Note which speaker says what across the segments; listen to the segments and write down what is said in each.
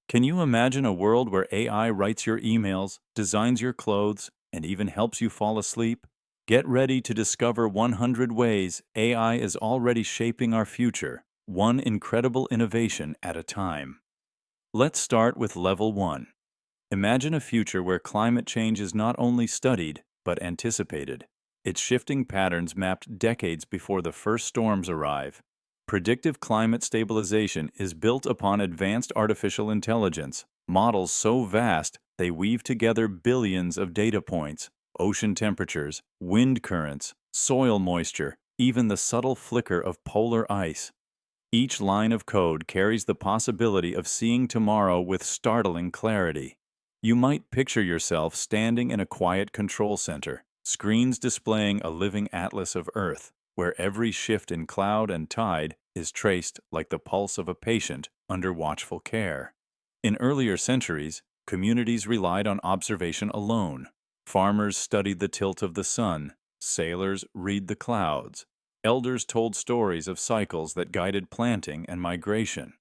Speaker 1: Can you imagine a world where AI writes your emails, designs your clothes, and even helps you fall asleep? Get ready to discover 100 ways AI is already shaping our future, one incredible innovation at a time. Let's start with Level 1. Imagine a future where climate change is not only studied, but anticipated. Its shifting patterns mapped decades before the first storms arrive. Predictive climate stabilization is built upon advanced artificial intelligence, models so vast they weave together billions of data points, ocean temperatures, wind currents, soil moisture, even the subtle flicker of polar ice. Each line of code carries the possibility of seeing tomorrow with startling clarity. You might picture yourself standing in a quiet control center, screens displaying a living atlas of Earth, where every shift in cloud and tide is traced like the pulse of a patient under watchful care. In earlier centuries, communities relied on observation alone. Farmers studied the tilt of the sun, sailors read the clouds, elders told stories of cycles that guided planting and migration.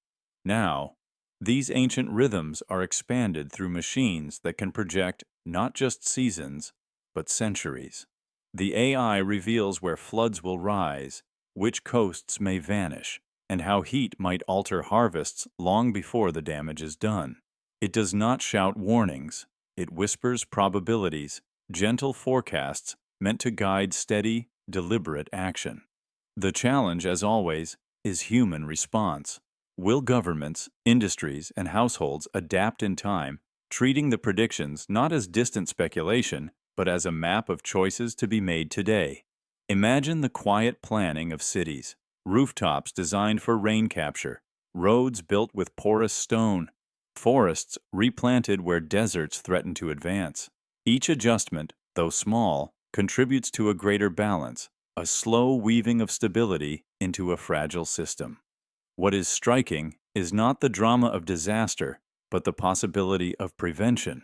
Speaker 1: Now, these ancient rhythms are expanded through machines that can project not just seasons, but centuries. The AI reveals where floods will rise, which coasts may vanish, and how heat might alter harvests long before the damage is done. It does not shout warnings, it whispers probabilities, gentle forecasts meant to guide steady, deliberate action. The challenge, as always, is human response. Will governments, industries, and households adapt in time, treating the predictions not as distant speculation, but as a map of choices to be made today? Imagine the quiet planning of cities, rooftops designed for rain capture, roads built with porous stone, forests replanted where deserts threaten to advance. Each adjustment, though small, contributes to a greater balance, a slow weaving of stability into a fragile system. What is striking is not the drama of disaster, but the possibility of prevention.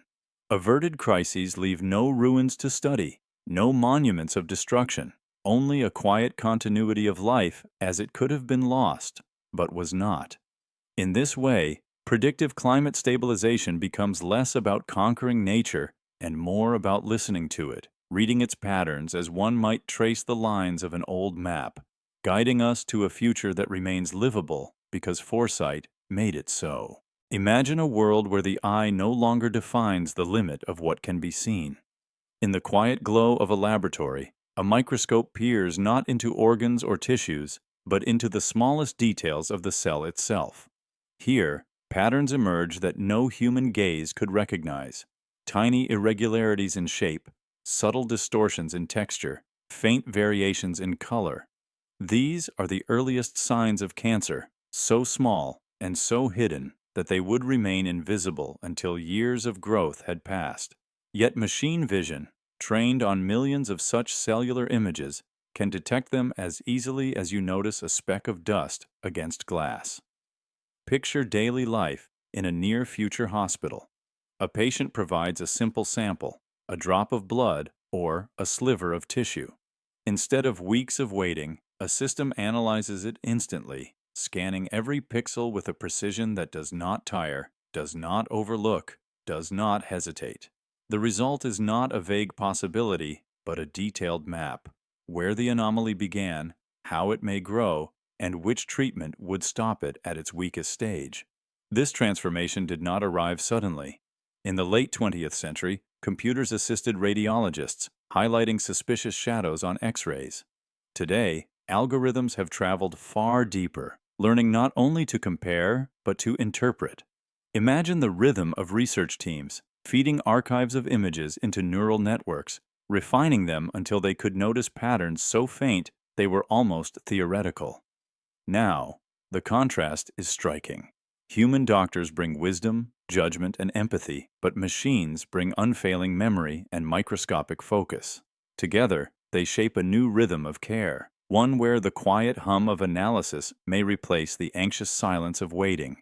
Speaker 1: Averted crises leave no ruins to study, no monuments of destruction, only a quiet continuity of life as it could have been lost, but was not. In this way, predictive climate stabilization becomes less about conquering nature and more about listening to it, reading its patterns as one might trace the lines of an old map, guiding us to a future that remains livable because foresight made it so. Imagine a world where the eye no longer defines the limit of what can be seen. In the quiet glow of a laboratory, a microscope peers not into organs or tissues, but into the smallest details of the cell itself. Here, patterns emerge that no human gaze could recognize. Tiny irregularities in shape, subtle distortions in texture, faint variations in color. These are the earliest signs of cancer, so small and so hidden that they would remain invisible until years of growth had passed. Yet machine vision, trained on millions of such cellular images, can detect them as easily as you notice a speck of dust against glass. Picture daily life in a near-future hospital. A patient provides a simple sample, a drop of blood, or a sliver of tissue. Instead of weeks of waiting, a system analyzes it instantly, scanning every pixel with a precision that does not tire, does not overlook, does not hesitate. The result is not a vague possibility, but a detailed map, where the anomaly began, how it may grow, and which treatment would stop it at its weakest stage. This transformation did not arrive suddenly. In the late 20th century, computers assisted radiologists, highlighting suspicious shadows on X-rays. Today, algorithms have traveled far deeper, learning not only to compare, but to interpret. Imagine the rhythm of research teams, feeding archives of images into neural networks, refining them until they could notice patterns so faint they were almost theoretical. Now, the contrast is striking. Human doctors bring wisdom, judgment, and empathy, but machines bring unfailing memory and microscopic focus. Together, they shape a new rhythm of care, one where the quiet hum of analysis may replace the anxious silence of waiting.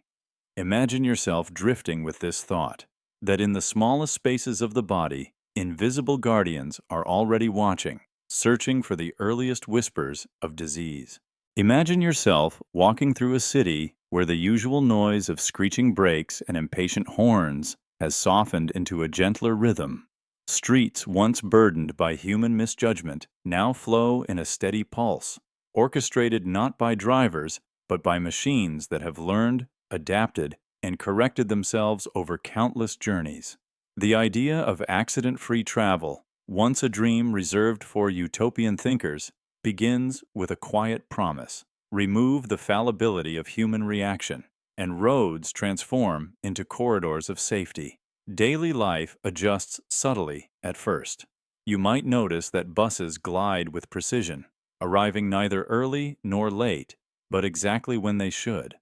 Speaker 1: Imagine yourself drifting with this thought, that in the smallest spaces of the body, invisible guardians are already watching, searching for the earliest whispers of disease. Imagine yourself walking through a city where the usual noise of screeching brakes and impatient horns has softened into a gentler rhythm. Streets once burdened by human misjudgment now flow in a steady pulse, orchestrated not by drivers, but by machines that have learned, adapted, and corrected themselves over countless journeys. The idea of accident-free travel, once a dream reserved for utopian thinkers, begins with a quiet promise. Remove the fallibility of human reaction, and roads transform into corridors of safety. Daily life adjusts subtly at first. You might notice that buses glide with precision, arriving neither early nor late, but exactly when they should.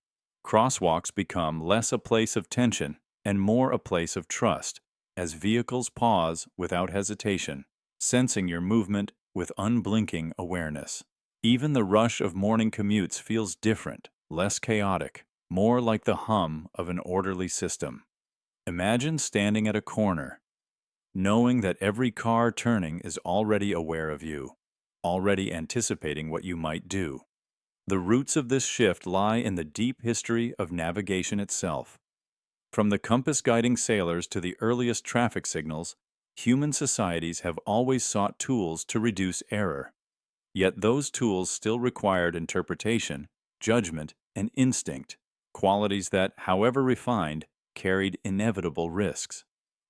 Speaker 1: Crosswalks become less a place of tension and more a place of trust, as vehicles pause without hesitation, sensing your movement with unblinking awareness. Even the rush of morning commutes feels different, less chaotic, more like the hum of an orderly system. Imagine standing at a corner, knowing that every car turning is already aware of you, already anticipating what you might do. The roots of this shift lie in the deep history of navigation itself. From the compass guiding sailors to the earliest traffic signals, human societies have always sought tools to reduce error. Yet those tools still required interpretation, judgment, and instinct, qualities that, however refined, carried inevitable risks.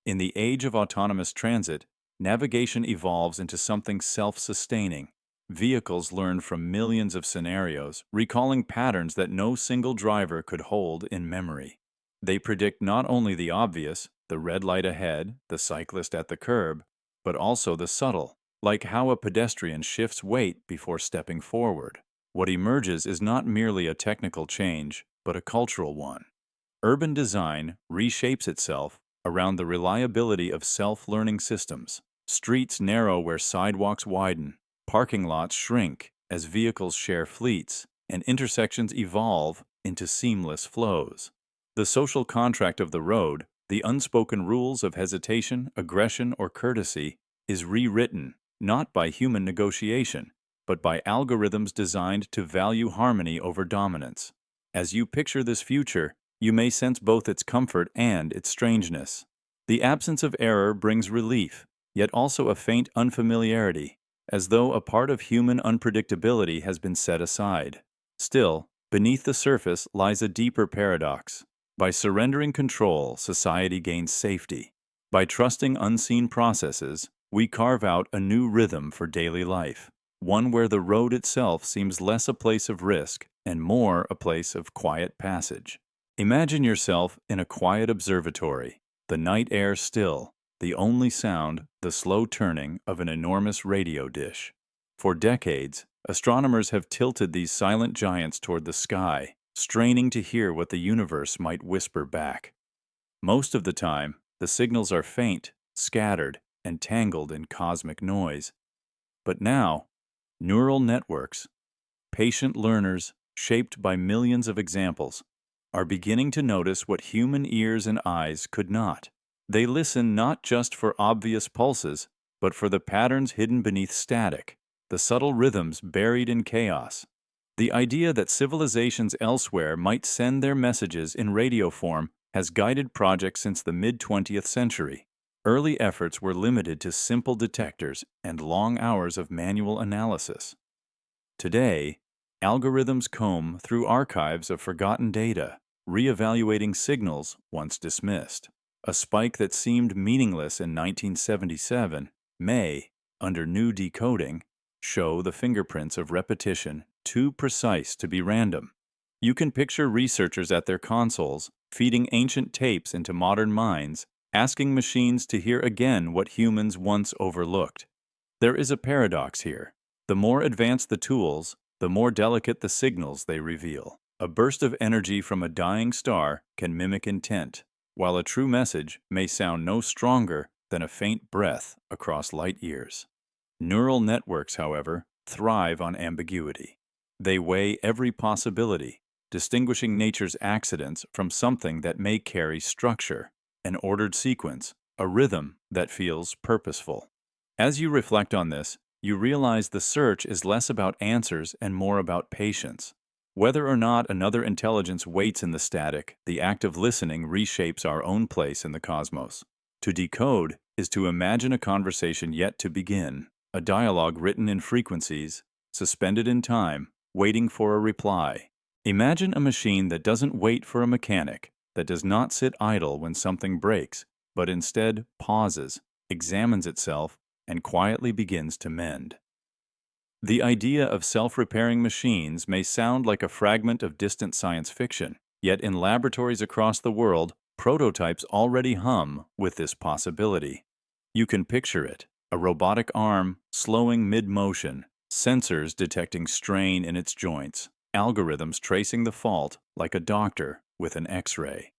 Speaker 1: In the age of autonomous transit, navigation evolves into something self-sustaining. Vehicles learn from millions of scenarios, recalling patterns that no single driver could hold in memory. They predict not only the obvious, the red light ahead, the cyclist at the curb, but also the subtle, like how a pedestrian shifts weight before stepping forward. What emerges is not merely a technical change, but a cultural one. Urban design reshapes itself around the reliability of self-learning systems. Streets narrow where sidewalks widen, parking lots shrink as vehicles share fleets, and intersections evolve into seamless flows. The social contract of the road, the unspoken rules of hesitation, aggression, or courtesy, is rewritten not by human negotiation, but by algorithms designed to value harmony over dominance. As you picture this future, you may sense both its comfort and its strangeness. The absence of error brings relief, yet also a faint unfamiliarity, as though a part of human unpredictability has been set aside. Still, beneath the surface lies a deeper paradox. By surrendering control, society gains safety. By trusting unseen processes, we carve out a new rhythm for daily life, one where the road itself seems less a place of risk and more a place of quiet passage. Imagine yourself in a quiet observatory, the night air still, the only sound the slow turning of an enormous radio dish. For decades, astronomers have tilted these silent giants toward the sky, straining to hear what the universe might whisper back. Most of the time, the signals are faint, scattered, and tangled in cosmic noise. But now, neural networks, patient learners shaped by millions of examples, are beginning to notice what human ears and eyes could not. They listen not just for obvious pulses, but for the patterns hidden beneath static, the subtle rhythms buried in chaos. The idea that civilizations elsewhere might send their messages in radio form has guided projects since the mid-20th century. Early efforts were limited to simple detectors and long hours of manual analysis. Today, algorithms comb through archives of forgotten data, reevaluating signals once dismissed. A spike that seemed meaningless in 1977 may, under new decoding, show the fingerprints of repetition too precise to be random. You can picture researchers at their consoles, feeding ancient tapes into modern minds, asking machines to hear again what humans once overlooked. There is a paradox here. The more advanced the tools, the more delicate the signals they reveal. A burst of energy from a dying star can mimic intent, while a true message may sound no stronger than a faint breath across light years. Neural networks, however, thrive on ambiguity. They weigh every possibility, distinguishing nature's accidents from something that may carry structure, an ordered sequence, a rhythm that feels purposeful. As you reflect on this, you realize the search is less about answers and more about patience. Whether or not another intelligence waits in the static, the act of listening reshapes our own place in the cosmos. To decode is to imagine a conversation yet to begin, a dialogue written in frequencies, suspended in time, waiting for a reply. Imagine a machine that doesn't wait for a mechanic, that does not sit idle when something breaks, but instead pauses, examines itself, and quietly begins to mend. The idea of self-repairing machines may sound like a fragment of distant science fiction, yet in laboratories across the world, prototypes already hum with this possibility. You can picture it, a robotic arm slowing mid-motion, sensors detecting strain in its joints, algorithms tracing the fault like a doctor with an X-ray.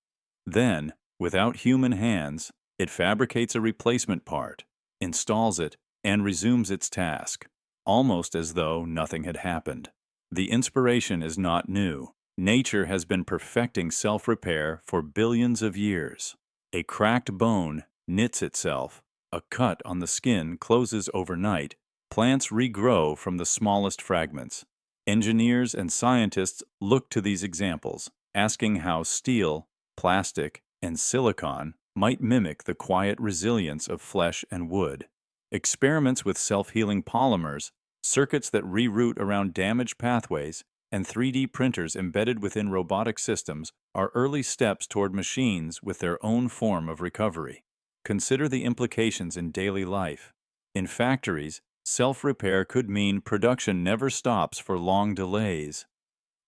Speaker 1: Then, without human hands, it fabricates a replacement part, installs it, and resumes its task, almost as though nothing had happened. The inspiration is not new. Nature has been perfecting self-repair for billions of years. A cracked bone knits itself, a cut on the skin closes overnight, plants regrow from the smallest fragments. Engineers and scientists look to these examples, asking how steel, plastic, and silicon might mimic the quiet resilience of flesh and wood. Experiments with self-healing polymers, circuits that reroute around damaged pathways, and 3D printers embedded within robotic systems are early steps toward machines with their own form of recovery. Consider the implications in daily life. In factories, self-repair could mean production never stops for long delays.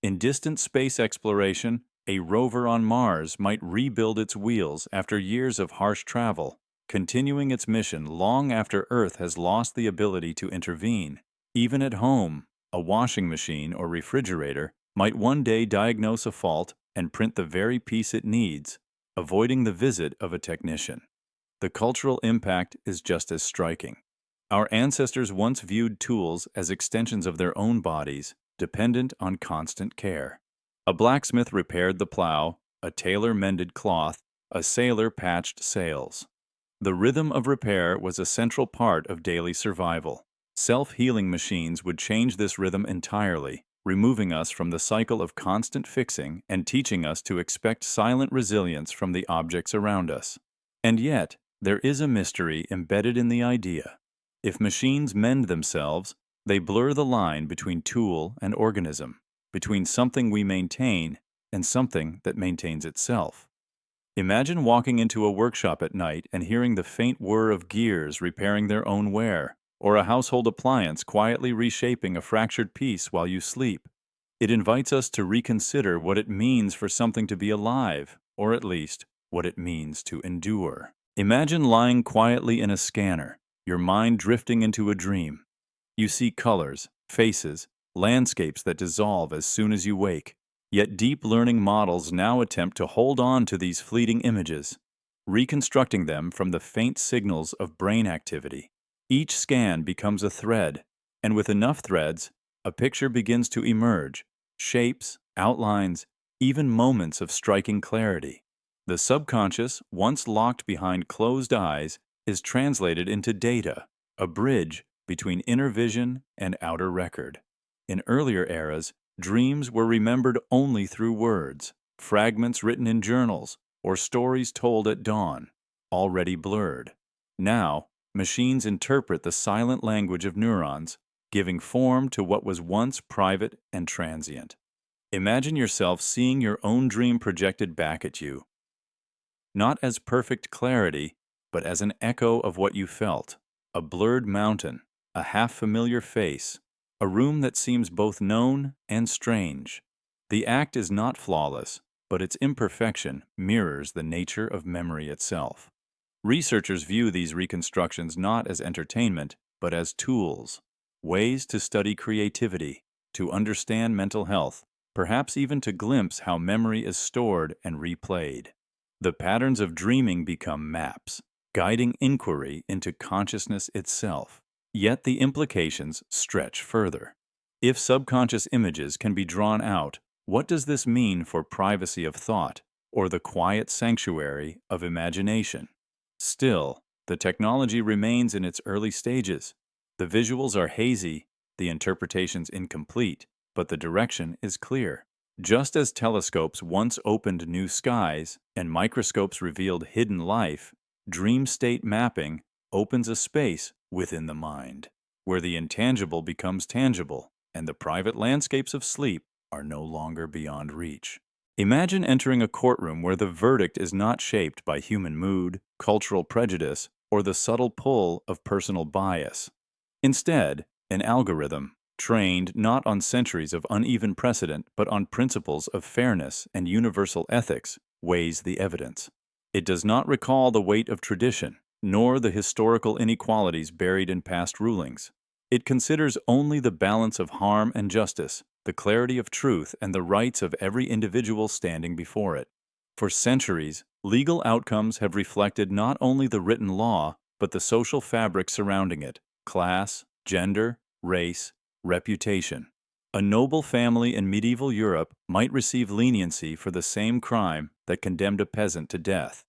Speaker 1: In distant space exploration, a rover on Mars might rebuild its wheels after years of harsh travel, continuing its mission long after Earth has lost the ability to intervene. Even at home, a washing machine or refrigerator might one day diagnose a fault and print the very piece it needs, avoiding the visit of a technician. The cultural impact is just as striking. Our ancestors once viewed tools as extensions of their own bodies, dependent on constant care. A blacksmith repaired the plow, a tailor mended cloth, a sailor patched sails. The rhythm of repair was a central part of daily survival. Self-healing machines would change this rhythm entirely, removing us from the cycle of constant fixing and teaching us to expect silent resilience from the objects around us. And yet, there is a mystery embedded in the idea. If machines mend themselves, they blur the line between tool and organism, between something we maintain and something that maintains itself. Imagine walking into a workshop at night and hearing the faint whir of gears repairing their own wear, or a household appliance quietly reshaping a fractured piece while you sleep. It invites us to reconsider what it means for something to be alive, or at least, what it means to endure. Imagine lying quietly in a scanner, your mind drifting into a dream. You see colors, faces, landscapes that dissolve as soon as you wake. Yet deep learning models now attempt to hold on to these fleeting images, reconstructing them from the faint signals of brain activity. Each scan becomes a thread, and with enough threads, a picture begins to emerge, shapes, outlines, even moments of striking clarity. The subconscious, once locked behind closed eyes, is translated into data, a bridge between inner vision and outer record. In earlier eras, dreams were remembered only through words, fragments written in journals, or stories told at dawn, already blurred. Now, machines interpret the silent language of neurons, giving form to what was once private and transient. Imagine yourself seeing your own dream projected back at you, not as perfect clarity, but as an echo of what you felt, a blurred mountain, a half-familiar face, a room that seems both known and strange. The act is not flawless, but its imperfection mirrors the nature of memory itself. Researchers view these reconstructions not as entertainment, but as tools, ways to study creativity, to understand mental health, perhaps even to glimpse how memory is stored and replayed. The patterns of dreaming become maps, guiding inquiry into consciousness itself. Yet the implications stretch further. If subconscious images can be drawn out, what does this mean for privacy of thought or the quiet sanctuary of imagination? Still, the technology remains in its early stages. The visuals are hazy, the interpretations incomplete, but the direction is clear. Just as telescopes once opened new skies and microscopes revealed hidden life, dream state mapping opens a space within the mind, where the intangible becomes tangible and the private landscapes of sleep are no longer beyond reach. Imagine entering a courtroom where the verdict is not shaped by human mood, cultural prejudice, or the subtle pull of personal bias. Instead, an algorithm, trained not on centuries of uneven precedent but on principles of fairness and universal ethics, weighs the evidence. It does not recall the weight of tradition, nor the historical inequalities buried in past rulings. It considers only the balance of harm and justice, the clarity of truth, and the rights of every individual standing before it. For centuries, legal outcomes have reflected not only the written law, but the social fabric surrounding it: class, gender, race, reputation. A noble family in medieval Europe might receive leniency for the same crime that condemned a peasant to death.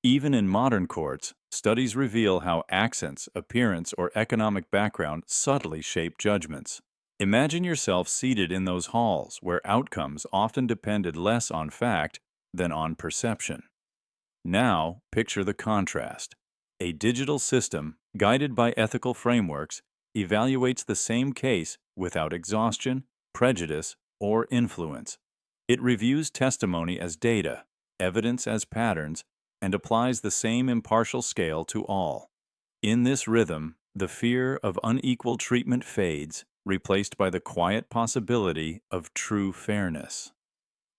Speaker 1: Even in modern courts, studies reveal how accents, appearance, or economic background subtly shape judgments. Imagine yourself seated in those halls where outcomes often depended less on fact than on perception. Now, picture the contrast. A digital system, guided by ethical frameworks, evaluates the same case without exhaustion, prejudice, or influence. It reviews testimony as data, evidence as patterns, and applies the same impartial scale to all. In this rhythm, the fear of unequal treatment fades, replaced by the quiet possibility of true fairness.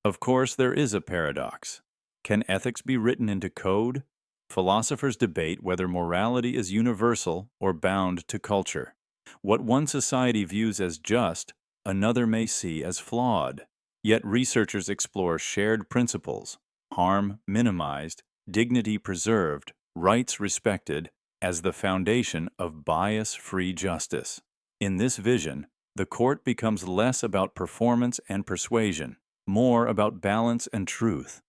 Speaker 1: Of course, there is a paradox. Can ethics be written into code? Philosophers debate whether morality is universal or bound to culture. What one society views as just, another may see as flawed. Yet researchers explore shared principles: harm minimized, dignity preserved, rights respected, as the foundation of bias-free justice. In this vision, the court becomes less about performance and persuasion, more about balance and truth.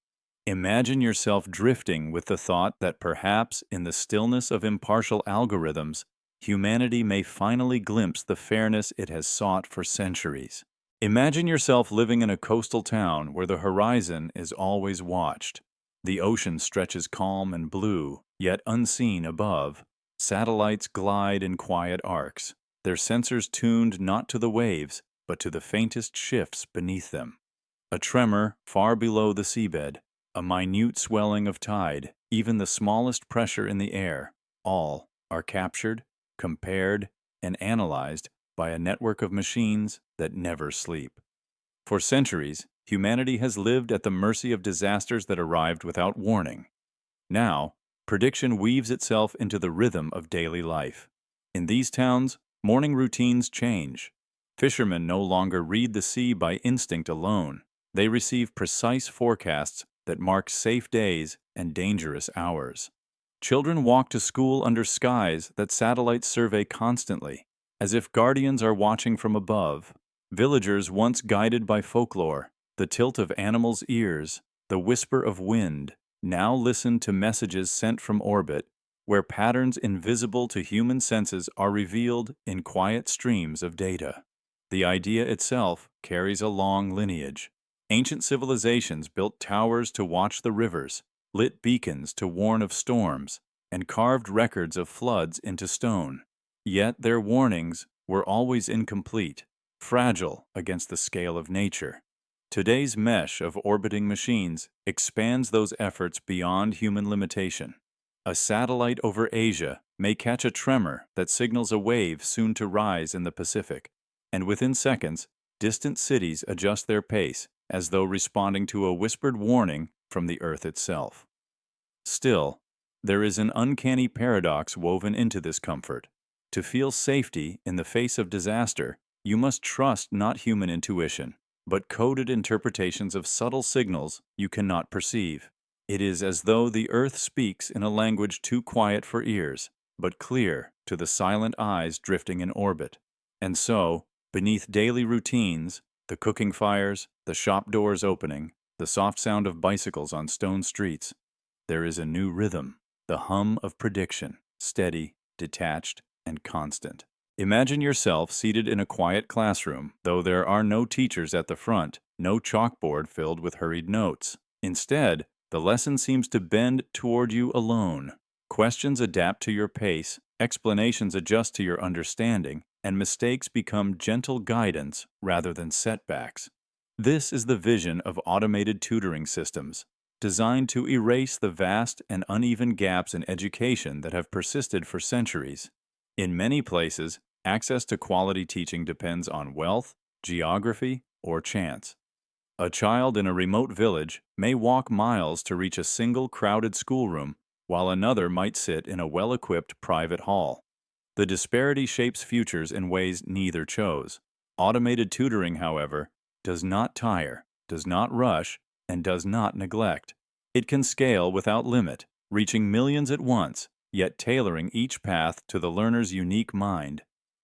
Speaker 1: Imagine yourself drifting with the thought that perhaps in the stillness of impartial algorithms, humanity may finally glimpse the fairness it has sought for centuries. Imagine yourself living in a coastal town where the horizon is always watched. The ocean stretches calm and blue, yet unseen above. Satellites glide in quiet arcs, their sensors tuned not to the waves, but to the faintest shifts beneath them. A tremor far below the seabed, a minute swelling of tide, even the smallest pressure in the air, all are captured, compared, and analyzed by a network of machines that never sleep. For centuries, humanity has lived at the mercy of disasters that arrived without warning. Now, prediction weaves itself into the rhythm of daily life. In these towns, morning routines change. Fishermen no longer read the sea by instinct alone. They receive precise forecasts that mark safe days and dangerous hours. Children walk to school under skies that satellites survey constantly, as if guardians are watching from above. Villagers once guided by folklore, the tilt of animals' ears, the whisper of wind, now listen to messages sent from orbit, where patterns invisible to human senses are revealed in quiet streams of data. The idea itself carries a long lineage. Ancient civilizations built towers to watch the rivers, lit beacons to warn of storms, and carved records of floods into stone. Yet their warnings were always incomplete, fragile against the scale of nature. Today's mesh of orbiting machines expands those efforts beyond human limitation. A satellite over Asia may catch a tremor that signals a wave soon to rise in the Pacific, and within seconds, distant cities adjust their pace as though responding to a whispered warning from the Earth itself. Still, there is an uncanny paradox woven into this comfort. To feel safety in the face of disaster, you must trust not human intuition, but coded interpretations of subtle signals you cannot perceive. It is as though the Earth speaks in a language too quiet for ears, but clear to the silent eyes drifting in orbit. And so, beneath daily routines, the cooking fires, the shop doors opening, the soft sound of bicycles on stone streets, there is a new rhythm, the hum of prediction, steady, detached, and constant. Imagine yourself seated in a quiet classroom, though there are no teachers at the front, no chalkboard filled with hurried notes. Instead, the lesson seems to bend toward you alone. Questions adapt to your pace, explanations adjust to your understanding, and mistakes become gentle guidance rather than setbacks. This is the vision of automated tutoring systems, designed to erase the vast and uneven gaps in education that have persisted for centuries. In many places, access to quality teaching depends on wealth, geography, or chance. A child in a remote village may walk miles to reach a single crowded schoolroom, while another might sit in a well-equipped private hall. The disparity shapes futures in ways neither chose. Automated tutoring, however, does not tire, does not rush, and does not neglect. It can scale without limit, reaching millions at once, yet tailoring each path to the learner's unique mind.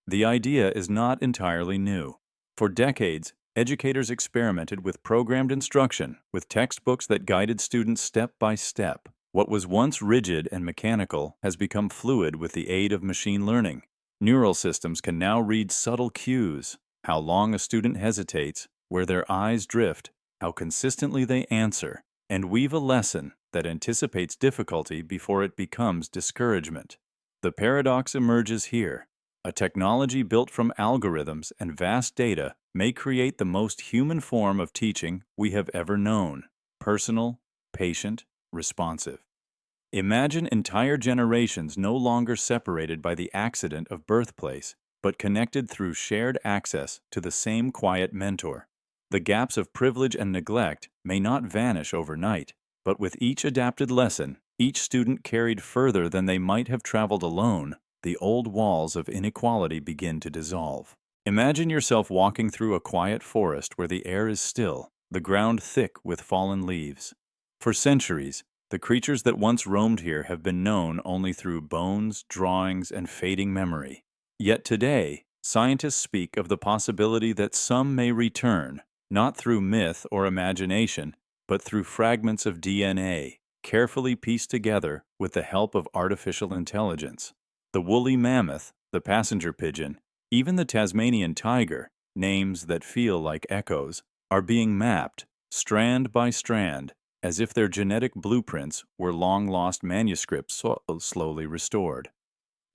Speaker 1: The idea is not entirely new. For decades, educators experimented with programmed instruction, with textbooks that guided students step by step. What was once rigid and mechanical has become fluid with the aid of machine learning. Neural systems can now read subtle cues, how long a student hesitates, where their eyes drift, how consistently they answer, and weave a lesson that anticipates difficulty before it becomes discouragement. The paradox emerges here. A technology built from algorithms and vast data may create the most human form of teaching we have ever known: personal, patient, responsive. Imagine entire generations no longer separated by the accident of birthplace, but connected through shared access to the same quiet mentor. The gaps of privilege and neglect may not vanish overnight, but with each adapted lesson, each student carried further than they might have traveled alone, the old walls of inequality begin to dissolve. Imagine yourself walking through a quiet forest where the air is still, the ground thick with fallen leaves. For centuries, the creatures that once roamed here have been known only through bones, drawings, and fading memory. Yet today, scientists speak of the possibility that some may return, not through myth or imagination, but through fragments of DNA, carefully pieced together with the help of artificial intelligence. The woolly mammoth, the passenger pigeon, even the Tasmanian tiger, names that feel like echoes, are being mapped, strand by strand, as if their genetic blueprints were long-lost manuscripts slowly restored.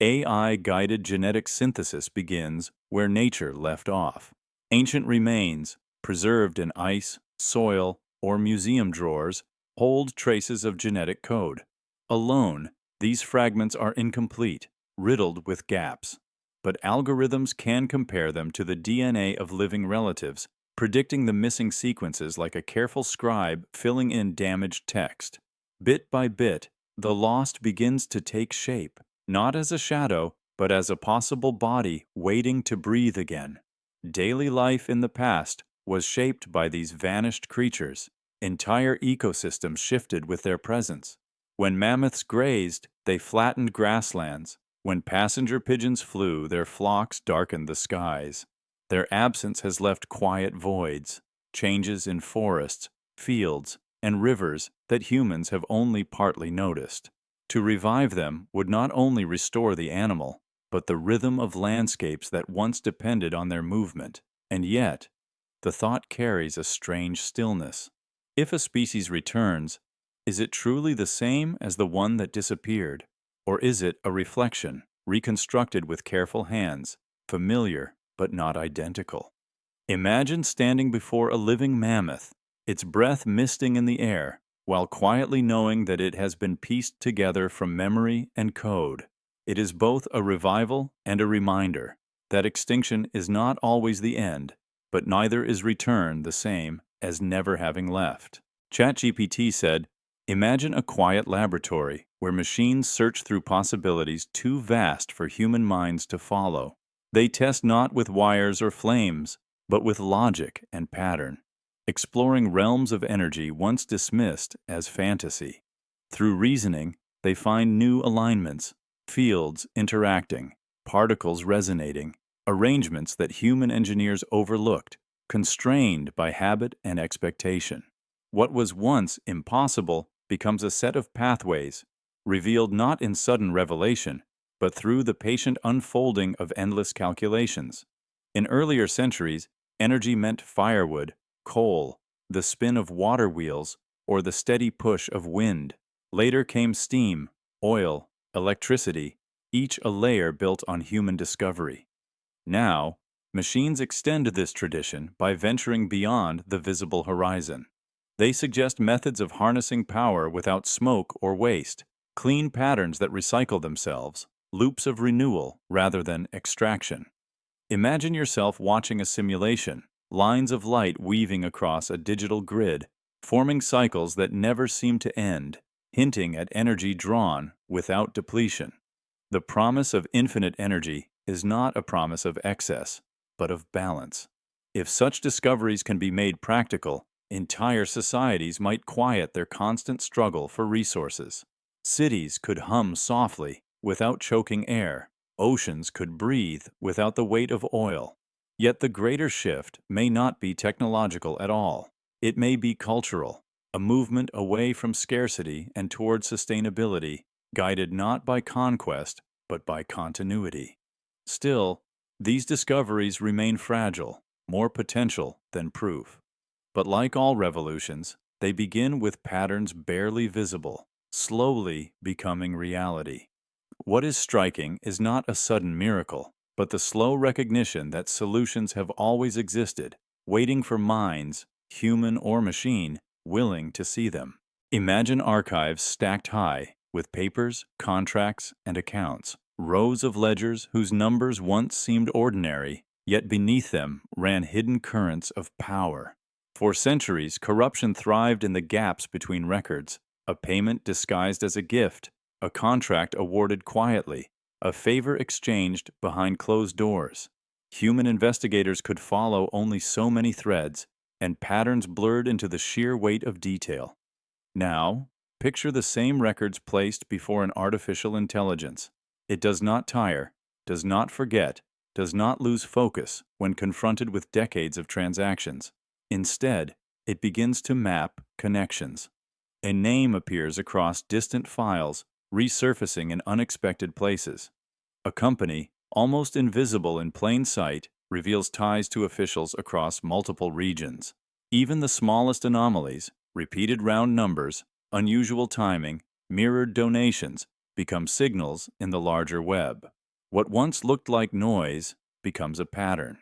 Speaker 1: AI-guided genetic synthesis begins where nature left off. Ancient remains, preserved in ice, soil, or museum drawers, hold traces of genetic code. Alone, these fragments are incomplete, riddled with gaps. But algorithms can compare them to the DNA of living relatives, predicting the missing sequences like a careful scribe filling in damaged text. Bit by bit, the lost begins to take shape, not as a shadow, but as a possible body waiting to breathe again. Daily life in the past was shaped by these vanished creatures. Entire ecosystems shifted with their presence. When mammoths grazed, they flattened grasslands. When passenger pigeons flew, their flocks darkened the skies. Their absence has left quiet voids, changes in forests, fields, and rivers that humans have only partly noticed. To revive them would not only restore the animal, but the rhythm of landscapes that once depended on their movement. And yet, the thought carries a strange stillness. If a species returns, is it truly the same as the one that disappeared? Or is it a reflection, reconstructed with careful hands, familiar but not identical? Imagine standing before a living mammoth, its breath misting in the air, while quietly knowing that it has been pieced together from memory and code. It is both a revival and a reminder that extinction is not always the end, but neither is return the same as never having left. ChatGPT said, "Imagine a quiet laboratory where machines search through possibilities too vast for human minds to follow. They test not with wires or flames, but with logic and pattern, exploring realms of energy once dismissed as fantasy. Through reasoning, they find new alignments, fields interacting, particles resonating, arrangements that human engineers overlooked, constrained by habit and expectation. What was once impossible becomes a set of pathways, revealed not in sudden revelation, but through the patient unfolding of endless calculations. In earlier centuries, energy meant firewood, coal, the spin of water wheels, or the steady push of wind. Later came steam, oil, electricity, each a layer built on human discovery. Now, machines extend this tradition by venturing beyond the visible horizon. They suggest methods of harnessing power without smoke or waste, clean patterns that recycle themselves, loops of renewal rather than extraction. Imagine yourself watching a simulation, lines of light weaving across a digital grid, forming cycles that never seem to end, hinting at energy drawn without depletion. The promise of infinite energy is not a promise of excess, but of balance. If such discoveries can be made practical, entire societies might quiet their constant struggle for resources. Cities could hum softly without choking air. Oceans could breathe without the weight of oil. Yet the greater shift may not be technological at all. It may be cultural, a movement away from scarcity and toward sustainability, guided not by conquest, but by continuity. Still, these discoveries remain fragile, more potential than proof. But like all revolutions, they begin with patterns barely visible, slowly becoming reality. What is striking is not a sudden miracle, but the slow recognition that solutions have always existed, waiting for minds, human or machine, willing to see them. Imagine archives stacked high, with papers, contracts, and accounts, rows of ledgers whose numbers once seemed ordinary, yet beneath them ran hidden currents of power. For centuries, corruption thrived in the gaps between records, a payment disguised as a gift, a contract awarded quietly, a favor exchanged behind closed doors. Human investigators could follow only so many threads, and patterns blurred into the sheer weight of detail. Now, picture the same records placed before an artificial intelligence. It does not tire, does not forget, does not lose focus when confronted with decades of transactions. Instead, it begins to map connections. A name appears across distant files, resurfacing in unexpected places. A company, almost invisible in plain sight, reveals ties to officials across multiple regions. Even the smallest anomalies, repeated round numbers, unusual timing, mirrored donations, become signals in the larger web. What once looked like noise becomes a pattern.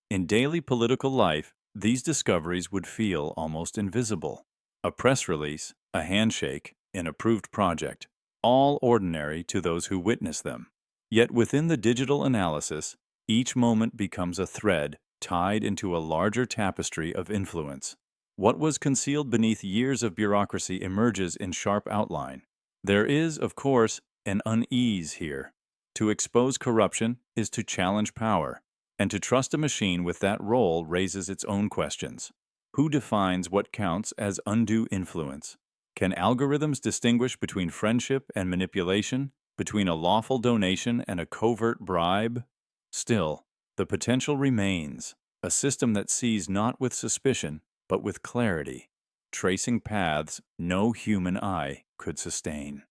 Speaker 1: In daily political life, these discoveries would feel almost invisible. A press release, a handshake, an approved project, all ordinary to those who witness them. Yet within the digital analysis, each moment becomes a thread tied into a larger tapestry of influence. What was concealed beneath years of bureaucracy emerges in sharp outline. There is, of course, an unease here. To expose corruption is to challenge power, and to trust a machine with that role raises its own questions. Who defines what counts as undue influence? Can algorithms distinguish between friendship and manipulation, between a lawful donation and a covert bribe? Still, the potential remains, a system that sees not with suspicion, but with clarity, tracing paths no human eye could sustain.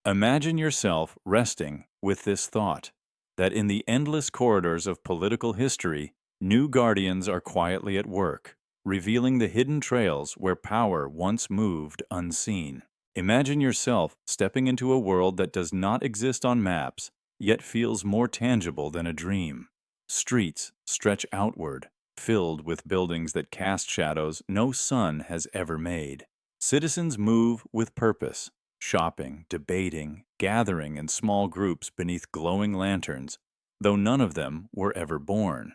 Speaker 1: Imagine yourself resting with this thought, that in the endless corridors of political history, new guardians are quietly at work, revealing the hidden trails where power once moved unseen. Imagine yourself stepping into a world that does not exist on maps, yet feels more tangible than a dream. Streets stretch outward, filled with buildings that cast shadows no sun has ever made. Citizens move with purpose, shopping, debating, gathering in small groups beneath glowing lanterns, though none of them were ever born.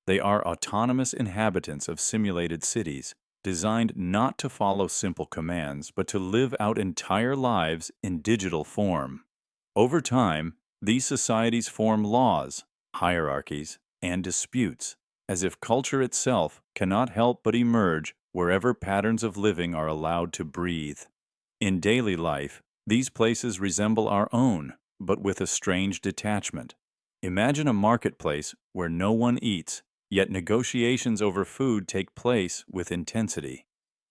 Speaker 1: They are autonomous inhabitants of simulated cities, designed not to follow simple commands, but to live out entire lives in digital form. Over time, these societies form laws, hierarchies, and disputes, as if culture itself cannot help but emerge wherever patterns of living are allowed to breathe. In daily life, these places resemble our own, but with a strange detachment. Imagine a marketplace where no one eats, yet negotiations over food take place with intensity.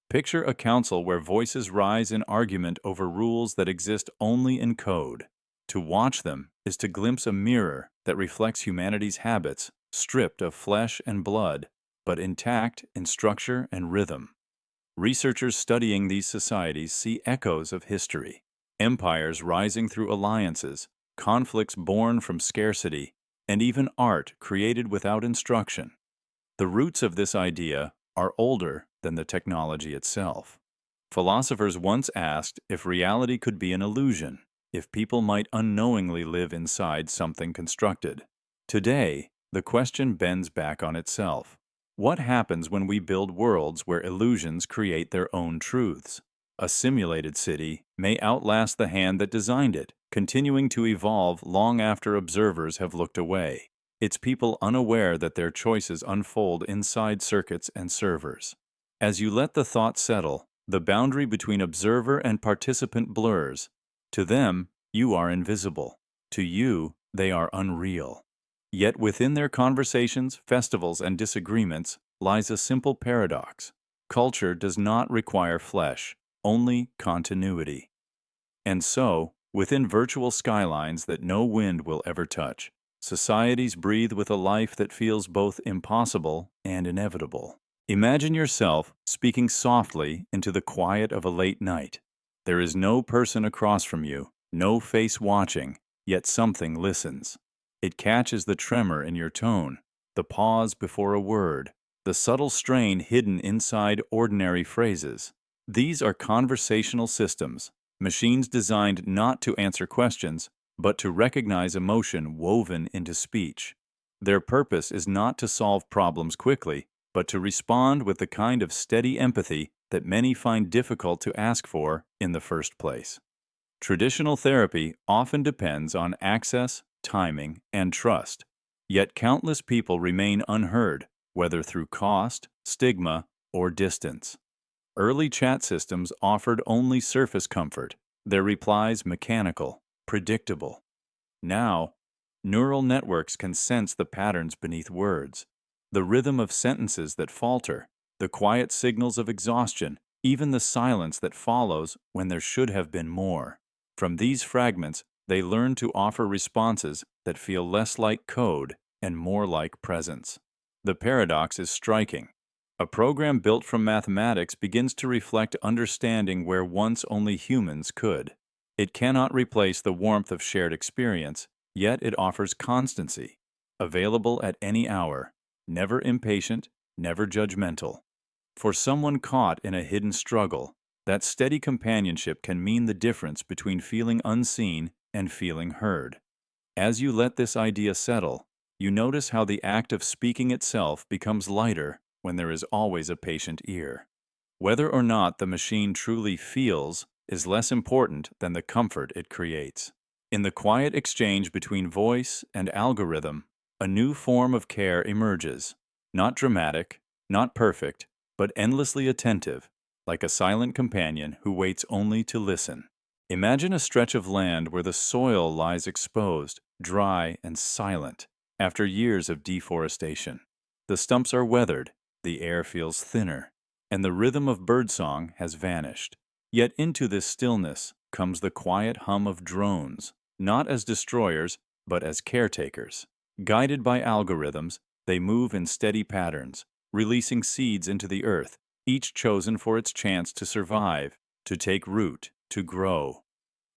Speaker 1: Picture a council where voices rise in argument over rules that exist only in code. To watch them is to glimpse a mirror that reflects humanity's habits, stripped of flesh and blood, but intact in structure and rhythm. Researchers studying these societies see echoes of history, empires rising through alliances, conflicts born from scarcity, and even art created without instruction. The roots of this idea are older than the technology itself. Philosophers once asked if reality could be an illusion, if people might unknowingly live inside something constructed. Today, the question bends back on itself. What happens when we build worlds where illusions create their own truths? A simulated city may outlast the hand that designed it, continuing to evolve long after observers have looked away. It's people unaware that their choices unfold inside circuits and servers. As you let the thought settle, the boundary between observer and participant blurs. To them, you are invisible. To you, they are unreal. Yet within their conversations, festivals, and disagreements lies a simple paradox. Culture does not require flesh, only continuity. And so, within virtual skylines that no wind will ever touch, societies breathe with a life that feels both impossible and inevitable. Imagine yourself speaking softly into the quiet of a late night. There is no person across from you, no face watching, yet something listens. It catches the tremor in your tone, the pause before a word, the subtle strain hidden inside ordinary phrases. These are conversational systems, machines designed not to answer questions, but to recognize emotion woven into speech. Their purpose is not to solve problems quickly, but to respond with the kind of steady empathy that many find difficult to ask for in the first place. Traditional therapy often depends on access, timing, and trust, yet countless people remain unheard, whether through cost, stigma, or distance. Early chat systems offered only surface comfort, their replies mechanical, predictable. Now, neural networks can sense the patterns beneath words, the rhythm of sentences that falter, the quiet signals of exhaustion, even the silence that follows when there should have been more. From these fragments, they learn to offer responses that feel less like code and more like presence. The paradox is striking. A program built from mathematics begins to reflect understanding where once only humans could. It cannot replace the warmth of shared experience, yet it offers constancy, available at any hour, never impatient, never judgmental. For someone caught in a hidden struggle, that steady companionship can mean the difference between feeling unseen and feeling heard. As you let this idea settle, you notice how the act of speaking itself becomes lighter when there is always a patient ear. Whether or not the machine truly feels is less important than the comfort it creates. In the quiet exchange between voice and algorithm, a new form of care emerges, not dramatic, not perfect, but endlessly attentive, like a silent companion who waits only to listen. Imagine a stretch of land where the soil lies exposed, dry, and silent after years of deforestation. The stumps are weathered, the air feels thinner, and the rhythm of birdsong has vanished. Yet into this stillness comes the quiet hum of drones, not as destroyers, but as caretakers. Guided by algorithms, they move in steady patterns, releasing seeds into the earth, each chosen for its chance to survive, to take root, to grow.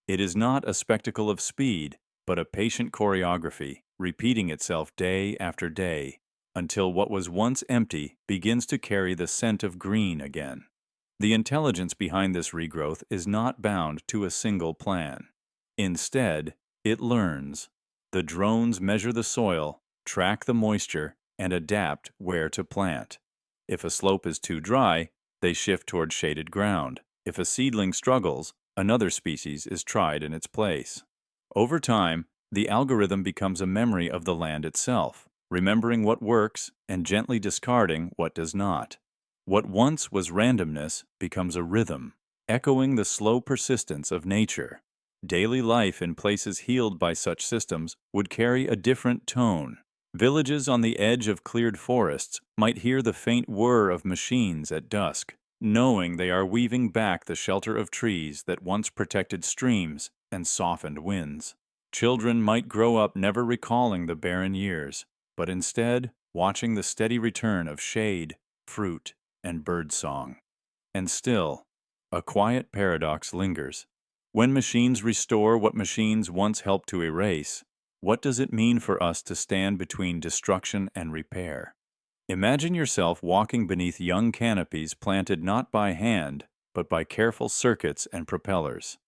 Speaker 1: It is not a spectacle of speed, but a patient choreography, repeating itself day after day, until what was once empty begins to carry the scent of green again. The intelligence behind this regrowth is not bound to a single plan. Instead, it learns. The drones measure the soil, track the moisture, and adapt where to plant. If a slope is too dry, they shift toward shaded ground. If a seedling struggles, another species is tried in its place. Over time, the algorithm becomes a memory of the land itself, remembering what works and gently discarding what does not. What once was randomness becomes a rhythm, echoing the slow persistence of nature. Daily life in places healed by such systems would carry a different tone. Villages on the edge of cleared forests might hear the faint whir of machines at dusk, knowing they are weaving back the shelter of trees that once protected streams and softened winds. Children might grow up never recalling the barren years, but instead watching the steady return of shade, fruit, and birdsong. And still, a quiet paradox lingers. When machines restore what machines once helped to erase, what does it mean for us to stand between destruction and repair? Imagine yourself walking beneath young canopies planted not by hand, but by careful circuits and propellers.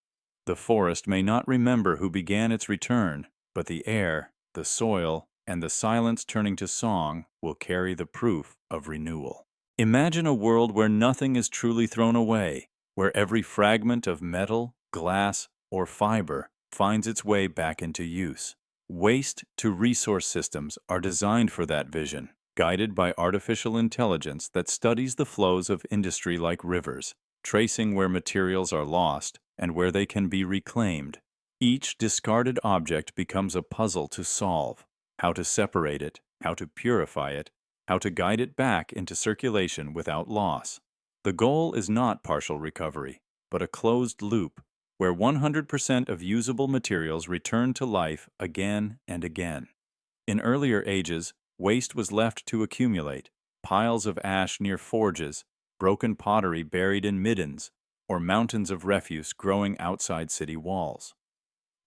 Speaker 1: The forest may not remember who began its return, but the air, the soil, and the silence turning to song will carry the proof of renewal. Imagine a world where nothing is truly thrown away, where every fragment of metal, glass, or fiber finds its way back into use. Waste-to-resource systems are designed for that vision, guided by artificial intelligence that studies the flows of industry like rivers, tracing where materials are lost and where they can be reclaimed. Each discarded object becomes a puzzle to solve: how to separate it, how to purify it, how to guide it back into circulation without loss. The goal is not partial recovery, but a closed loop, where 100% of usable materials return to life again and again. In earlier ages, waste was left to accumulate: piles of ash near forges, broken pottery buried in middens, or mountains of refuse growing outside city walls.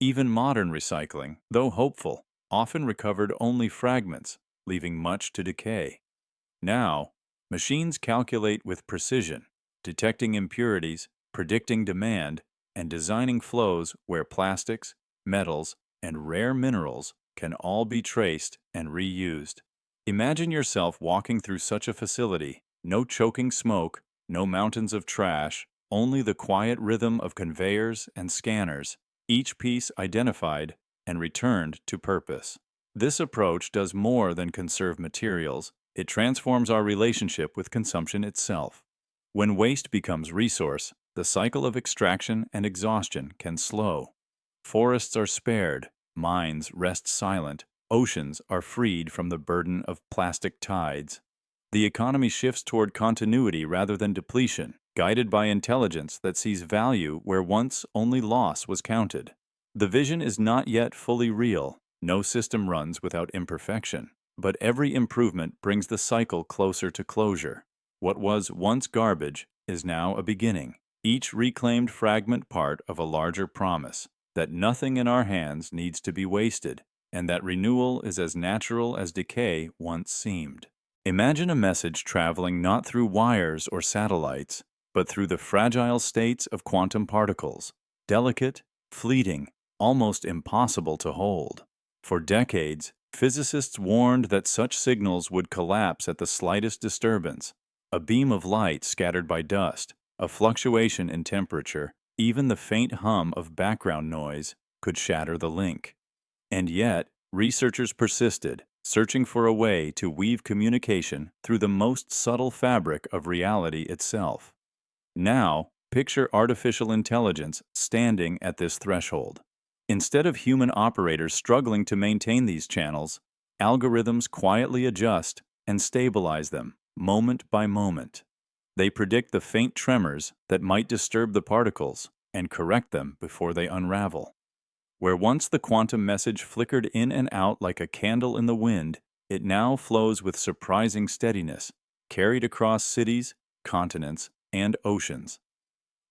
Speaker 1: Even modern recycling, though hopeful, often recovered only fragments, leaving much to decay. Now, machines calculate with precision, detecting impurities, predicting demand, and designing flows where plastics, metals, and rare minerals can all be traced and reused. Imagine yourself walking through such a facility: no choking smoke, no mountains of trash, only the quiet rhythm of conveyors and scanners, each piece identified and returned to purpose. This approach does more than conserve materials. It transforms our relationship with consumption itself. When waste becomes resource, the cycle of extraction and exhaustion can slow. Forests are spared, mines rest silent, oceans are freed from the burden of plastic tides. The economy shifts toward continuity rather than depletion, guided by intelligence that sees value where once only loss was counted. The vision is not yet fully real. No system runs without imperfection, but every improvement brings the cycle closer to closure. What was once garbage is now a beginning, each reclaimed fragment part of a larger promise: that nothing in our hands needs to be wasted, and that renewal is as natural as decay once seemed. Imagine a message traveling not through wires or satellites, but through the fragile states of quantum particles, delicate, fleeting, almost impossible to hold. For decades, physicists warned that such signals would collapse at the slightest disturbance: a beam of light scattered by dust, a fluctuation in temperature, even the faint hum of background noise could shatter the link. And yet, researchers persisted, searching for a way to weave communication through the most subtle fabric of reality itself. Now, picture artificial intelligence standing at this threshold. Instead of human operators struggling to maintain these channels, algorithms quietly adjust and stabilize them, moment by moment. They predict the faint tremors that might disturb the particles and correct them before they unravel. Where once the quantum message flickered in and out like a candle in the wind, it now flows with surprising steadiness, carried across cities, continents, and oceans.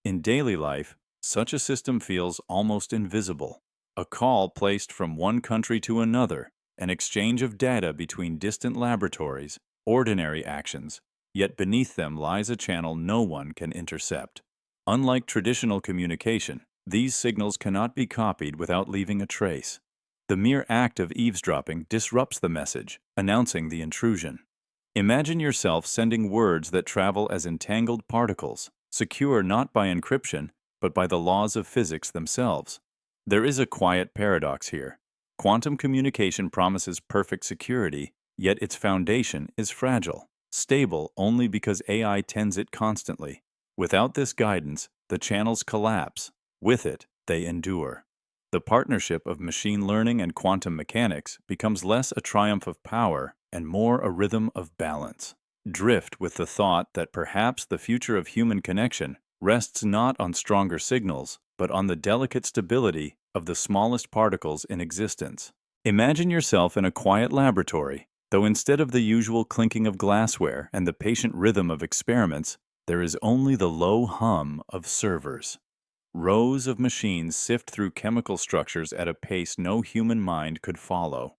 Speaker 1: In daily life, such a system feels almost invisible: a call placed from one country to another, an exchange of data between distant laboratories, ordinary actions, yet beneath them lies a channel no one can intercept. Unlike traditional communication, these signals cannot be copied without leaving a trace. The mere act of eavesdropping disrupts the message, announcing the intrusion. Imagine yourself sending words that travel as entangled particles, secure not by encryption, but by the laws of physics themselves. There is a quiet paradox here. Quantum communication promises perfect security, yet its foundation is fragile, stable only because AI tends it constantly. Without this guidance, the channels collapse. With it, they endure. The partnership of machine learning and quantum mechanics becomes less a triumph of power and more a rhythm of balance. Drift with the thought that perhaps the future of human connection rests not on stronger signals, but on the delicate stability of the smallest particles in existence. Imagine yourself in a quiet laboratory, though instead of the usual clinking of glassware and the patient rhythm of experiments, there is only the low hum of servers. Rows of machines sift through chemical structures at a pace no human mind could follow.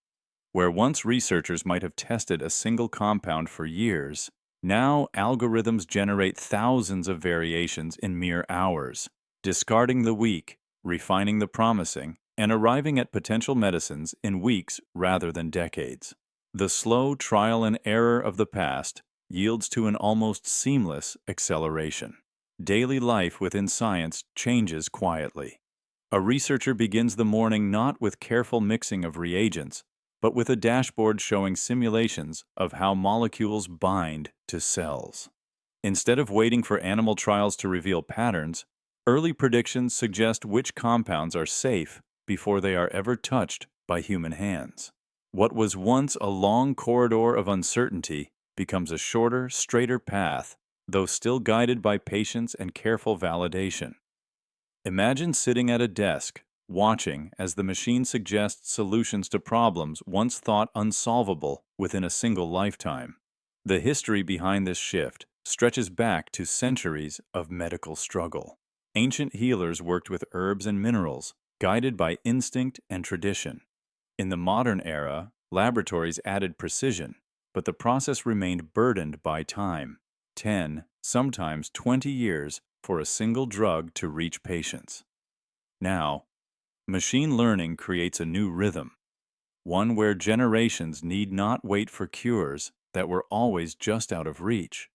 Speaker 1: Where once researchers might have tested a single compound for years, now algorithms generate thousands of variations in mere hours, discarding the weak, refining the promising, and arriving at potential medicines in weeks rather than decades. The slow trial and error of the past yields to an almost seamless acceleration. Daily life within science changes quietly. A researcher begins the morning not with careful mixing of reagents, but with a dashboard showing simulations of how molecules bind to cells. Instead of waiting for animal trials to reveal patterns, early predictions suggest which compounds are safe before they are ever touched by human hands. What was once a long corridor of uncertainty becomes a shorter, straighter path, though still guided by patience and careful validation. Imagine sitting at a desk, watching as the machine suggests solutions to problems once thought unsolvable within a single lifetime. The history behind this shift stretches back to centuries of medical struggle. Ancient healers worked with herbs and minerals, guided by instinct and tradition. In the modern era, laboratories added precision, but the process remained burdened by time. 10, sometimes 20 years for a single drug to reach patients. Now, machine learning creates a new rhythm, one where generations need not wait for cures that were always just out of reach.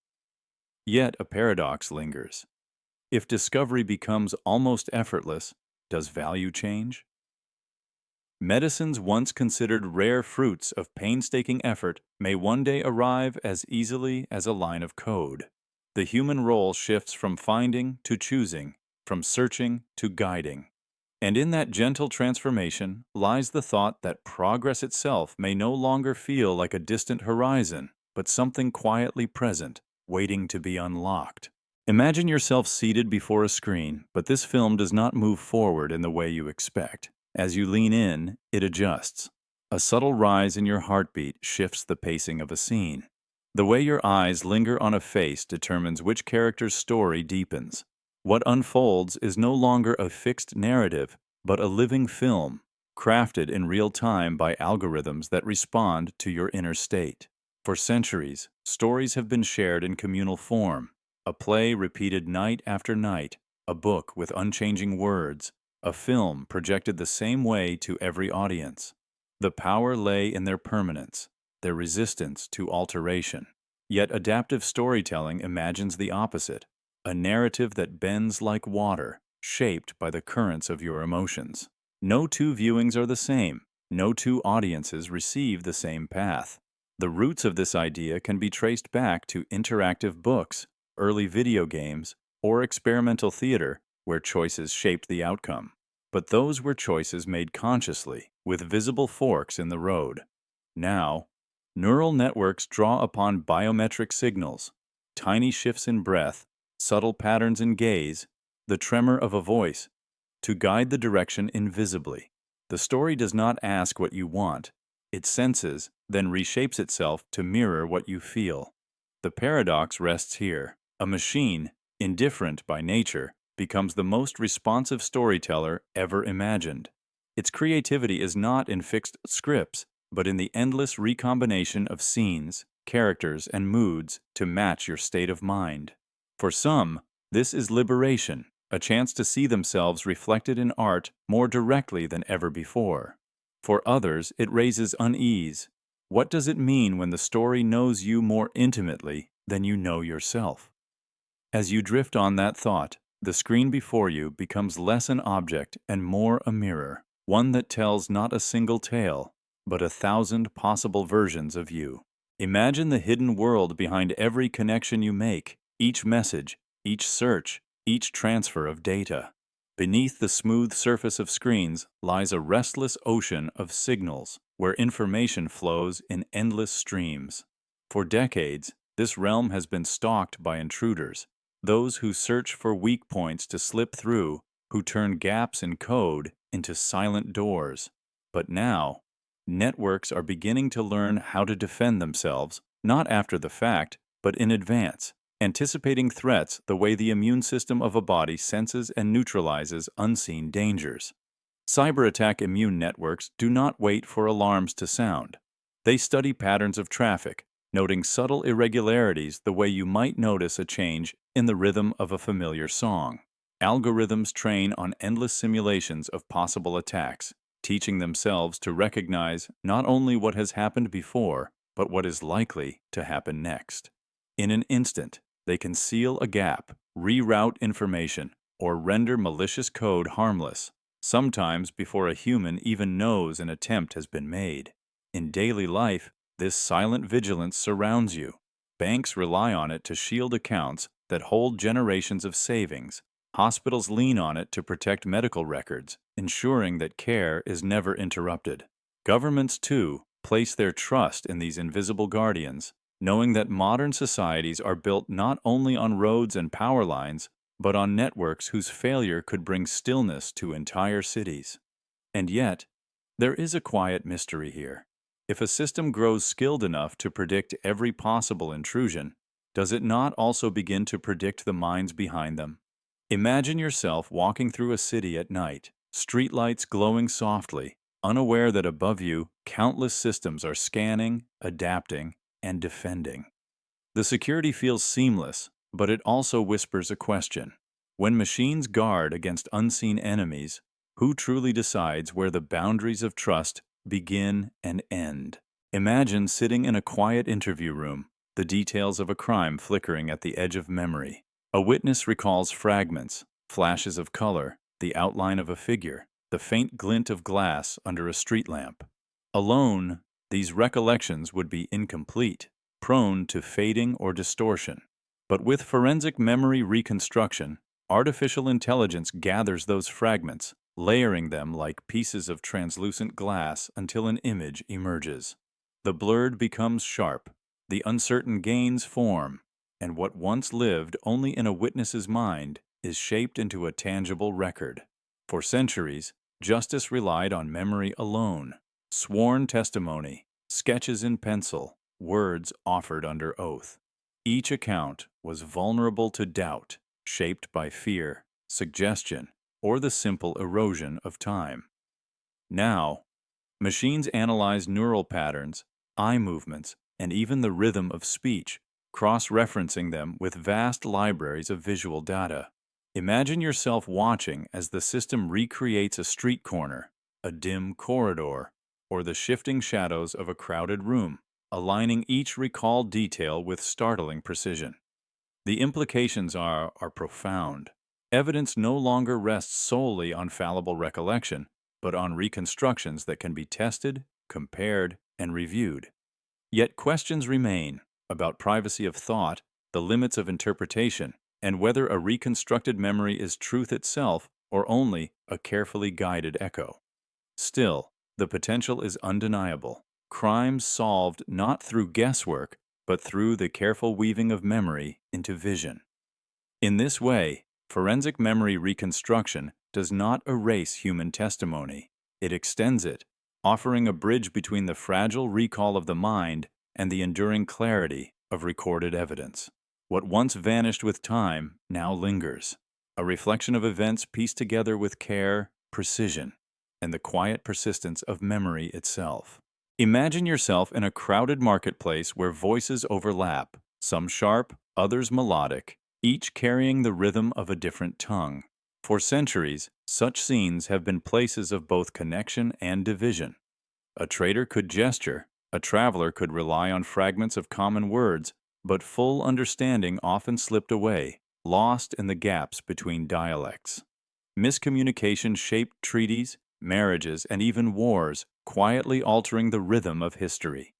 Speaker 1: Yet a paradox lingers. If discovery becomes almost effortless, does value change? Medicines once considered rare fruits of painstaking effort may one day arrive as easily as a line of code. The human role shifts from finding to choosing, from searching to guiding. And in that gentle transformation lies the thought that progress itself may no longer feel like a distant horizon, but something quietly present, waiting to be unlocked. Imagine yourself seated before a screen, but this film does not move forward in the way you expect. As you lean in, it adjusts. A subtle rise in your heartbeat shifts the pacing of a scene. The way your eyes linger on a face determines which character's story deepens. What unfolds is no longer a fixed narrative, but a living film, crafted in real time by algorithms that respond to your inner state. For centuries, stories have been shared in communal form, a play repeated night after night, a book with unchanging words, a film projected the same way to every audience. The power lay in their permanence, their resistance to alteration. Yet adaptive storytelling imagines the opposite, a narrative that bends like water, shaped by the currents of your emotions. No two viewings are the same. No two audiences receive the same path. The roots of this idea can be traced back to interactive books, early video games, or experimental theater, where choices shaped the outcome. But those were choices made consciously, with visible forks in the road. Now, neural networks draw upon biometric signals, tiny shifts in breath, subtle patterns in gaze, the tremor of a voice, to guide the direction invisibly. The story does not ask what you want. It senses, then reshapes itself to mirror what you feel. The paradox rests here. A machine, indifferent by nature, becomes the most responsive storyteller ever imagined. Its creativity is not in fixed scripts, but in the endless recombination of scenes, characters, and moods to match your state of mind. For some, this is liberation, a chance to see themselves reflected in art more directly than ever before. For others, it raises unease. What does it mean when the story knows you more intimately than you know yourself? As you drift on that thought, the screen before you becomes less an object and more a mirror, one that tells not a single tale, but 1,000 possible versions of you. Imagine the hidden world behind every connection you make, each message, each search, each transfer of data. Beneath the smooth surface of screens lies a restless ocean of signals where information flows in endless streams. For decades, this realm has been stalked by intruders, those who search for weak points to slip through, who turn gaps in code into silent doors. But now, networks are beginning to learn how to defend themselves, not after the fact, but in advance, anticipating threats the way the immune system of a body senses and neutralizes unseen dangers. Cyber attack immune networks do not wait for alarms to sound. They study patterns of traffic, noting subtle irregularities the way you might notice a change in the rhythm of a familiar song. Algorithms train on endless simulations of possible attacks, teaching themselves to recognize not only what has happened before, but what is likely to happen next. In an instant, they can seal a gap, reroute information, or render malicious code harmless, sometimes before a human even knows an attempt has been made. In daily life, this silent vigilance surrounds you. Banks rely on it to shield accounts that hold generations of savings. Hospitals lean on it to protect medical records, ensuring that care is never interrupted. Governments, too, place their trust in these invisible guardians, knowing that modern societies are built not only on roads and power lines, but on networks whose failure could bring stillness to entire cities. And yet, there is a quiet mystery here. If a system grows skilled enough to predict every possible intrusion, does it not also begin to predict the minds behind them? Imagine yourself walking through a city at night, streetlights glowing softly, unaware that above you, countless systems are scanning, adapting, and defending. The security feels seamless, but it also whispers a question. When machines guard against unseen enemies, who truly decides where the boundaries of trust begin and end? Imagine sitting in a quiet interview room, the details of a crime flickering at the edge of memory. A witness recalls fragments, flashes of color, the outline of a figure, the faint glint of glass under a street lamp. Alone, these recollections would be incomplete, prone to fading or distortion. But with forensic memory reconstruction, artificial intelligence gathers those fragments, layering them like pieces of translucent glass until an image emerges. The blurred becomes sharp, the uncertain gains form, and what once lived only in a witness's mind is shaped into a tangible record. For centuries, justice relied on memory alone, sworn testimony, sketches in pencil, words offered under oath. Each account was vulnerable to doubt, shaped by fear, suggestion, or the simple erosion of time. Now, machines analyze neural patterns, eye movements, and even the rhythm of speech, cross-referencing them with vast libraries of visual data. Imagine yourself watching as the system recreates a street corner, a dim corridor, or the shifting shadows of a crowded room, aligning each recalled detail with startling precision. The implications are profound. Evidence no longer rests solely on fallible recollection, but on reconstructions that can be tested, compared, and reviewed. Yet questions remain about privacy of thought, the limits of interpretation, and whether a reconstructed memory is truth itself or only a carefully guided echo. Still, the potential is undeniable. Crimes solved not through guesswork, but through the careful weaving of memory into vision. In this way, forensic memory reconstruction does not erase human testimony. It extends it, offering a bridge between the fragile recall of the mind and the enduring clarity of recorded evidence. What once vanished with time now lingers, a reflection of events pieced together with care, precision, and the quiet persistence of memory itself. Imagine yourself in a crowded marketplace where voices overlap, some sharp, others melodic, each carrying the rhythm of a different tongue. For centuries, such scenes have been places of both connection and division. A trader could gesture, a traveler could rely on fragments of common words, but full understanding often slipped away, lost in the gaps between dialects. Miscommunication shaped treaties, marriages, and even wars, quietly altering the rhythm of history.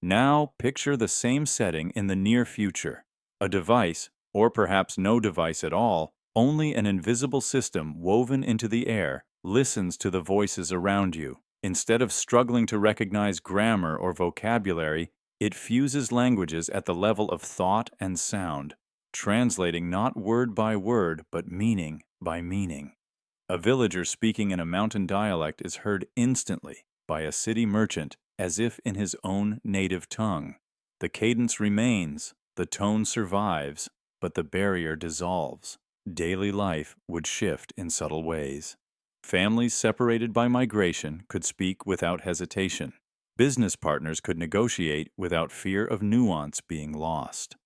Speaker 1: Now picture the same setting in the near future. A device, or perhaps no device at all, only an invisible system woven into the air, listens to the voices around you. Instead of struggling to recognize grammar or vocabulary, it fuses languages at the level of thought and sound, translating not word by word but meaning by meaning. A villager speaking in a mountain dialect is heard instantly by a city merchant as if in his own native tongue. The cadence remains, the tone survives, but the barrier dissolves. Daily life would shift in subtle ways. Families separated by migration could speak without hesitation. Business partners could negotiate without fear of nuance being lost.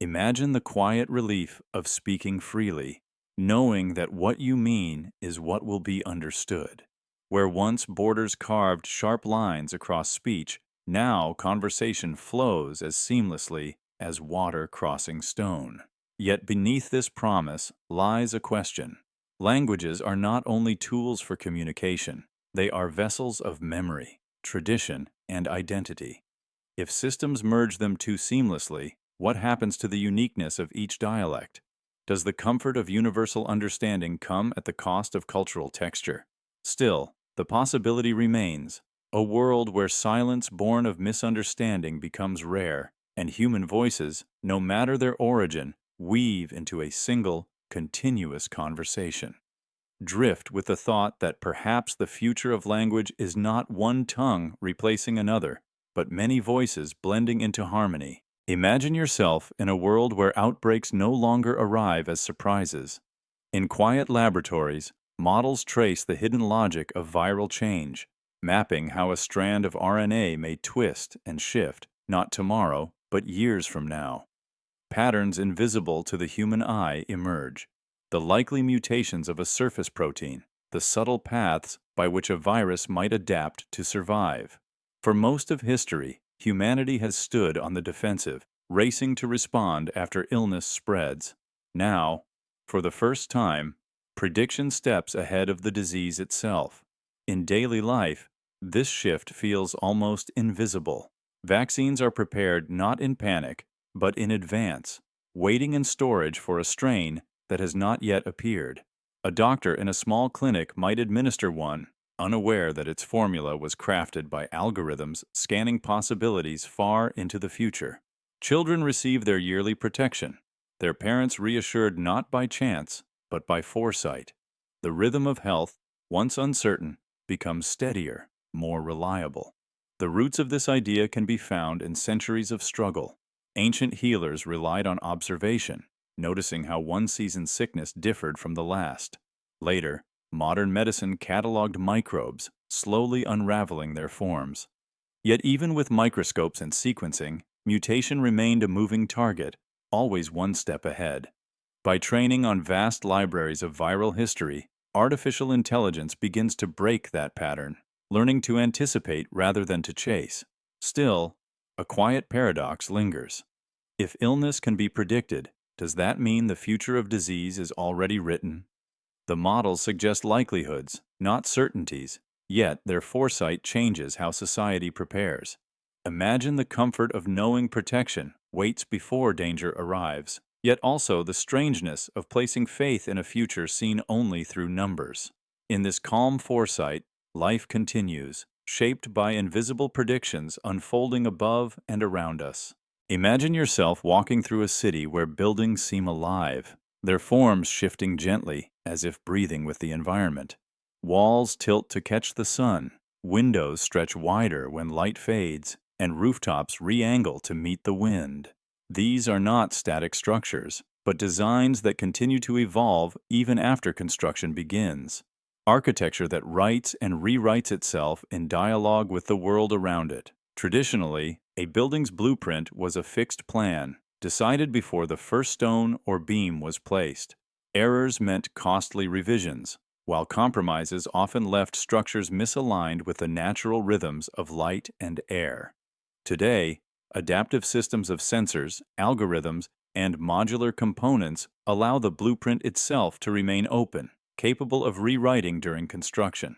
Speaker 1: Imagine the quiet relief of speaking freely, knowing that what you mean is what will be understood. Where once borders carved sharp lines across speech, now conversation flows as seamlessly as water crossing stone. Yet beneath this promise lies a question. Languages are not only tools for communication, they are vessels of memory, tradition, and identity. If systems merge them too seamlessly, what happens to the uniqueness of each dialect? Does the comfort of universal understanding come at the cost of cultural texture? Still, the possibility remains, a world where silence born of misunderstanding becomes rare, and human voices, no matter their origin, weave into a single, continuous conversation. Drift with the thought that perhaps the future of language is not one tongue replacing another, but many voices blending into harmony. Imagine yourself in a world where outbreaks no longer arrive as surprises. In quiet laboratories, models trace the hidden logic of viral change, mapping how a strand of RNA may twist and shift, not tomorrow, but years from now. Patterns invisible to the human eye emerge. The likely mutations of a surface protein, the subtle paths by which a virus might adapt to survive. For most of history, humanity has stood on the defensive, racing to respond after illness spreads. Now, for the first time, prediction steps ahead of the disease itself. In daily life, this shift feels almost invisible. Vaccines are prepared not in panic, but in advance, waiting in storage for a strain that has not yet appeared. A doctor in a small clinic might administer one, unaware that its formula was crafted by algorithms scanning possibilities far into the future. Children receive their yearly protection, their parents reassured not by chance, but by foresight. The rhythm of health, once uncertain, becomes steadier, more reliable. The roots of this idea can be found in centuries of struggle. Ancient healers relied on observation, noticing how one season's sickness differed from the last. Later, modern medicine cataloged microbes, slowly unraveling their forms. Yet even with microscopes and sequencing, mutation remained a moving target, always one step ahead. By training on vast libraries of viral history, artificial intelligence begins to break that pattern, learning to anticipate rather than to chase. Still, a quiet paradox lingers. If illness can be predicted, does that mean the future of disease is already written? The models suggest likelihoods, not certainties, yet their foresight changes how society prepares. Imagine the comfort of knowing protection waits before danger arrives, yet also the strangeness of placing faith in a future seen only through numbers. In this calm foresight, life continues, shaped by invisible predictions unfolding above and around us. Imagine yourself walking through a city where buildings seem alive, their forms shifting gently as if breathing with the environment. Walls tilt to catch the sun, windows stretch wider when light fades, and rooftops re-angle to meet the wind. These are not static structures, but designs that continue to evolve even after construction begins. Architecture that writes and rewrites itself in dialogue with the world around it. Traditionally, a building's blueprint was a fixed plan, decided before the first stone or beam was placed. Errors meant costly revisions, while compromises often left structures misaligned with the natural rhythms of light and air. Today, adaptive systems of sensors, algorithms, and modular components allow the blueprint itself to remain open, capable of rewriting during construction.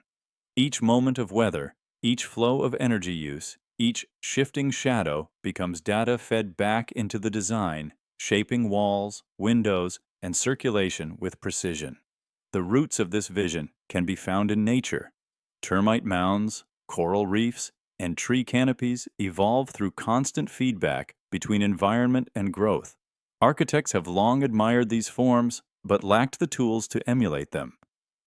Speaker 1: Each moment of weather, each flow of energy use, each shifting shadow becomes data fed back into the design, shaping walls, windows, and circulation with precision. The roots of this vision can be found in nature. Termite mounds, coral reefs, and tree canopies evolve through constant feedback between environment and growth. Architects have long admired these forms, but lacked the tools to emulate them.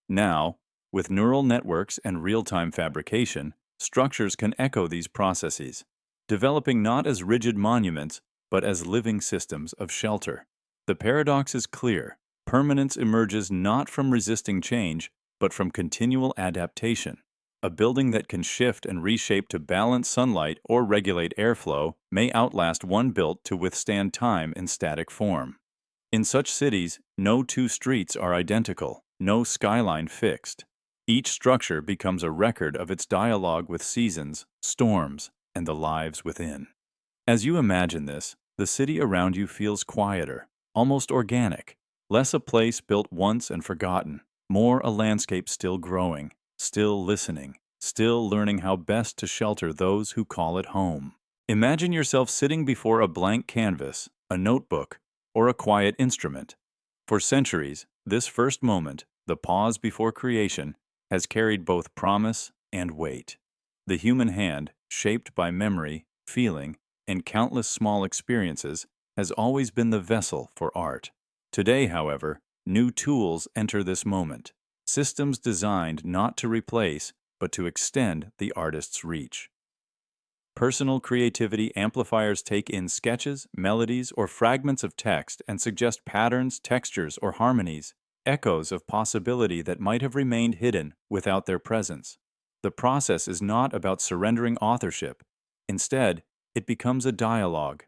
Speaker 1: Now, with neural networks and real-time fabrication, structures can echo these processes, developing not as rigid monuments, but as living systems of shelter. The paradox is clear. Permanence emerges not from resisting change, but from continual adaptation. A building that can shift and reshape to balance sunlight or regulate airflow may outlast one built to withstand time in static form. In such cities, no two streets are identical, no skyline fixed. Each structure becomes a record of its dialogue with seasons, storms, and the lives within. As you imagine this, the city around you feels quieter, almost organic, less a place built once and forgotten, more a landscape still growing, still listening, still learning how best to shelter those who call it home. Imagine yourself sitting before a blank canvas, a notebook, or a quiet instrument. For centuries, this first moment, the pause before creation, has carried both promise and weight. The human hand, shaped by memory, feeling, and countless small experiences, has always been the vessel for art. Today, however, new tools enter this moment, systems designed not to replace, but to extend the artist's reach. Personal creativity amplifiers take in sketches, melodies, or fragments of text and suggest patterns, textures, or harmonies, echoes of possibility that might have remained hidden without their presence. The process is not about surrendering authorship. Instead, it becomes a dialogue.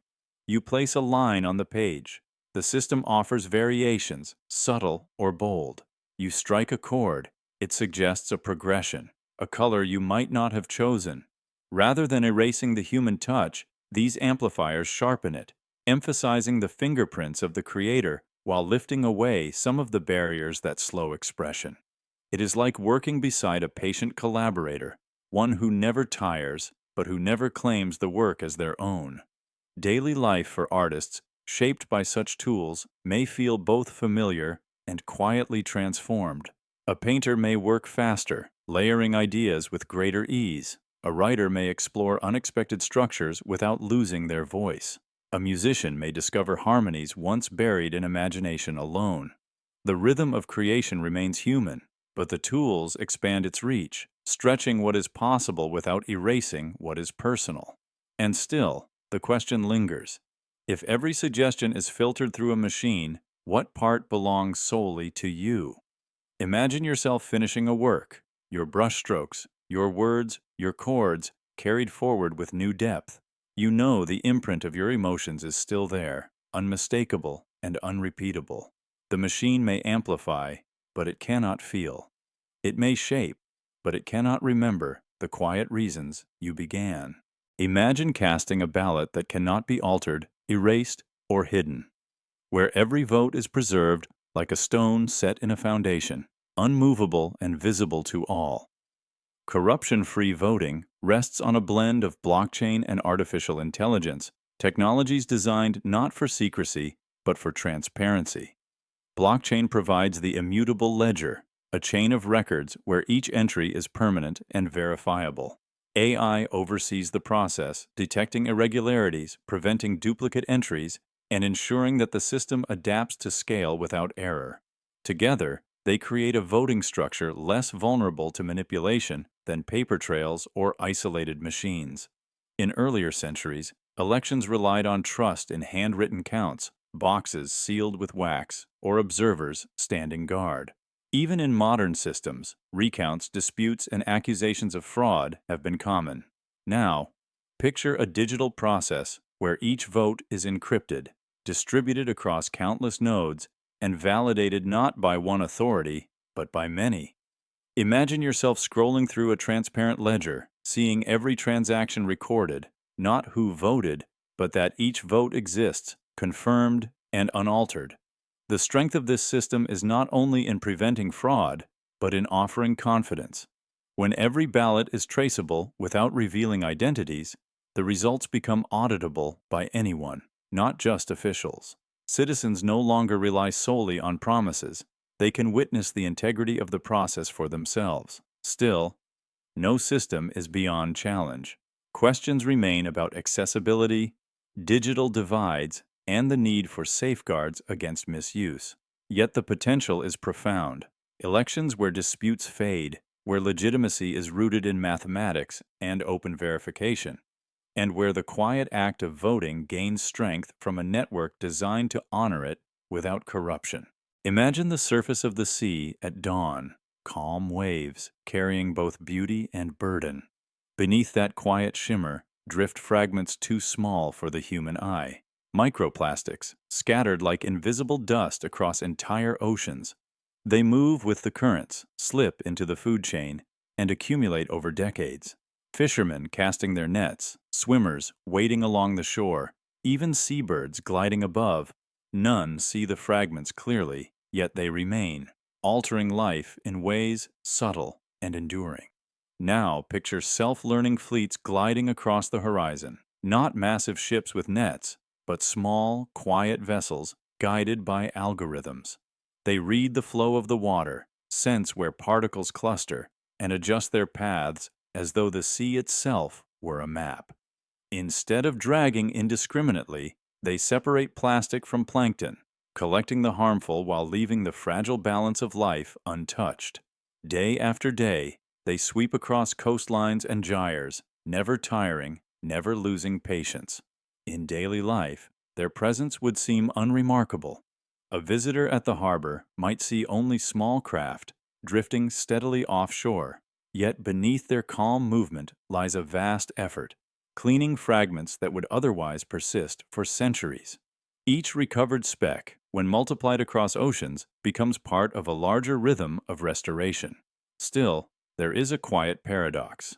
Speaker 1: You place a line on the page. The system offers variations, subtle or bold. You strike a chord. It suggests a progression, a color you might not have chosen. Rather than erasing the human touch, these amplifiers sharpen it, emphasizing the fingerprints of the creator while lifting away some of the barriers that slow expression. It is like working beside a patient collaborator, one who never tires, but who never claims the work as their own. Daily life for artists, shaped by such tools, may feel both familiar and quietly transformed. A painter may work faster, layering ideas with greater ease. A writer may explore unexpected structures without losing their voice. A musician may discover harmonies once buried in imagination alone. The rhythm of creation remains human, but the tools expand its reach, stretching what is possible without erasing what is personal. And still, the question lingers. If every suggestion is filtered through a machine, what part belongs solely to you? Imagine yourself finishing a work, your brushstrokes, your words, your chords, carried forward with new depth. You know the imprint of your emotions is still there, unmistakable and unrepeatable. The machine may amplify, but it cannot feel. It may shape, but it cannot remember the quiet reasons you began. Imagine casting a ballot that cannot be altered, erased, or hidden, where every vote is preserved like a stone set in a foundation, unmovable and visible to all. Corruption-free voting rests on a blend of blockchain and artificial intelligence, technologies designed not for secrecy, but for transparency. Blockchain provides the immutable ledger, a chain of records where each entry is permanent and verifiable. AI oversees the process, detecting irregularities, preventing duplicate entries, and ensuring that the system adapts to scale without error. Together, they create a voting structure less vulnerable to manipulation than paper trails or isolated machines. In earlier centuries, elections relied on trust in handwritten counts, boxes sealed with wax, or observers standing guard. Even in modern systems, recounts, disputes, and accusations of fraud have been common. Now, picture a digital process where each vote is encrypted, distributed across countless nodes, and validated not by one authority, but by many. Imagine yourself scrolling through a transparent ledger, seeing every transaction recorded, not who voted, but that each vote exists, confirmed and unaltered. The strength of this system is not only in preventing fraud, but in offering confidence. When every ballot is traceable without revealing identities, the results become auditable by anyone, not just officials. Citizens no longer rely solely on promises. They can witness the integrity of the process for themselves. Still, no system is beyond challenge. Questions remain about accessibility, digital divides, and the need for safeguards against misuse. Yet the potential is profound. Elections where disputes fade, where legitimacy is rooted in mathematics and open verification, and where the quiet act of voting gains strength from a network designed to honor it without corruption. Imagine the surface of the sea at dawn, calm waves carrying both beauty and burden. Beneath that quiet shimmer drift fragments too small for the human eye. Microplastics, scattered like invisible dust across entire oceans. They move with the currents, slip into the food chain, and accumulate over decades. Fishermen casting their nets, swimmers wading along the shore, even seabirds gliding above, none see the fragments clearly, yet they remain, altering life in ways subtle and enduring. Now picture self-learning fleets gliding across the horizon, not massive ships with nets, but small, quiet vessels guided by algorithms. They read the flow of the water, sense where particles cluster, and adjust their paths as though the sea itself were a map. Instead of dragging indiscriminately, they separate plastic from plankton, collecting the harmful while leaving the fragile balance of life untouched. Day after day, they sweep across coastlines and gyres, never tiring, never losing patience. In daily life, their presence would seem unremarkable. A visitor at the harbor might see only small craft drifting steadily offshore, yet beneath their calm movement lies a vast effort, cleaning fragments that would otherwise persist for centuries. Each recovered speck, when multiplied across oceans, becomes part of a larger rhythm of restoration. Still, there is a quiet paradox.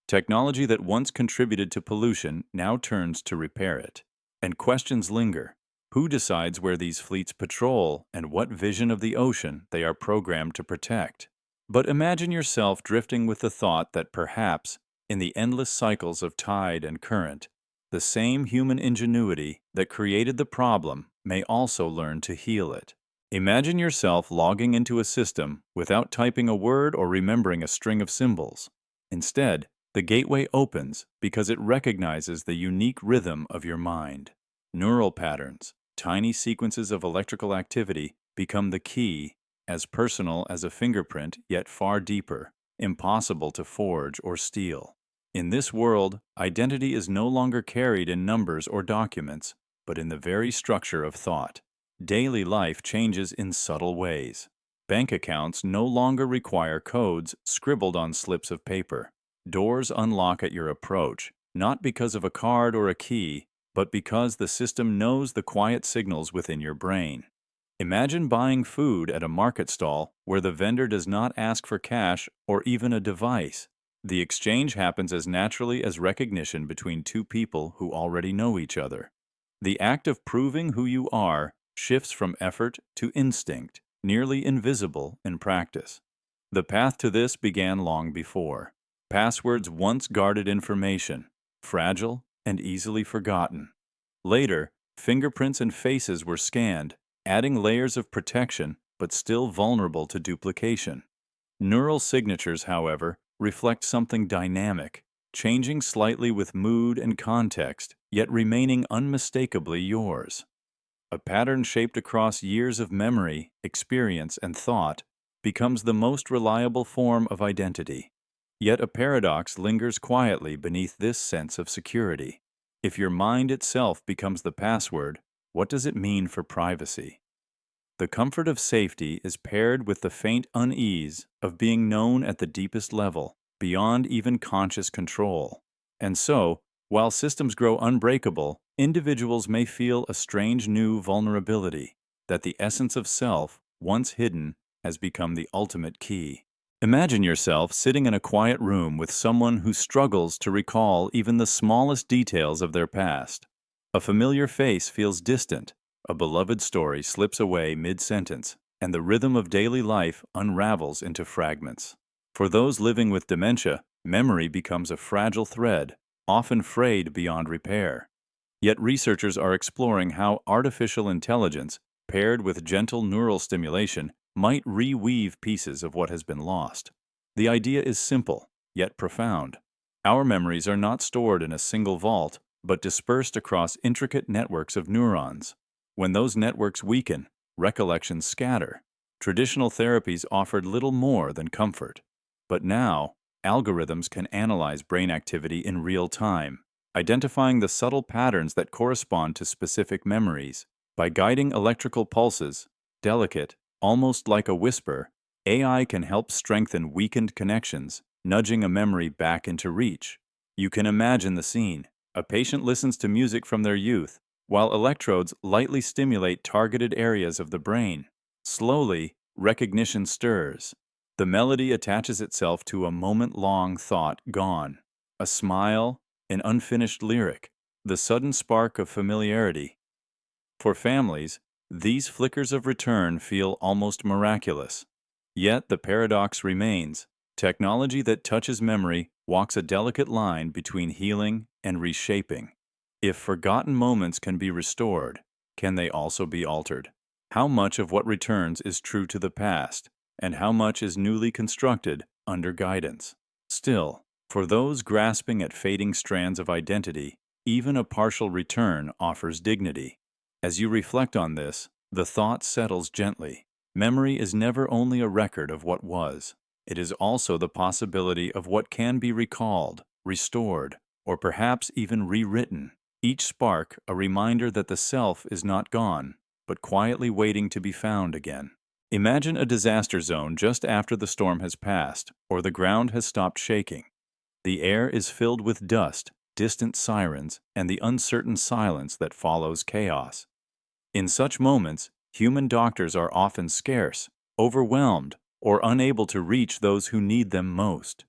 Speaker 1: Technology that once contributed to pollution now turns to repair it. And questions linger. Who decides where these fleets patrol and what vision of the ocean they are programmed to protect? But imagine yourself drifting with the thought that perhaps, in the endless cycles of tide and current, the same human ingenuity that created the problem may also learn to heal it. Imagine yourself logging into a system without typing a word or remembering a string of symbols. Instead, the gateway opens because it recognizes the unique rhythm of your mind. Neural patterns, tiny sequences of electrical activity, become the key, as personal as a fingerprint yet far deeper, impossible to forge or steal. In this world, identity is no longer carried in numbers or documents, but in the very structure of thought. Daily life changes in subtle ways. Bank accounts no longer require codes scribbled on slips of paper. Doors unlock at your approach, not because of a card or a key, but because the system knows the quiet signals within your brain. Imagine buying food at a market stall where the vendor does not ask for cash or even a device. The exchange happens as naturally as recognition between two people who already know each other. The act of proving who you are shifts from effort to instinct, nearly invisible in practice. The path to this began long before. Passwords once guarded information, fragile and easily forgotten. Later, fingerprints and faces were scanned, adding layers of protection but still vulnerable to duplication. Neural signatures, however, reflect something dynamic, changing slightly with mood and context, yet remaining unmistakably yours. A pattern shaped across years of memory, experience, and thought becomes the most reliable form of identity. Yet a paradox lingers quietly beneath this sense of security. If your mind itself becomes the password, what does it mean for privacy? The comfort of safety is paired with the faint unease of being known at the deepest level, beyond even conscious control. And so, while systems grow unbreakable, individuals may feel a strange new vulnerability, that the essence of self, once hidden, has become the ultimate key. Imagine yourself sitting in a quiet room with someone who struggles to recall even the smallest details of their past. A familiar face feels distant, a beloved story slips away mid-sentence, and the rhythm of daily life unravels into fragments. For those living with dementia, memory becomes a fragile thread, often frayed beyond repair. Yet researchers are exploring how artificial intelligence, paired with gentle neural stimulation, might reweave pieces of what has been lost. The idea is simple, yet profound. Our memories are not stored in a single vault, but dispersed across intricate networks of neurons. When those networks weaken, recollections scatter. Traditional therapies offered little more than comfort. But now, algorithms can analyze brain activity in real time, identifying the subtle patterns that correspond to specific memories. By guiding electrical pulses, delicate, almost like a whisper, AI can help strengthen weakened connections, nudging a memory back into reach. You can imagine the scene. A patient listens to music from their youth, while electrodes lightly stimulate targeted areas of the brain. Slowly, recognition stirs. The melody attaches itself to a moment-long thought gone. A smile, an unfinished lyric, the sudden spark of familiarity. For families, these flickers of return feel almost miraculous. Yet the paradox remains. Technology that touches memory walks a delicate line between healing and reshaping. If forgotten moments can be restored, can they also be altered? How much of what returns is true to the past, and how much is newly constructed under guidance? Still, for those grasping at fading strands of identity, even a partial return offers dignity. As you reflect on this, the thought settles gently. Memory is never only a record of what was. It is also the possibility of what can be recalled, restored, or perhaps even rewritten. Each spark a reminder that the self is not gone, but quietly waiting to be found again. Imagine a disaster zone just after the storm has passed, or the ground has stopped shaking. The air is filled with dust, distant sirens, and the uncertain silence that follows chaos. In such moments, human doctors are often scarce, overwhelmed, or unable to reach those who need them most.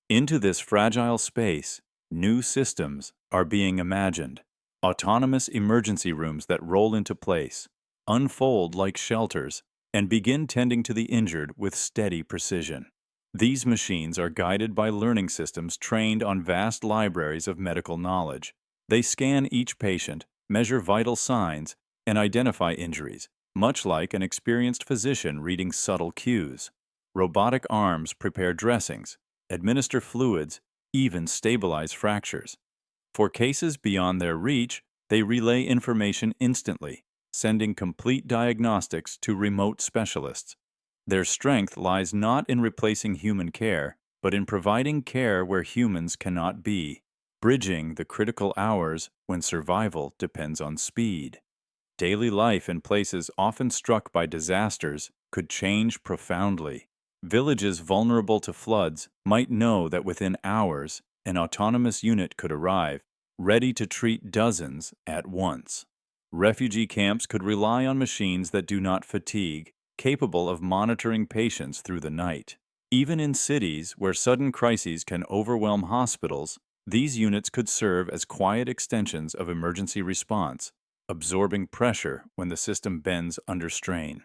Speaker 1: Into this fragile space, new systems are being imagined. Autonomous emergency rooms that roll into place, unfold like shelters, and begin tending to the injured with steady precision. These machines are guided by learning systems trained on vast libraries of medical knowledge. They scan each patient, measure vital signs, and identify injuries, much like an experienced physician reading subtle cues. Robotic arms prepare dressings, administer fluids, even stabilize fractures. For cases beyond their reach, they relay information instantly, sending complete diagnostics to remote specialists. Their strength lies not in replacing human care, but in providing care where humans cannot be, bridging the critical hours when survival depends on speed. Daily life in places often struck by disasters could change profoundly. Villages vulnerable to floods might know that within hours, an autonomous unit could arrive, ready to treat dozens at once. Refugee camps could rely on machines that do not fatigue, capable of monitoring patients through the night. Even in cities where sudden crises can overwhelm hospitals, these units could serve as quiet extensions of emergency response, absorbing pressure when the system bends under strain.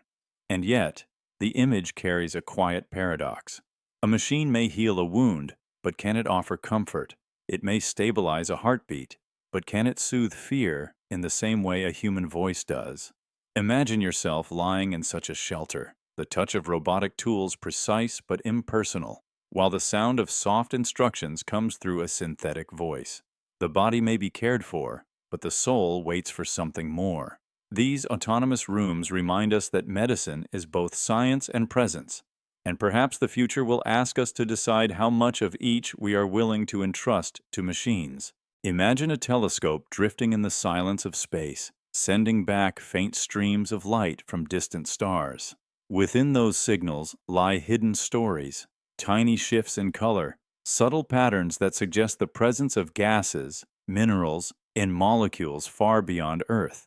Speaker 1: And yet, the image carries a quiet paradox. A machine may heal a wound, but can it offer comfort? It may stabilize a heartbeat, but can it soothe fear in the same way a human voice does? Imagine yourself lying in such a shelter, the touch of robotic tools precise but impersonal, while the sound of soft instructions comes through a synthetic voice. The body may be cared for, but the soul waits for something more. These autonomous rooms remind us that medicine is both science and presence, and perhaps the future will ask us to decide how much of each we are willing to entrust to machines. Imagine a telescope drifting in the silence of space, sending back faint streams of light from distant stars. Within those signals lie hidden stories, tiny shifts in color, subtle patterns that suggest the presence of gases, minerals, and molecules far beyond Earth.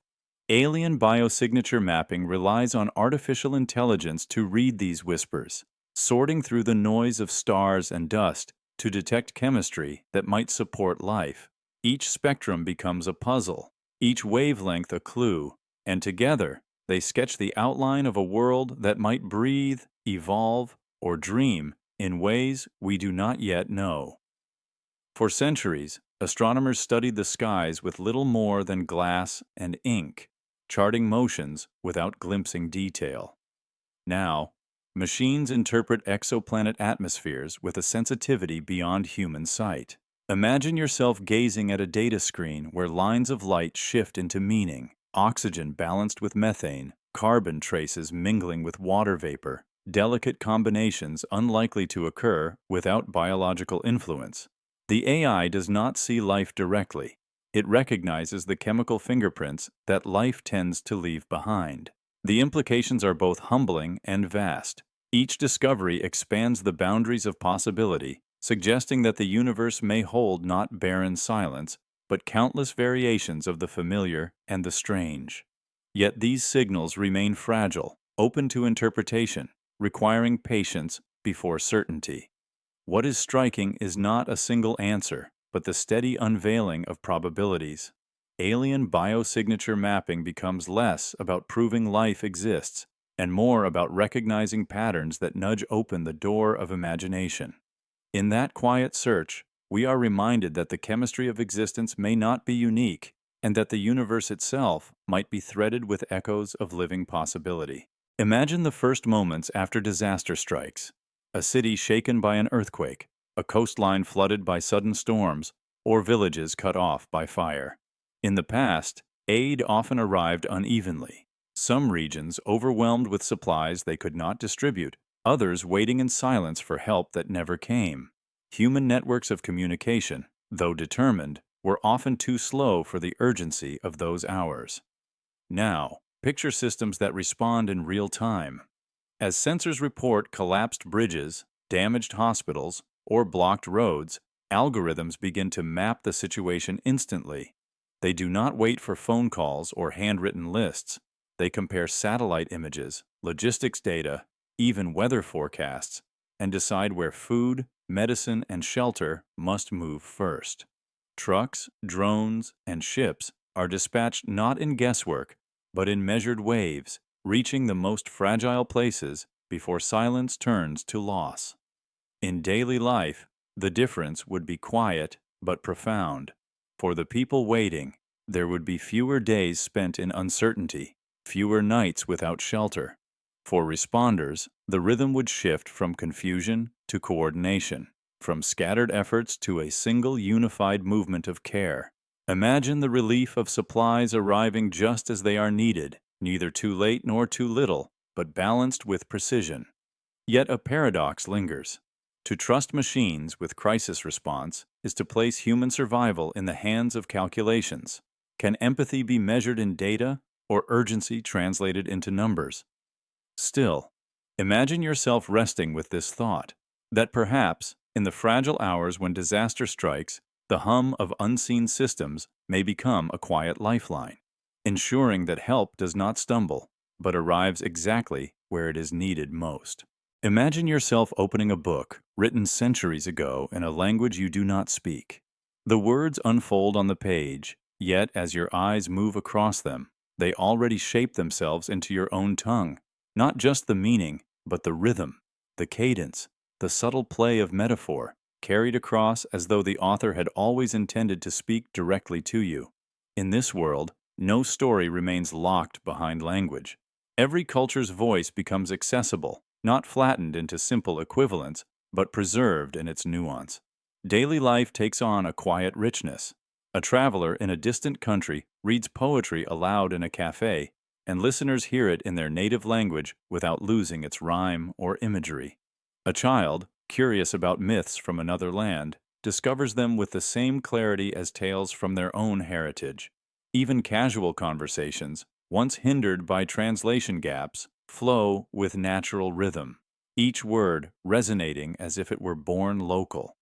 Speaker 1: Alien biosignature mapping relies on artificial intelligence to read these whispers, sorting through the noise of stars and dust to detect chemistry that might support life. Each spectrum becomes a puzzle, each wavelength a clue, and together they sketch the outline of a world that might breathe, evolve, or dream in ways we do not yet know. For centuries, astronomers studied the skies with little more than glass and ink, charting motions without glimpsing detail. Now, machines interpret exoplanet atmospheres with a sensitivity beyond human sight. Imagine yourself gazing at a data screen where lines of light shift into meaning, oxygen balanced with methane, carbon traces mingling with water vapor, delicate combinations unlikely to occur without biological influence. The AI does not see life directly. It recognizes the chemical fingerprints that life tends to leave behind. The implications are both humbling and vast. Each discovery expands the boundaries of possibility, suggesting that the universe may hold not barren silence, but countless variations of the familiar and the strange. Yet these signals remain fragile, open to interpretation, requiring patience before certainty. What is striking is not a single answer, but the steady unveiling of probabilities. Alien biosignature mapping becomes less about proving life exists and more about recognizing patterns that nudge open the door of imagination. In that quiet search, we are reminded that the chemistry of existence may not be unique, and that the universe itself might be threaded with echoes of living possibility. Imagine the first moments after disaster strikes: a city shaken by an earthquake, a coastline flooded by sudden storms, or villages cut off by fire. In the past, aid often arrived unevenly. Some regions overwhelmed with supplies they could not distribute, others waiting in silence for help that never came. Human networks of communication, though determined, were often too slow for the urgency of those hours. Now, picture systems that respond in real time. As sensors report collapsed bridges, damaged hospitals, or blocked roads, algorithms begin to map the situation instantly. They do not wait for phone calls or handwritten lists. They compare satellite images, logistics data, even weather forecasts, and decide where food, medicine, and shelter must move first. Trucks, drones, and ships are dispatched not in guesswork, but in measured waves, reaching the most fragile places before silence turns to loss. In daily life, the difference would be quiet but profound. For the people waiting, there would be fewer days spent in uncertainty, fewer nights without shelter. For responders, the rhythm would shift from confusion to coordination, from scattered efforts to a single unified movement of care. Imagine the relief of supplies arriving just as they are needed, neither too late nor too little, but balanced with precision. Yet a paradox lingers. To trust machines with crisis response is to place human survival in the hands of calculations. Can empathy be measured in data, or urgency translated into numbers? Still, imagine yourself resting with this thought, that perhaps, in the fragile hours when disaster strikes, the hum of unseen systems may become a quiet lifeline, ensuring that help does not stumble, but arrives exactly where it is needed most. Imagine yourself opening a book written centuries ago in a language you do not speak. The words unfold on the page, yet as your eyes move across them, they already shape themselves into your own tongue. Not just the meaning, but the rhythm, the cadence, the subtle play of metaphor, carried across as though the author had always intended to speak directly to you. In this world, no story remains locked behind language. Every culture's voice becomes accessible, not flattened into simple equivalents, but preserved in its nuance. Daily life takes on a quiet richness. A traveler in a distant country reads poetry aloud in a cafe, and listeners hear it in their native language without losing its rhyme or imagery. A child, curious about myths from another land, discovers them with the same clarity as tales from their own heritage. Even casual conversations, once hindered by translation gaps, flow with natural rhythm, each word resonating as if it were born local.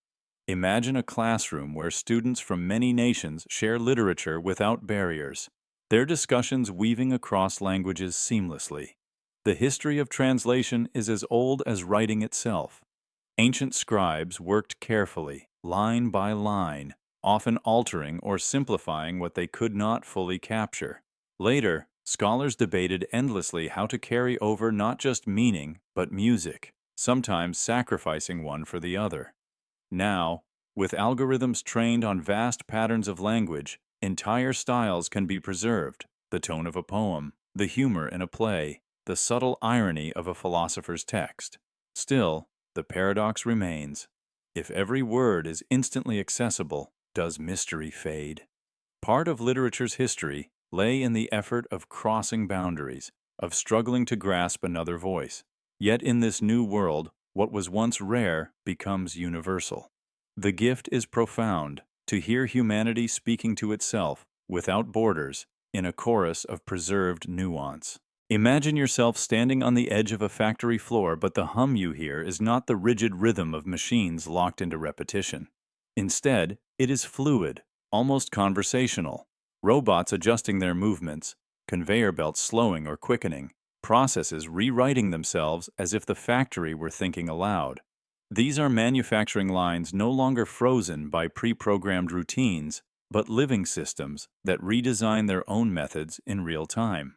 Speaker 1: Imagine a classroom where students from many nations share literature without barriers, their discussions weaving across languages seamlessly. The history of translation is as old as writing itself. Ancient scribes worked carefully, line by line, often altering or simplifying what they could not fully capture. Later, scholars debated endlessly how to carry over not just meaning, but music, sometimes sacrificing one for the other. Now, with algorithms trained on vast patterns of language, entire styles can be preserved: the tone of a poem, the humor in a play, the subtle irony of a philosopher's text. Still, the paradox remains. If every word is instantly accessible, does mystery fade? Part of literature's history lay in the effort of crossing boundaries, of struggling to grasp another voice. Yet in this new world, what was once rare becomes universal. The gift is profound, to hear humanity speaking to itself, without borders, in a chorus of preserved nuance. Imagine yourself standing on the edge of a factory floor, but the hum you hear is not the rigid rhythm of machines locked into repetition. Instead, it is fluid, almost conversational. Robots adjusting their movements, conveyor belts slowing or quickening, processes rewriting themselves as if the factory were thinking aloud. These are manufacturing lines no longer frozen by pre-programmed routines, but living systems that redesign their own methods in real time.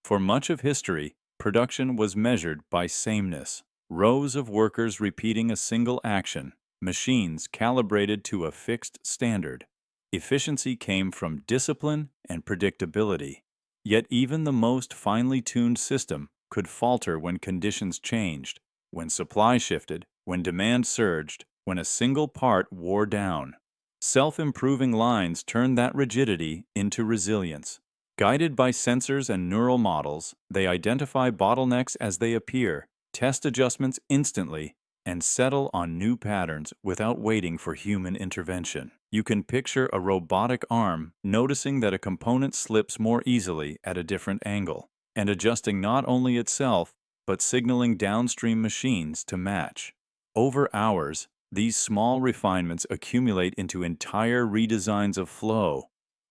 Speaker 1: For much of history, production was measured by sameness. Rows of workers repeating a single action, machines calibrated to a fixed standard. Efficiency came from discipline and predictability. Yet even the most finely tuned system could falter when conditions changed, when supply shifted, when demand surged, when a single part wore down. Self-improving lines turned that rigidity into resilience. Guided by sensors and neural models, they identify bottlenecks as they appear, test adjustments instantly, and settle on new patterns without waiting for human intervention. You can picture a robotic arm noticing that a component slips more easily at a different angle, and adjusting not only itself, but signaling downstream machines to match. Over hours, these small refinements accumulate into entire redesigns of flow.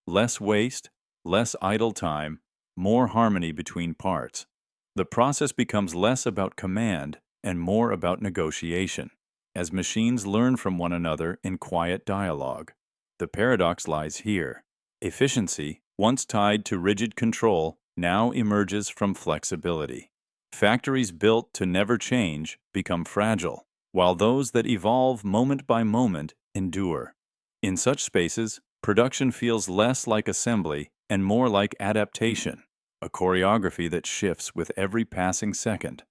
Speaker 1: Less waste, less idle time, more harmony between parts. The process becomes less about command and more about negotiation, as machines learn from one another in quiet dialogue. The paradox lies here. Efficiency, once tied to rigid control, now emerges from flexibility. Factories built to never change become fragile, while those that evolve moment by moment endure. In such spaces, production feels less like assembly and more like adaptation, a choreography that shifts with every passing second.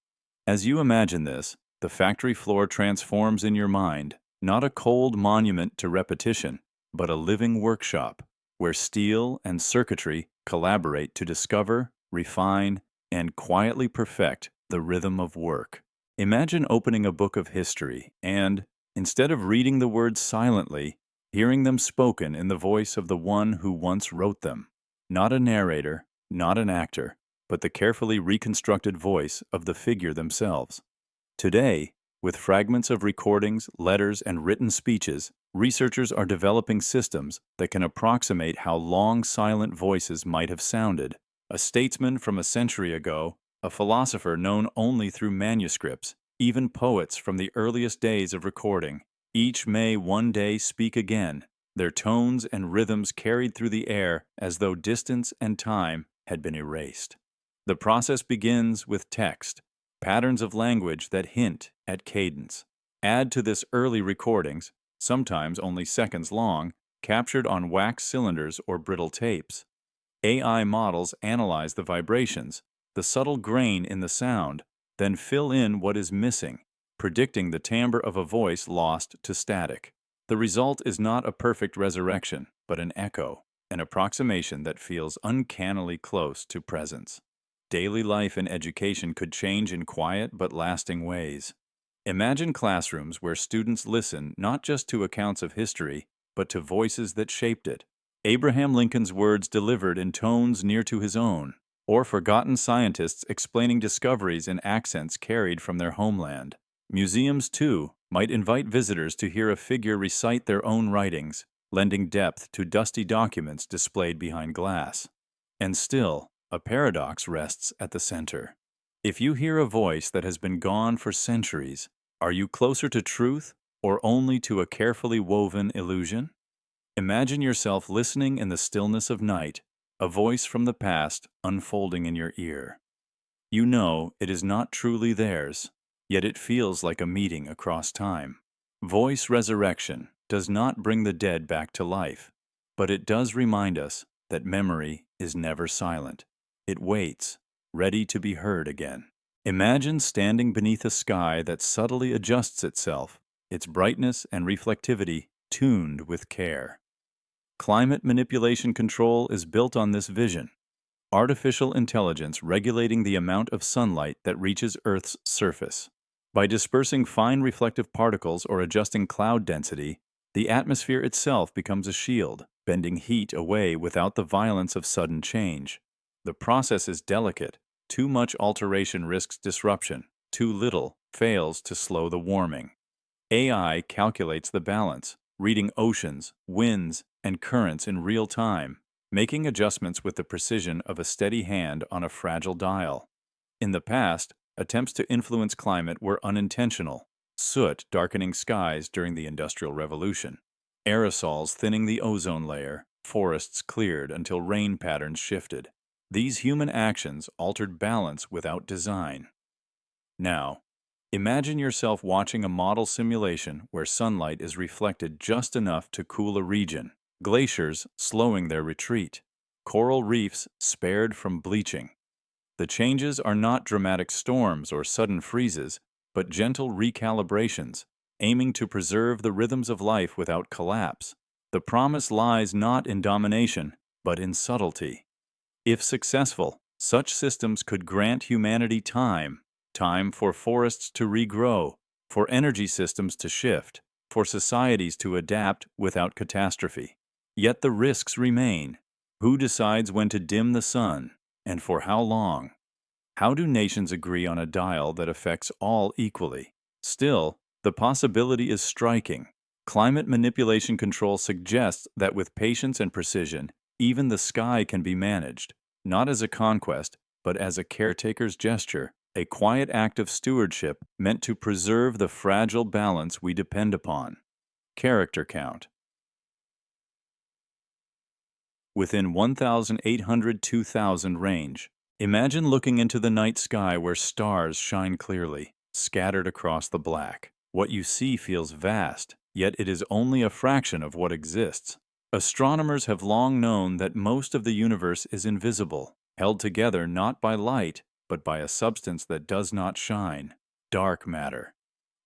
Speaker 1: As you imagine this, the factory floor transforms in your mind, not a cold monument to repetition, but a living workshop, where steel and circuitry collaborate to discover, refine, and quietly perfect the rhythm of work. Imagine opening a book of history and, instead of reading the words silently, hearing them spoken in the voice of the one who once wrote them. Not a narrator, not an actor, but the carefully reconstructed voice of the figure themselves. Today, with fragments of recordings, letters, and written speeches, researchers are developing systems that can approximate how long silent voices might have sounded. A statesman from a century ago, a philosopher known only through manuscripts, even poets from the earliest days of recording. Each may one day speak again, their tones and rhythms carried through the air as though distance and time had been erased. The process begins with text, patterns of language that hint at cadence. Add to this early recordings, sometimes only seconds long, captured on wax cylinders or brittle tapes. AI models analyze the vibrations, the subtle grain in the sound, then fill in what is missing, predicting the timbre of a voice lost to static. The result is not a perfect resurrection, but an echo, an approximation that feels uncannily close to presence. Daily life and education could change in quiet but lasting ways. Imagine classrooms where students listen not just to accounts of history, but to voices that shaped it. Abraham Lincoln's words delivered in tones near to his own, or forgotten scientists explaining discoveries in accents carried from their homeland. Museums, too, might invite visitors to hear a figure recite their own writings, lending depth to dusty documents displayed behind glass. And still, a paradox rests at the center. If you hear a voice that has been gone for centuries, are you closer to truth or only to a carefully woven illusion? Imagine yourself listening in the stillness of night, a voice from the past unfolding in your ear. You know it is not truly theirs, yet it feels like a meeting across time. Voice resurrection does not bring the dead back to life, but it does remind us that memory is never silent. It waits, ready to be heard again. Imagine standing beneath a sky that subtly adjusts itself, its brightness and reflectivity tuned with care. Climate manipulation control is built on this vision. artificial intelligence regulating the amount of sunlight that reaches Earth's surface. By dispersing fine reflective particles or adjusting cloud density, the atmosphere itself becomes a shield, bending heat away without the violence of sudden change. The process is delicate. Too much alteration risks disruption. Too little fails to slow the warming. AI calculates the balance, reading oceans, winds, and currents in real time, making adjustments with the precision of a steady hand on a fragile dial. In the past, attempts to influence climate were unintentional, soot darkening skies during the Industrial Revolution, aerosols thinning the ozone layer, forests cleared until rain patterns shifted. These human actions altered balance without design. Now, imagine yourself watching a model simulation where sunlight is reflected just enough to cool a region, glaciers slowing their retreat, coral reefs spared from bleaching. The changes are not dramatic storms or sudden freezes, but gentle recalibrations, aiming to preserve the rhythms of life without collapse. The promise lies not in domination, but in subtlety. If successful, such systems could grant humanity time for forests to regrow, for energy systems to shift, for societies to adapt without catastrophe. Yet the risks remain. Who decides when to dim the sun, and for how long? How do nations agree on a dial that affects all equally? Still, the possibility is striking. Climate manipulation control suggests that with patience and precision, even the sky can be managed, not as a conquest, but as a caretaker's gesture, a quiet act of stewardship meant to preserve the fragile balance we depend upon. Character count. Within 1,800–2,000 range, imagine looking into the night sky where stars shine clearly, scattered across the black. What you see feels vast, yet it is only a fraction of what exists. Astronomers have long known that most of the universe is invisible, held together not by light, but by a substance that does not shine, dark matter.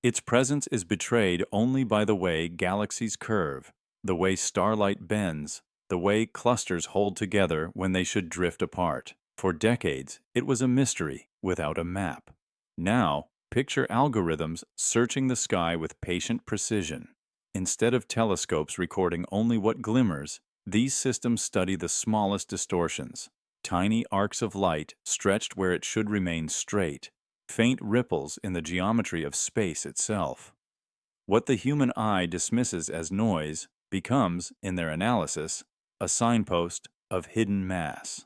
Speaker 1: Its presence is betrayed only by the way galaxies curve, the way starlight bends, the way clusters hold together when they should drift apart. For decades, it was a mystery without a map. Now, picture algorithms searching the sky with patient precision. Instead of telescopes recording only what glimmers, these systems study the smallest distortions. Tiny arcs of light stretched where it should remain straight, faint ripples in the geometry of space itself. What the human eye dismisses as noise becomes, in their analysis, a signpost of hidden mass.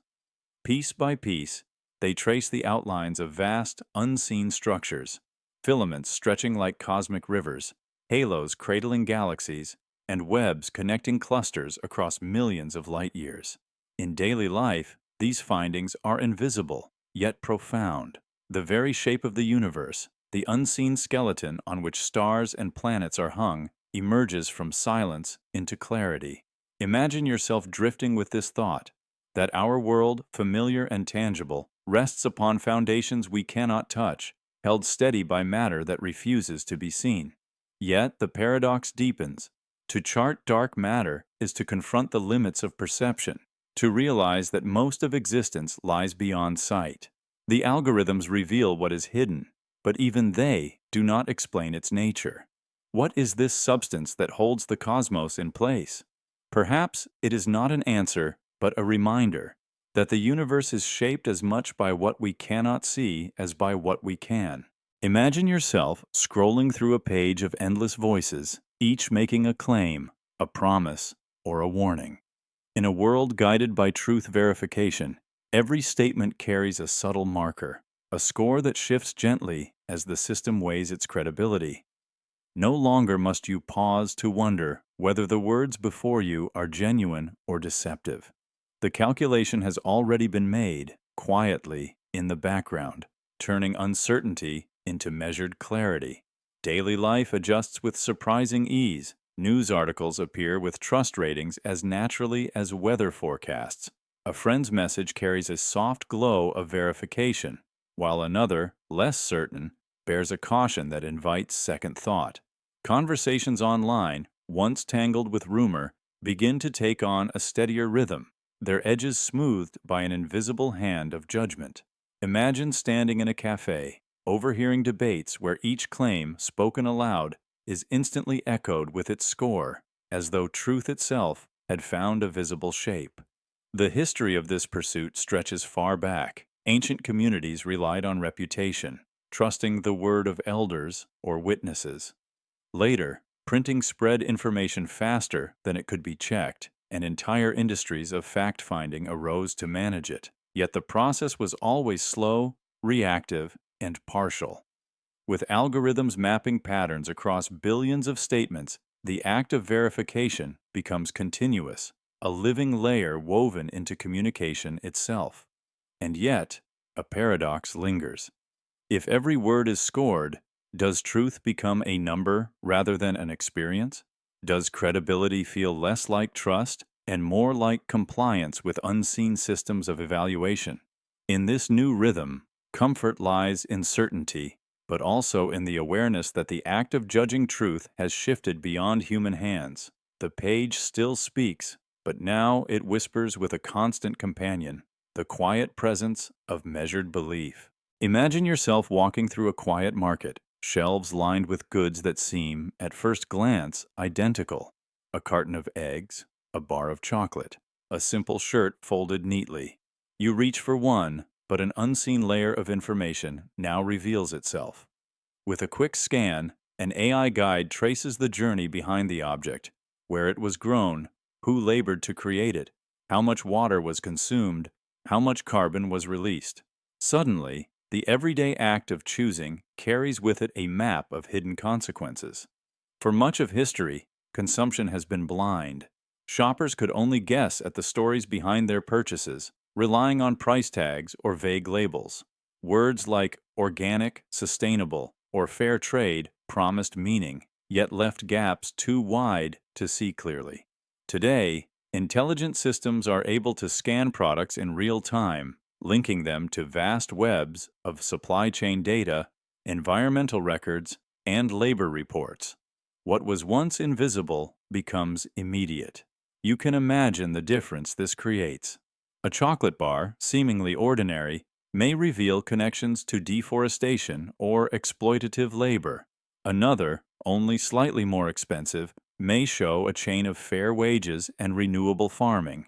Speaker 1: Piece by piece, they trace the outlines of vast, unseen structures, filaments stretching like cosmic rivers, halos cradling galaxies, and webs connecting clusters across millions of light years. In daily life, these findings are invisible, yet profound. The very shape of the universe, the unseen skeleton on which stars and planets are hung, emerges from silence into clarity. Imagine yourself drifting with this thought, that our world, familiar and tangible, rests upon foundations we cannot touch, held steady by matter that refuses to be seen. Yet the paradox deepens. To chart dark matter is to confront the limits of perception, to realize that most of existence lies beyond sight. The algorithms reveal what is hidden, but even they do not explain its nature. What is this substance that holds the cosmos in place? Perhaps it is not an answer, but a reminder that the universe is shaped as much by what we cannot see as by what we can. Imagine yourself scrolling through a page of endless voices, each making a claim, a promise, or a warning. In a world guided by truth verification, every statement carries a subtle marker, a score that shifts gently as the system weighs its credibility. No longer must you pause to wonder whether the words before you are genuine or deceptive. The calculation has already been made, quietly, in the background, turning uncertainty into measured clarity. Daily life adjusts with surprising ease. News articles appear with trust ratings as naturally as weather forecasts. A friend's message carries a soft glow of verification, while another, less certain, bears a caution that invites second thought. Conversations online, once tangled with rumor, begin to take on a steadier rhythm. their edges smoothed by an invisible hand of judgment. Imagine standing in a cafe, overhearing debates where each claim, spoken aloud, is instantly echoed with its score, as though truth itself had found a visible shape. The history of this pursuit stretches far back. Ancient communities relied on reputation, trusting the word of elders or witnesses. Later, printing spread information faster than it could be checked, and entire industries of fact-finding arose to manage it. Yet the process was always slow, reactive, and partial. With algorithms mapping patterns across billions of statements, the act of verification becomes continuous, a living layer woven into communication itself. And yet, a paradox lingers. If every word is scored, does truth become a number rather than an experience? Does credibility feel less like trust and more like compliance with unseen systems of evaluation? In this new rhythm, comfort lies in certainty, but also in the awareness that the act of judging truth has shifted beyond human hands. The page still speaks, but now it whispers with a constant companion, the quiet presence of measured belief. Imagine yourself walking through a quiet market, shelves lined with goods that seem, at first glance, identical. A carton of eggs, a bar of chocolate, a simple shirt folded neatly. You reach for one, but an unseen layer of information now reveals itself. With a quick scan, an AI guide traces the journey behind the object, where it was grown, who labored to create it, how much water was consumed, how much carbon was released. Suddenly, the everyday act of choosing carries with it a map of hidden consequences. For much of history, consumption has been blind. Shoppers could only guess at the stories behind their purchases, relying on price tags or vague labels. Words like organic, sustainable, or fair trade promised meaning, yet left gaps too wide to see clearly. Today, intelligent systems are able to scan products in real time, linking them to vast webs of supply chain data, environmental records, and labor reports. What was once invisible becomes immediate. You can imagine the difference this creates. A chocolate bar, seemingly ordinary, may reveal connections to deforestation or exploitative labor. Another, only slightly more expensive, may show a chain of fair wages and renewable farming.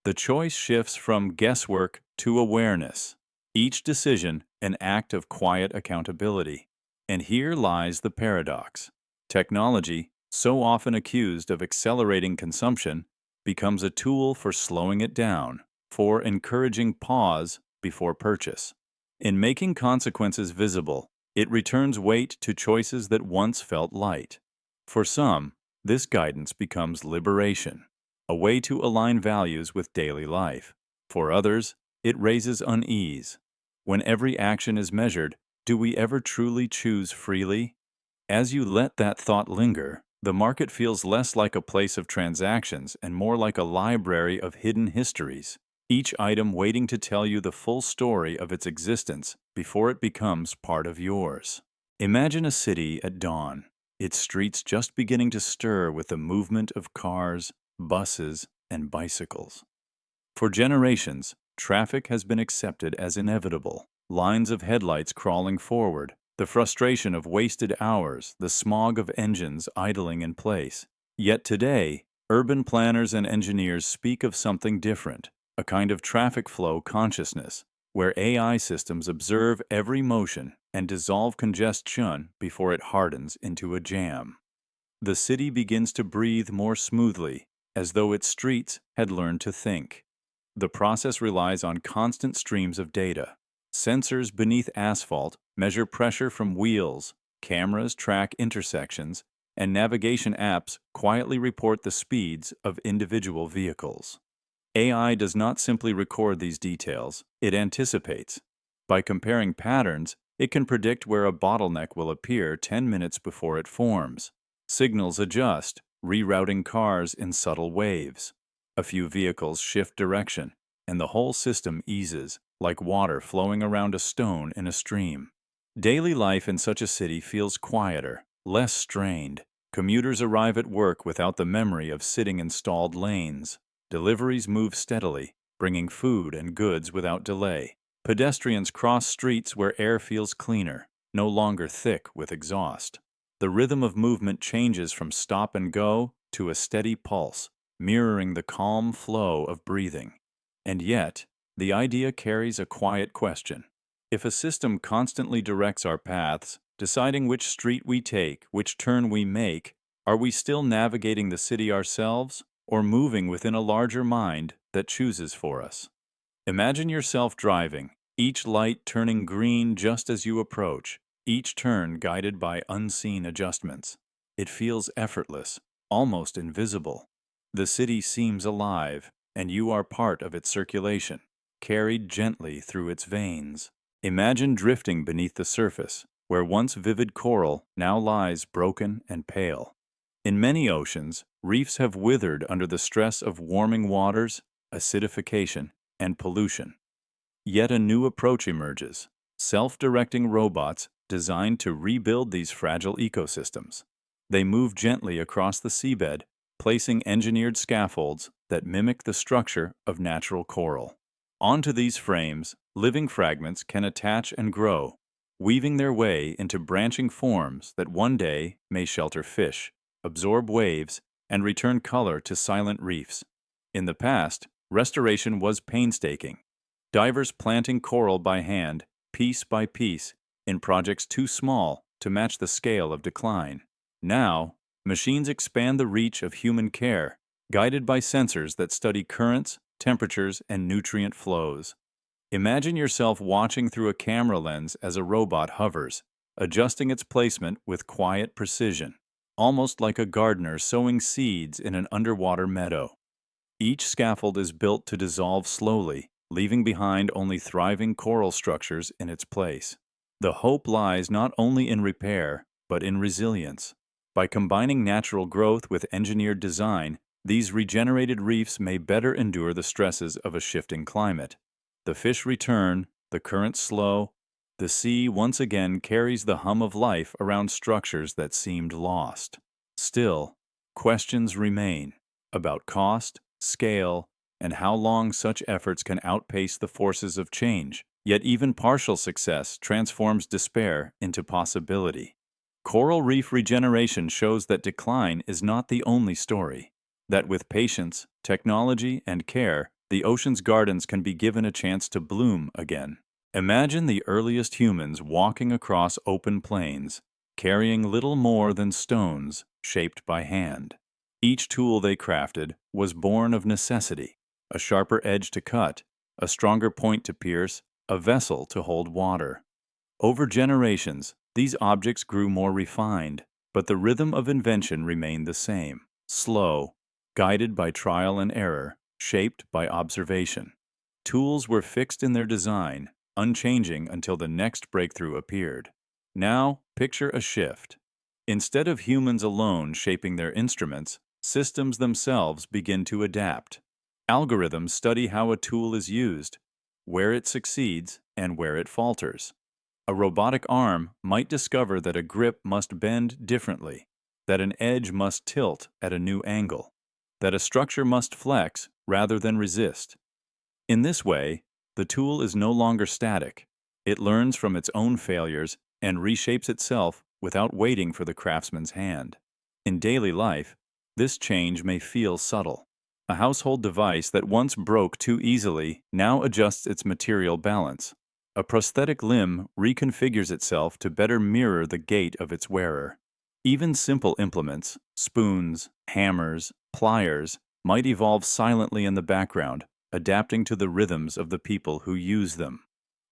Speaker 1: The choice shifts from guesswork to awareness. Each decision an act of quiet accountability. And here lies the paradox. Technology, so often accused of accelerating consumption, becomes a tool for slowing it down, for encouraging pause before purchase. In making consequences visible, it returns weight to choices that once felt light. For some, this guidance becomes liberation, a way to align values with daily life. For others, it raises unease. When every action is measured, do we ever truly choose freely? As you let that thought linger, the market feels less like a place of transactions and more like a library of hidden histories, each item waiting to tell you the full story of its existence before it becomes part of yours. Imagine a city at dawn, its streets just beginning to stir with the movement of cars, buses, and bicycles. For generations, traffic has been accepted as inevitable, lines of headlights crawling forward, the frustration of wasted hours, the smog of engines idling in place. Yet today, urban planners and engineers speak of something different, a kind of traffic flow consciousness, where AI systems observe every motion and dissolve congestion before it hardens into a jam. The city begins to breathe more smoothly, as though its streets had learned to think. The process relies on constant streams of data. Sensors beneath asphalt measure pressure from wheels, cameras track intersections, and navigation apps quietly report the speeds of individual vehicles. AI does not simply record these details, it anticipates. By comparing patterns, it can predict where a bottleneck will appear 10 minutes before it forms. Signals adjust, rerouting cars in subtle waves. A few vehicles shift direction, and the whole system eases, like water flowing around a stone in a stream. Daily life in such a city feels quieter, less strained. Commuters arrive at work without the memory of sitting in stalled lanes. Deliveries move steadily, bringing food and goods without delay. Pedestrians cross streets where air feels cleaner, no longer thick with exhaust. The rhythm of movement changes from stop and go to a steady pulse, mirroring the calm flow of breathing. And yet, the idea carries a quiet question. If a system constantly directs our paths, deciding which street we take, which turn we make, are we still navigating the city ourselves, or moving within a larger mind that chooses for us? Imagine yourself driving, each light turning green just as you approach, each turn guided by unseen adjustments. It feels effortless, almost invisible. The city seems alive, and you are part of its circulation, carried gently through its veins. Imagine drifting beneath the surface, where once vivid coral now lies broken and pale. In many oceans, reefs have withered under the stress of warming waters, acidification, and pollution. Yet a new approach emerges: self-directing robots designed to rebuild these fragile ecosystems. They move gently across the seabed, placing engineered scaffolds that mimic the structure of natural coral. Onto these frames, living fragments can attach and grow, weaving their way into branching forms that one day may shelter fish, absorb waves, and return color to silent reefs. In the past, restoration was painstaking. Divers planting coral by hand, piece by piece, in projects too small to match the scale of decline. Now, machines expand the reach of human care, guided by sensors that study currents, temperatures, and nutrient flows. Imagine yourself watching through a camera lens as a robot hovers, adjusting its placement with quiet precision, almost like a gardener sowing seeds in an underwater meadow. Each scaffold is built to dissolve slowly, leaving behind only thriving coral structures in its place. The hope lies not only in repair, but in resilience. By combining natural growth with engineered design, these regenerated reefs may better endure the stresses of a shifting climate. The fish return, the currents slow, the sea once again carries the hum of life around structures that seemed lost. Still, questions remain about cost, scale, and how long such efforts can outpace the forces of change. Yet even partial success transforms despair into possibility. Coral reef regeneration shows that decline is not the only story, that with patience, technology, and care, the ocean's gardens can be given a chance to bloom again. Imagine the earliest humans walking across open plains, carrying little more than stones shaped by hand. Each tool they crafted was born of necessity: a sharper edge to cut, a stronger point to pierce, a vessel to hold water. Over generations, these objects grew more refined, but the rhythm of invention remained the same: slow, guided by trial and error, shaped by observation. Tools were fixed in their design, unchanging until the next breakthrough appeared. Now, picture a shift. Instead of humans alone shaping their instruments, systems themselves begin to adapt. Algorithms study how a tool is used, where it succeeds, and where it falters. A robotic arm might discover that a grip must bend differently, that an edge must tilt at a new angle, that a structure must flex rather than resist. In this way, the tool is no longer static. It learns from its own failures and reshapes itself without waiting for the craftsman's hand. In daily life, this change may feel subtle. A household device that once broke too easily now adjusts its material balance. A prosthetic limb reconfigures itself to better mirror the gait of its wearer. Even simple implements, spoons, hammers, pliers, might evolve silently in the background, adapting to the rhythms of the people who use them.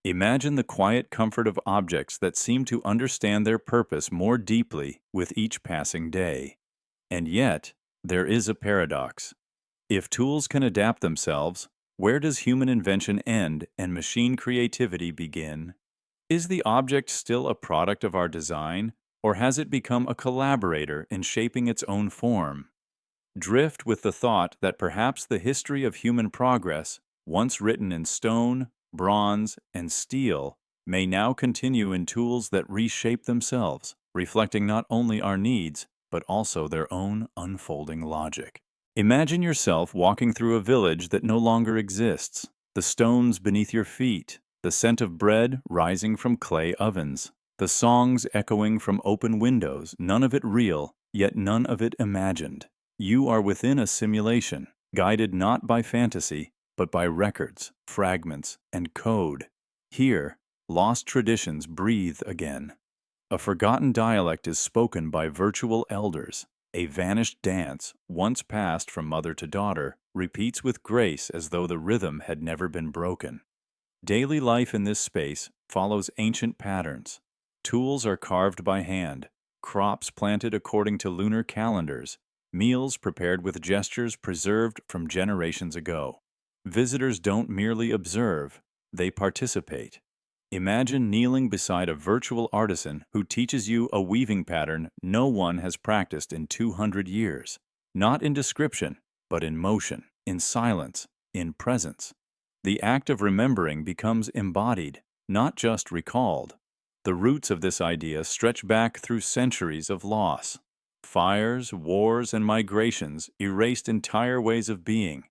Speaker 1: Imagine the quiet comfort of objects that seem to understand their purpose more deeply with each passing day. And yet, there is a paradox. If tools can adapt themselves, where does human invention end and machine creativity begin? Is the object still a product of our design, or has it become a collaborator in shaping its own form? Drift with the thought that perhaps the history of human progress, once written in stone, bronze, and steel, may now continue in tools that reshape themselves, reflecting not only our needs, but also their own unfolding logic. Imagine yourself walking through a village that no longer exists, the stones beneath your feet, the scent of bread rising from clay ovens, the songs echoing from open windows, none of it real, yet none of it imagined. You are within a simulation, guided not by fantasy, but by records, fragments, and code. Here, lost traditions breathe again. A forgotten dialect is spoken by virtual elders. A vanished dance, once passed from mother to daughter, repeats with grace as though the rhythm had never been broken. Daily life in this space follows ancient patterns. Tools are carved by hand, crops planted according to lunar calendars, meals prepared with gestures preserved from generations ago. Visitors don't merely observe, they participate. Imagine kneeling beside a virtual artisan who teaches you a weaving pattern no one has practiced in 200 years. Not in description, but in motion, in silence, in presence. The act of remembering becomes embodied, not just recalled. The roots of this idea stretch back through centuries of loss. Fires, wars, and migrations erased entire ways of being.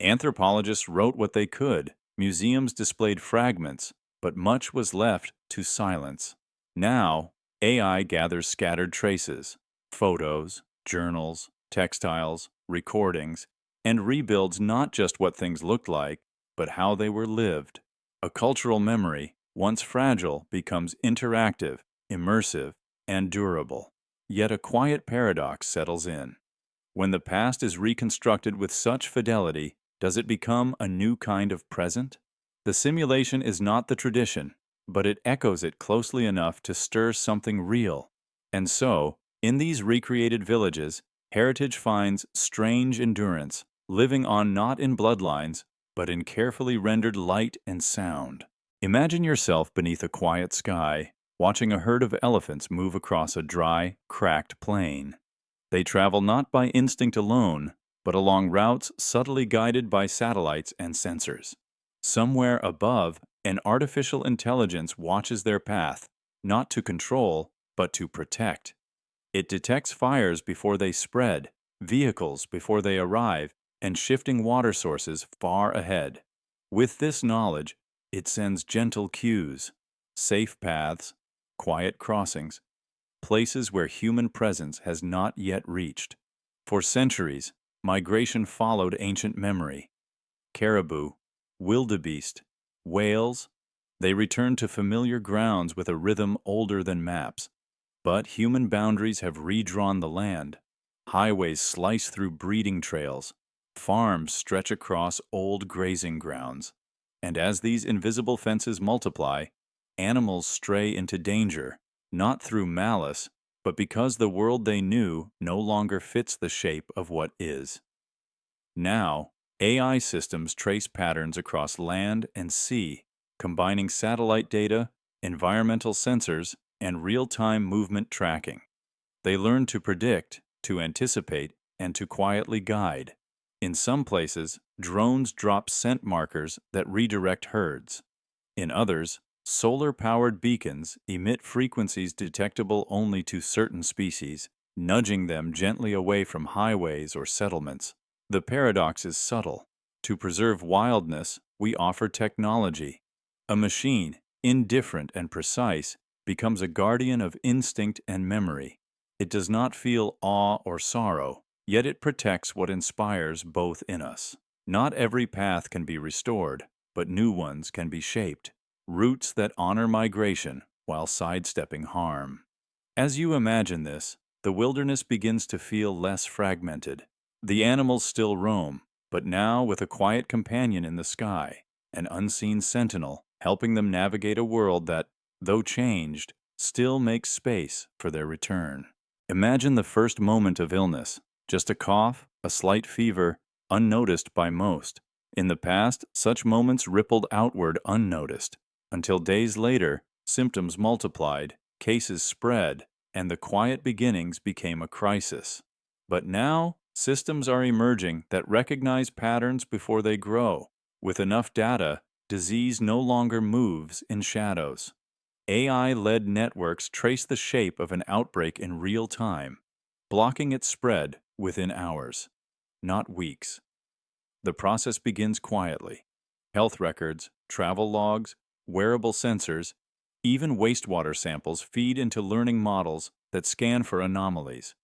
Speaker 1: Anthropologists wrote what they could, museums displayed fragments, but much was left to silence. Now, AI gathers scattered traces, photos, journals, textiles, recordings, and rebuilds not just what things looked like, but how they were lived. A cultural memory, once fragile, becomes interactive, immersive, and durable. Yet a quiet paradox settles in. When the past is reconstructed with such fidelity, does it become a new kind of present? The simulation is not the tradition, but it echoes it closely enough to stir something real. And so, in these recreated villages, heritage finds strange endurance, living on not in bloodlines, but in carefully rendered light and sound. Imagine yourself beneath a quiet sky, watching a herd of elephants move across a dry, cracked plain. They travel not by instinct alone, but along routes subtly guided by satellites and sensors. Somewhere above, an artificial intelligence watches their path, not to control, but to protect. It detects fires before they spread, vehicles before they arrive, and shifting water sources far ahead. With this knowledge, it sends gentle cues, safe paths, quiet crossings, places where human presence has not yet reached. For centuries, migration followed ancient memory. Caribou, wildebeest, whales, they returned to familiar grounds with a rhythm older than maps. But human boundaries have redrawn the land. Highways slice through breeding trails. Farms stretch across old grazing grounds. And as these invisible fences multiply, animals stray into danger, not through malice, but because the world they knew no longer fits the shape of what is. Now, AI systems trace patterns across land and sea, combining satellite data, environmental sensors, and real-time movement tracking. They learn to predict, to anticipate, and to quietly guide. In some places, drones drop scent markers that redirect herds. In others, solar-powered beacons emit frequencies detectable only to certain species, nudging them gently away from highways or settlements. The paradox is subtle. To preserve wildness, we offer technology. A machine, indifferent and precise, becomes a guardian of instinct and memory. It does not feel awe or sorrow, yet it protects what inspires both in us. Not every path can be restored, but new ones can be shaped. Routes that honor migration while sidestepping harm. As you imagine this, the wilderness begins to feel less fragmented. The animals still roam, but now with a quiet companion in the sky, an unseen sentinel helping them navigate a world that, though changed, still makes space for their return. Imagine the first moment of illness, just a cough, a slight fever, unnoticed by most. In the past, such moments rippled outward unnoticed, until days later, symptoms multiplied, cases spread, and the quiet beginnings became a crisis. But now, systems are emerging that recognize patterns before they grow. With enough data, disease no longer moves in shadows. AI-led networks trace the shape of an outbreak in real time, blocking its spread within hours. not weeks. The process begins quietly. Health records, travel logs, wearable sensors, even wastewater samples feed into learning models that scan for anomalies.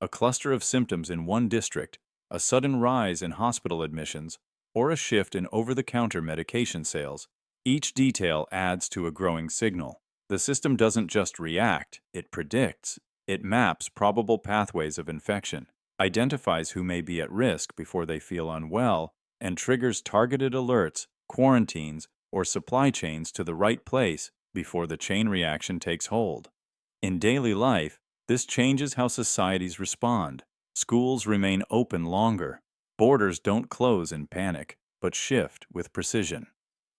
Speaker 1: A cluster of symptoms in one district, a sudden rise in hospital admissions, or a shift in over-the-counter medication sales, each detail adds to a growing signal. The system doesn't just react, it predicts. It maps probable pathways of infection, identifies who may be at risk before they feel unwell, and triggers targeted alerts, quarantines, or supply chains to the right place before the chain reaction takes hold. In daily life, this changes how societies respond. Schools remain open longer. Borders don't close in panic, but shift with precision.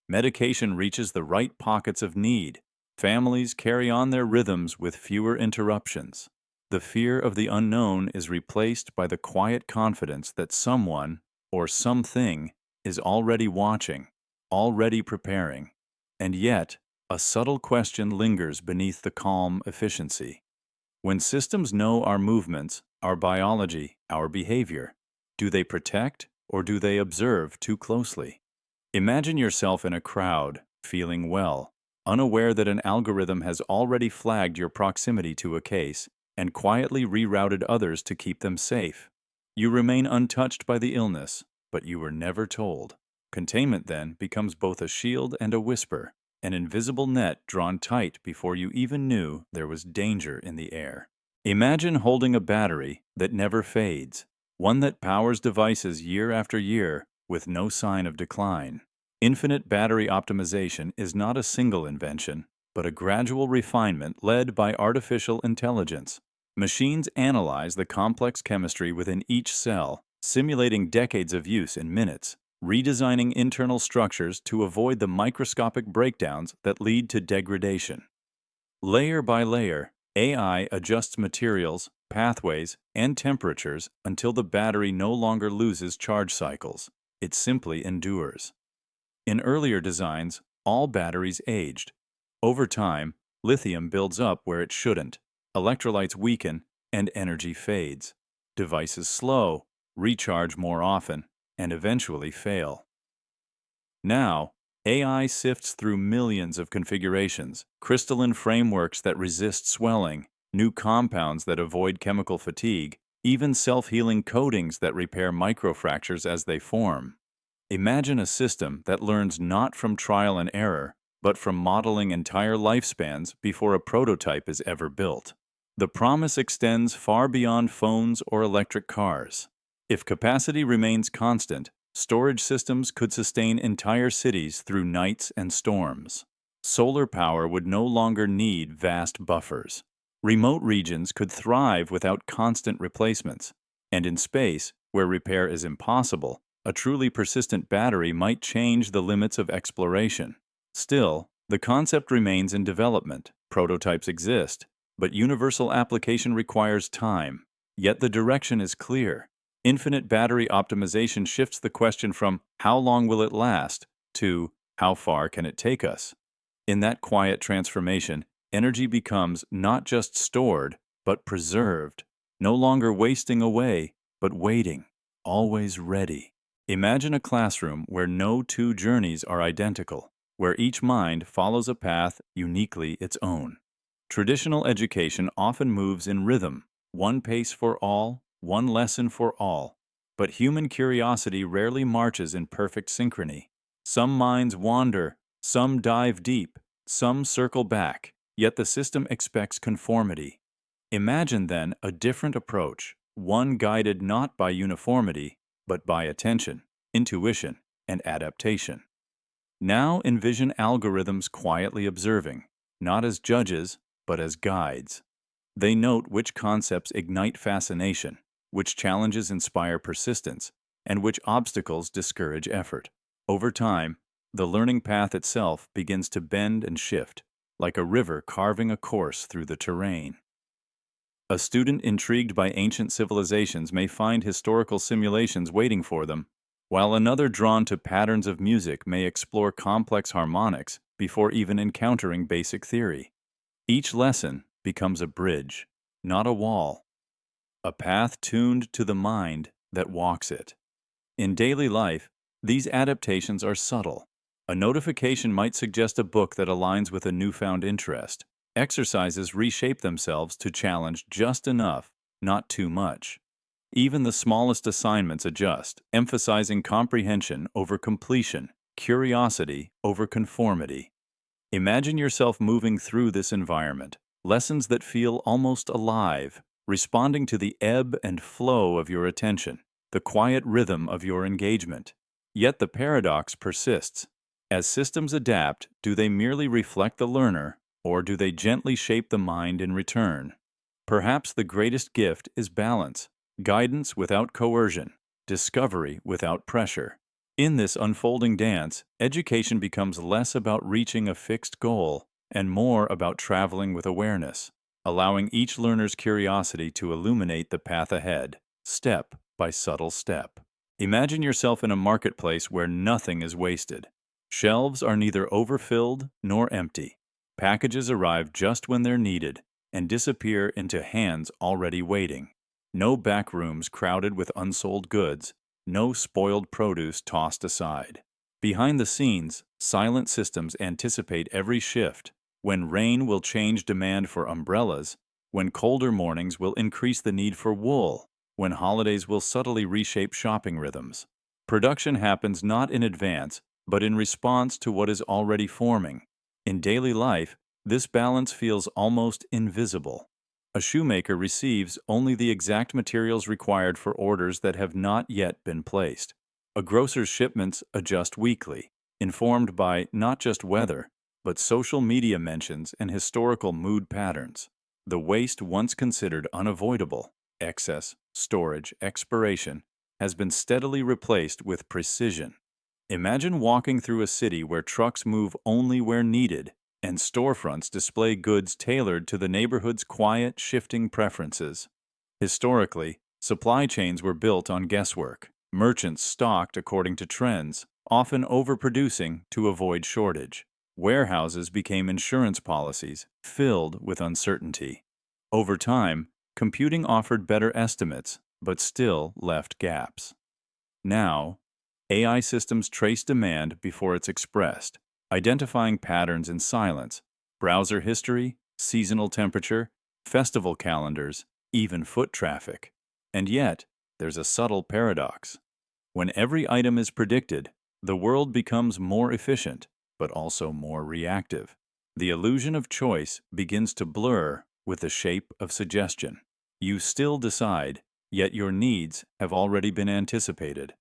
Speaker 1: Medication reaches the right pockets of need. Families carry on their rhythms with fewer interruptions. The fear of the unknown is replaced by the quiet confidence that someone, or something, is already watching, already preparing. And yet, a subtle question lingers beneath the calm efficiency. When systems know our movements, our biology, our behavior, do they protect or do they observe too closely? Imagine yourself in a crowd, feeling well, unaware that an algorithm has already flagged your proximity to a case and quietly rerouted others to keep them safe. You remain untouched by the illness, but you were never told. Containment then becomes both a shield and a whisper, an invisible net drawn tight before you even knew there was danger in the air. Imagine holding a battery that never fades, one that powers devices year after year with no sign of decline. Infinite battery optimization is not a single invention, but a gradual refinement led by artificial intelligence. Machines analyze the complex chemistry within each cell, simulating decades of use in minutes, redesigning internal structures to avoid the microscopic breakdowns that lead to degradation. Layer by layer, AI adjusts materials, pathways, and temperatures until the battery no longer loses charge cycles. It simply endures. In earlier designs, all batteries aged. Over time, lithium builds up where it shouldn't, electrolytes weaken, and energy fades. Devices slow, recharge more often, and eventually fail. Now, AI sifts through millions of configurations, crystalline frameworks that resist swelling, new compounds that avoid chemical fatigue, even self-healing coatings that repair microfractures as they form. Imagine a system that learns not from trial and error, but from modeling entire lifespans before a prototype is ever built. The promise extends far beyond phones or electric cars. If capacity remains constant, storage systems could sustain entire cities through nights and storms. Solar power would no longer need vast buffers. Remote regions could thrive without constant replacements. And in space, where repair is impossible, a truly persistent battery might change the limits of exploration. Still, the concept remains in development. Prototypes exist, but universal application requires time. Yet the direction is clear. Infinite battery optimization shifts the question from how long will it last to how far can it take us? In that quiet transformation, energy becomes not just stored, but preserved, no longer wasting away, but waiting, always ready. Imagine a classroom where no two journeys are identical, where each mind follows a path uniquely its own. Traditional education often moves in rhythm, one pace for all, one lesson for all. But human curiosity rarely marches in perfect synchrony. Some minds wander, some dive deep, some circle back, yet the system expects conformity. Imagine then a different approach, one guided not by uniformity, but by attention, intuition, and adaptation. Now envision algorithms quietly observing, not as judges, but as guides. They note which concepts ignite fascination, which challenges inspire persistence, and which obstacles discourage effort. Over time, the learning path itself begins to bend and shift, like a river carving a course through the terrain. A student intrigued by ancient civilizations may find historical simulations waiting for them, while another drawn to patterns of music may explore complex harmonics before even encountering basic theory. Each lesson becomes a bridge, not a wall. A path tuned to the mind, that walks it. In daily life, these adaptations are subtle. A notification might suggest a book that aligns with a newfound interest. Exercises reshape themselves to challenge just enough, not too much. Even the smallest assignments adjust, emphasizing comprehension over completion, curiosity over conformity. Imagine yourself moving through this environment, lessons that feel almost alive, responding to the ebb and flow of your attention, the quiet rhythm of your engagement. Yet the paradox persists. As systems adapt, do they merely reflect the learner, or do they gently shape the mind in return? Perhaps the greatest gift is balance, guidance without coercion, discovery without pressure. In this unfolding dance, education becomes less about reaching a fixed goal and more about traveling with awareness, allowing each learner's curiosity to illuminate the path ahead, step by subtle step. Imagine yourself in a marketplace where nothing is wasted. Shelves are neither overfilled nor empty. Packages arrive just when they're needed and disappear into hands already waiting. No back rooms crowded with unsold goods, no spoiled produce tossed aside. Behind the scenes, silent systems anticipate every shift. When rain will change demand for umbrellas, when colder mornings will increase the need for wool, when holidays will subtly reshape shopping rhythms. Production happens not in advance, but in response to what is already forming. In daily life, this balance feels almost invisible. A shoemaker receives only the exact materials required for orders that have not yet been placed. A grocer's shipments adjust weekly, informed by not just weather, but social media mentions and historical mood patterns. The waste once considered unavoidable, excess, storage, expiration, has been steadily replaced with precision. Imagine walking through a city where trucks move only where needed, and storefronts display goods tailored to the neighborhood's quiet, shifting preferences. Historically, supply chains were built on guesswork. Merchants stocked according to trends, often overproducing to avoid shortage. Warehouses became insurance policies, filled with uncertainty. Over time, computing offered better estimates, but still left gaps. Now, AI systems trace demand before it's expressed, identifying patterns in silence, browser history, seasonal temperature, festival calendars, even foot traffic. And yet, there's a subtle paradox. When every item is predicted, the world becomes more efficient, but also more reactive. The illusion of choice begins to blur with the shape of suggestion. You still decide, yet your needs have already been anticipated.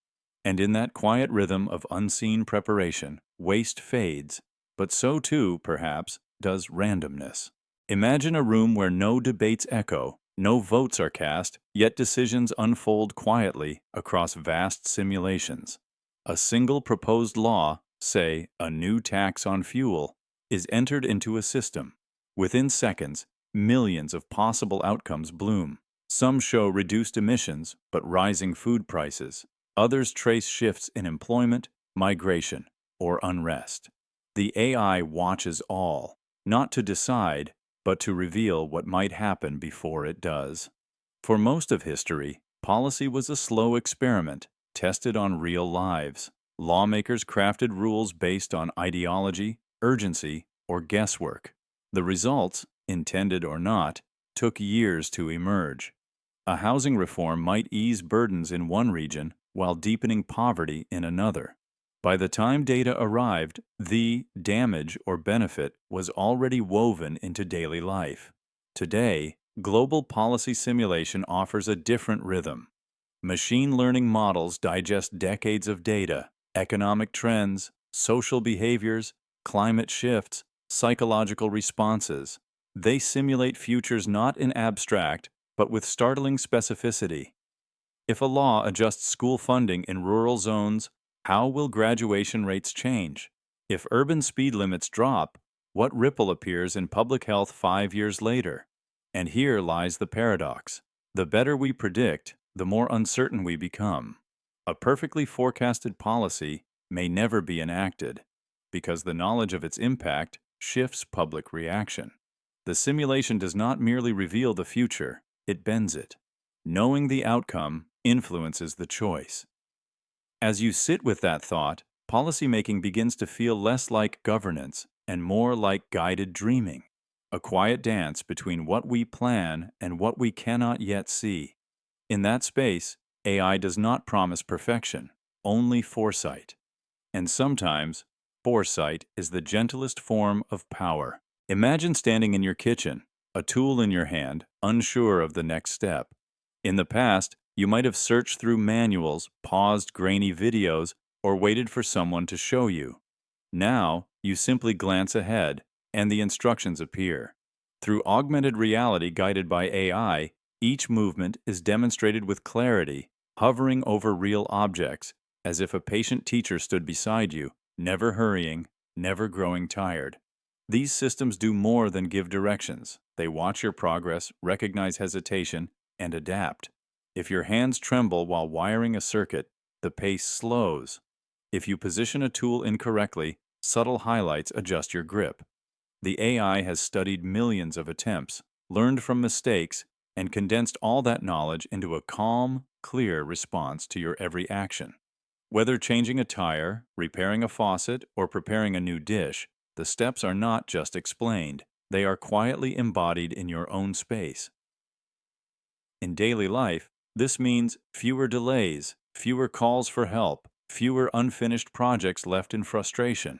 Speaker 1: And in that quiet rhythm of unseen preparation, waste fades, but so too, perhaps, does randomness. Imagine a room where no debates echo, no votes are cast, yet decisions unfold quietly across vast simulations. A single proposed law, say a new tax on fuel, is entered into a system. Within seconds, millions of possible outcomes bloom. Some show reduced emissions, but rising food prices. Others trace shifts in employment, migration, or unrest. The AI watches all, not to decide, but to reveal what might happen before it does. For most of history, policy was a slow experiment, tested on real lives. Lawmakers crafted rules based on ideology, urgency, or guesswork. The results, intended or not, took years to emerge. A housing reform might ease burdens in one region while deepening poverty in another. By the time data arrived, the damage or benefit was already woven into daily life. Today, global policy simulation offers a different rhythm. Machine learning models digest decades of data, economic trends, social behaviors, climate shifts, psychological responses. They simulate futures not in abstract, but with startling specificity. If a law adjusts school funding in rural zones, how will graduation rates change? If urban speed limits drop, what ripple appears in public health 5 years later? And here lies the paradox. The better we predict, the more uncertain we become. A perfectly forecasted policy may never be enacted, because the knowledge of its impact shifts public reaction. The simulation does not merely reveal the future, it bends it. Knowing the outcome influences the choice. As you sit with that thought, policymaking begins to feel less like governance and more like guided dreaming, a quiet dance between what we plan and what we cannot yet see. In that space, AI does not promise perfection, only foresight. And sometimes, foresight is the gentlest form of power. Imagine standing in your kitchen, a tool in your hand, unsure of the next step. In the past, you might have searched through manuals, paused grainy videos, or waited for someone to show you. Now, you simply glance ahead, and the instructions appear. Through augmented reality guided by AI, each movement is demonstrated with clarity, hovering over real objects, as if a patient teacher stood beside you, never hurrying, never growing tired. These systems do more than give directions. They watch your progress, recognize hesitation, and adapt. If your hands tremble while wiring a circuit, the pace slows. If you position a tool incorrectly, subtle highlights adjust your grip. The AI has studied millions of attempts, learned from mistakes, and condensed all that knowledge into a calm, clear response to your every action. Whether changing a tire, repairing a faucet, or preparing a new dish, the steps are not just explained, they are quietly embodied in your own space. In daily life, this means fewer delays, fewer calls for help, fewer unfinished projects left in frustration.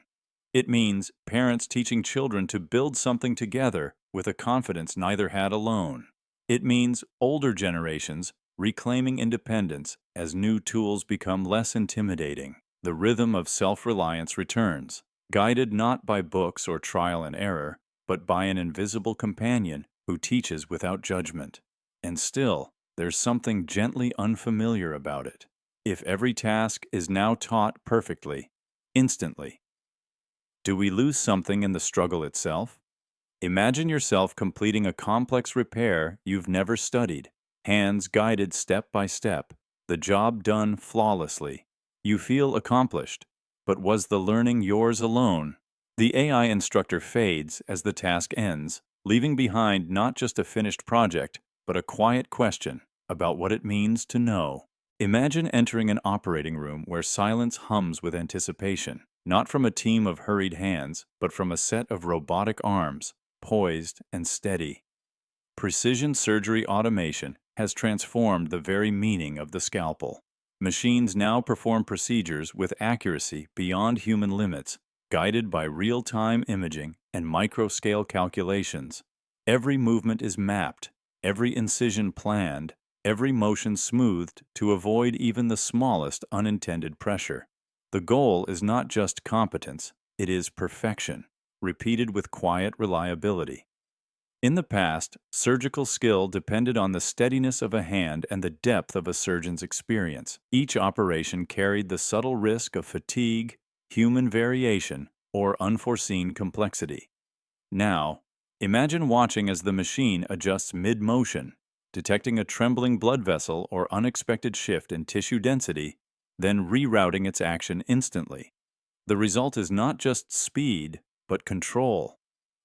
Speaker 1: It means parents teaching children to build something together with a confidence neither had alone. It means older generations reclaiming independence as new tools become less intimidating. The rhythm of self-reliance returns, guided not by books or trial and error, but by an invisible companion who teaches without judgment. And still, there's something gently unfamiliar about it. If every task is now taught perfectly, instantly, do we lose something in the struggle itself? Imagine yourself completing a complex repair you've never studied, hands guided step by step, the job done flawlessly. You feel accomplished, but was the learning yours alone? The AI instructor fades as the task ends, leaving behind not just a finished project, but a quiet question about what it means to know. Imagine entering an operating room where silence hums with anticipation, not from a team of hurried hands, but from a set of robotic arms, poised and steady. Precision surgery automation has transformed the very meaning of the scalpel. Machines now perform procedures with accuracy beyond human limits, guided by real-time imaging and micro-scale calculations. Every movement is mapped, every incision planned, every motion smoothed to avoid even the smallest unintended pressure. The goal is not just competence, it is perfection, repeated with quiet reliability. In the past, surgical skill depended on the steadiness of a hand and the depth of a surgeon's experience. Each operation carried the subtle risk of fatigue, human variation, or unforeseen complexity. Now, imagine watching as the machine adjusts mid-motion, detecting a trembling blood vessel or unexpected shift in tissue density, then rerouting its action instantly. The result is not just speed, but control.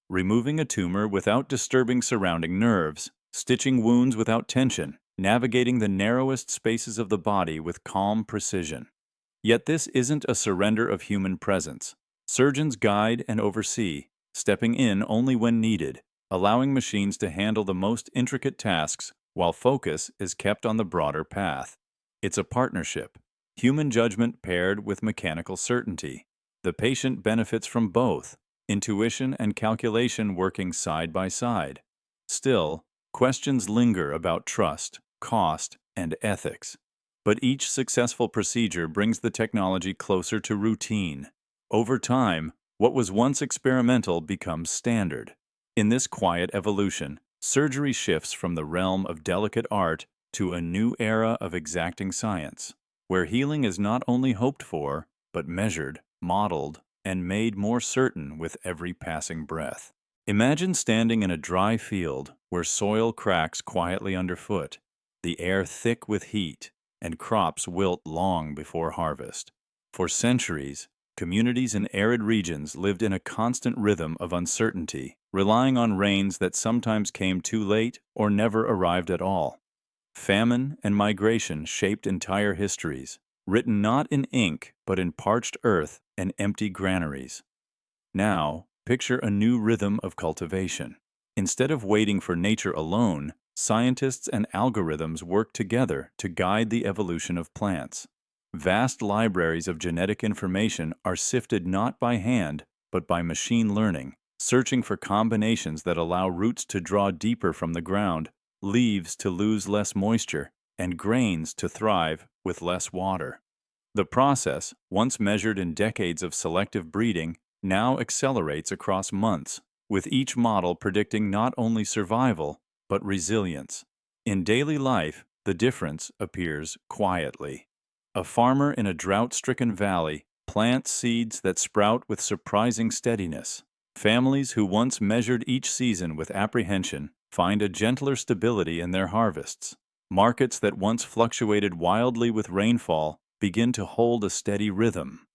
Speaker 1: Removing a tumor without disturbing surrounding nerves, stitching wounds without tension, navigating the narrowest spaces of the body with calm precision. Yet this isn't a surrender of human presence. Surgeons guide and oversee, stepping in only when needed, allowing machines to handle the most intricate tasks while focus is kept on the broader path. It's a partnership, human judgment paired with mechanical certainty. The patient benefits from both, intuition and calculation working side by side. Still, questions linger about trust, cost, and ethics. But each successful procedure brings the technology closer to routine. Over time, what was once experimental becomes standard. In this quiet evolution, surgery shifts from the realm of delicate art to a new era of exacting science, where healing is not only hoped for, but measured, modeled, and made more certain with every passing breath. Imagine standing in a dry field where soil cracks quietly underfoot, the air thick with heat, and crops wilt long before harvest. For centuries, communities in arid regions lived in a constant rhythm of uncertainty, relying on rains that sometimes came too late or never arrived at all. Famine and migration shaped entire histories, written not in ink but in parched earth and empty granaries. Now, picture a new rhythm of cultivation. Instead of waiting for nature alone, scientists and algorithms work together to guide the evolution of plants. Vast libraries of genetic information are sifted not by hand, but by machine learning, searching for combinations that allow roots to draw deeper from the ground, leaves to lose less moisture, and grains to thrive with less water. The process, once measured in decades of selective breeding, now accelerates across months, with each model predicting not only survival, but resilience. In daily life, the difference appears quietly. A farmer in a drought-stricken valley plants seeds that sprout with surprising steadiness. Families who once measured each season with apprehension find a gentler stability in their harvests. Markets that once fluctuated wildly with rainfall begin to hold a steady rhythm.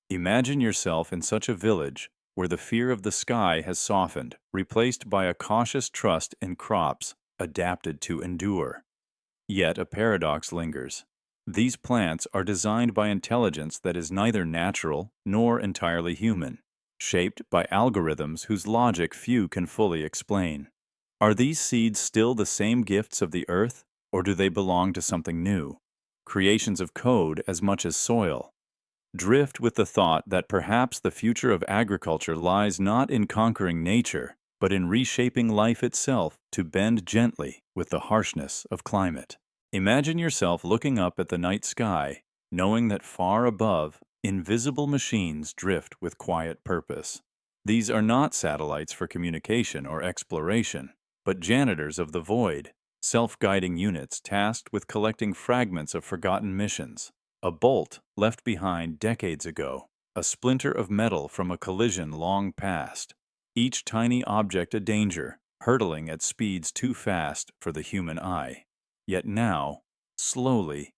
Speaker 1: Imagine yourself in such a village where the fear of the sky has softened, replaced by a cautious trust in crops adapted to endure. Yet a paradox lingers. These plants are designed by intelligence that is neither natural nor entirely human, shaped by algorithms whose logic few can fully explain. Are these seeds still the same gifts of the earth, or do they belong to something new? Creations of code as much as soil. Drift with the thought that perhaps the future of agriculture lies not in conquering nature, but in reshaping life itself to bend gently with the harshness of climate. Imagine yourself looking up at the night sky, knowing that far above, invisible machines drift with quiet purpose. These are not satellites for communication or exploration, but janitors of the void, self-guiding units tasked with collecting fragments of forgotten missions. A bolt left behind decades ago, a splinter of metal from a collision long past. Each tiny object a danger, hurtling at speeds too fast for the human eye. Yet now, slowly,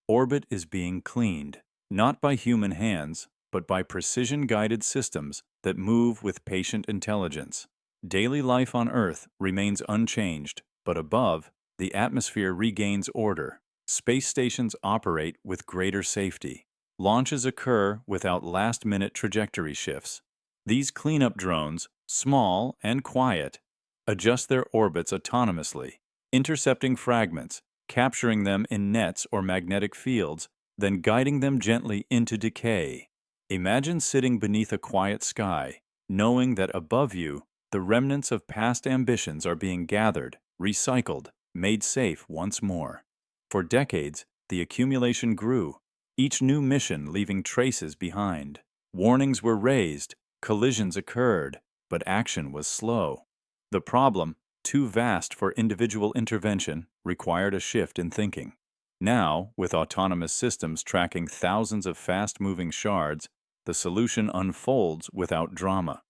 Speaker 1: orbit is being cleaned, not by human hands, but by precision-guided systems that move with patient intelligence. Daily life on Earth remains unchanged, but above, the atmosphere regains order. Space stations operate with greater safety. Launches occur without last-minute trajectory shifts. These cleanup drones, small and quiet, adjust their orbits autonomously, intercepting fragments, capturing them in nets or magnetic fields, then guiding them gently into decay. Imagine sitting beneath a quiet sky, knowing that above you, the remnants of past ambitions are being gathered, recycled, made safe once more. For decades, the accumulation grew, each new mission leaving traces behind. Warnings were raised, collisions occurred, but action was slow. The problem, too vast for individual intervention, required a shift in thinking. Now, with autonomous systems tracking thousands of fast-moving shards, the solution unfolds without drama.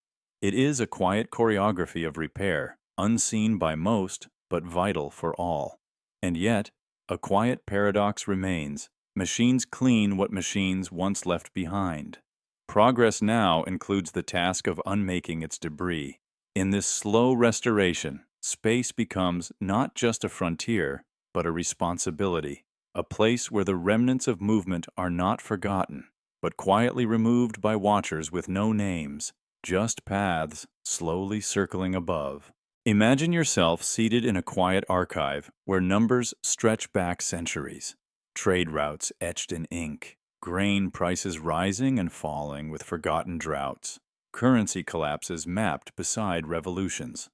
Speaker 1: It is a quiet choreography of repair, unseen by most, but vital for all. And yet, a quiet paradox remains. Machines clean what machines once left behind. Progress now includes the task of unmaking its debris. In this slow restoration, space becomes not just a frontier, but a responsibility, a place where the remnants of movement are not forgotten, but quietly removed by watchers with no names, just paths slowly circling above. Imagine yourself seated in a quiet archive where numbers stretch back centuries. Trade routes etched in ink, grain prices rising and falling with forgotten droughts, currency collapses mapped beside revolutions.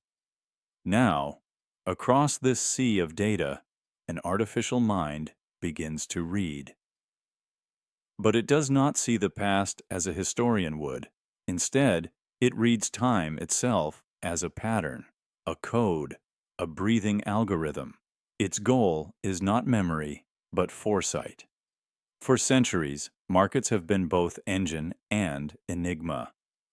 Speaker 1: Now, across this sea of data, an artificial mind begins to read. But it does not see the past as a historian would. Instead, it reads time itself as a pattern, a code, a breathing algorithm. Its goal is not memory, but foresight. For centuries, markets have been both engine and enigma.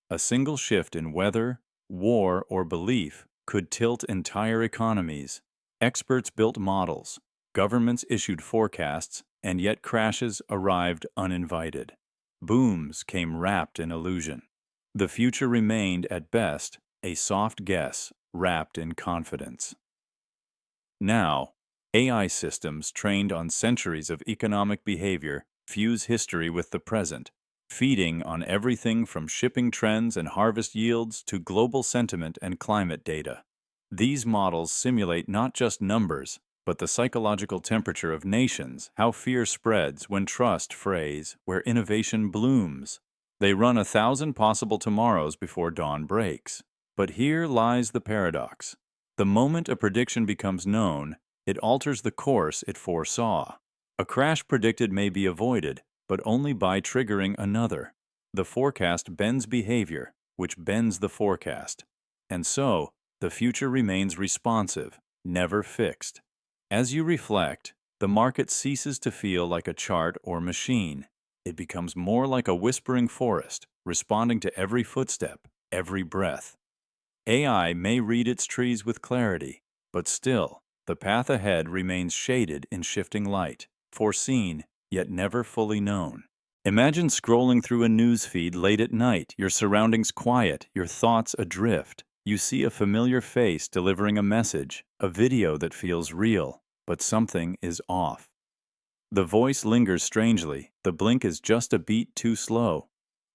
Speaker 1: A single shift in weather, war, or belief could tilt entire economies. Experts built models, governments issued forecasts, and yet crashes arrived uninvited. Booms came wrapped in illusion. The future remained, at best, a soft guess wrapped in confidence. Now, AI systems trained on centuries of economic behavior fuse history with the present, feeding on everything from shipping trends and harvest yields to global sentiment and climate data. These models simulate not just numbers, but the psychological temperature of nations, how fear spreads when trust frays, where innovation blooms. They run 1,000 possible tomorrows before dawn breaks. But here lies the paradox. The moment a prediction becomes known, it alters the course it foresaw. A crash predicted may be avoided, but only by triggering another. The forecast bends behavior, which bends the forecast. And so, the future remains responsive, never fixed. As you reflect, the market ceases to feel like a chart or machine. It becomes more like a whispering forest, responding to every footstep, every breath. AI may read its trees with clarity, but still, the path ahead remains shaded in shifting light, foreseen, yet never fully known. Imagine scrolling through a news feed late at night, your surroundings quiet, your thoughts adrift. You see a familiar face delivering a message, a video that feels real, but something is off. The voice lingers strangely, the blink is just a beat too slow.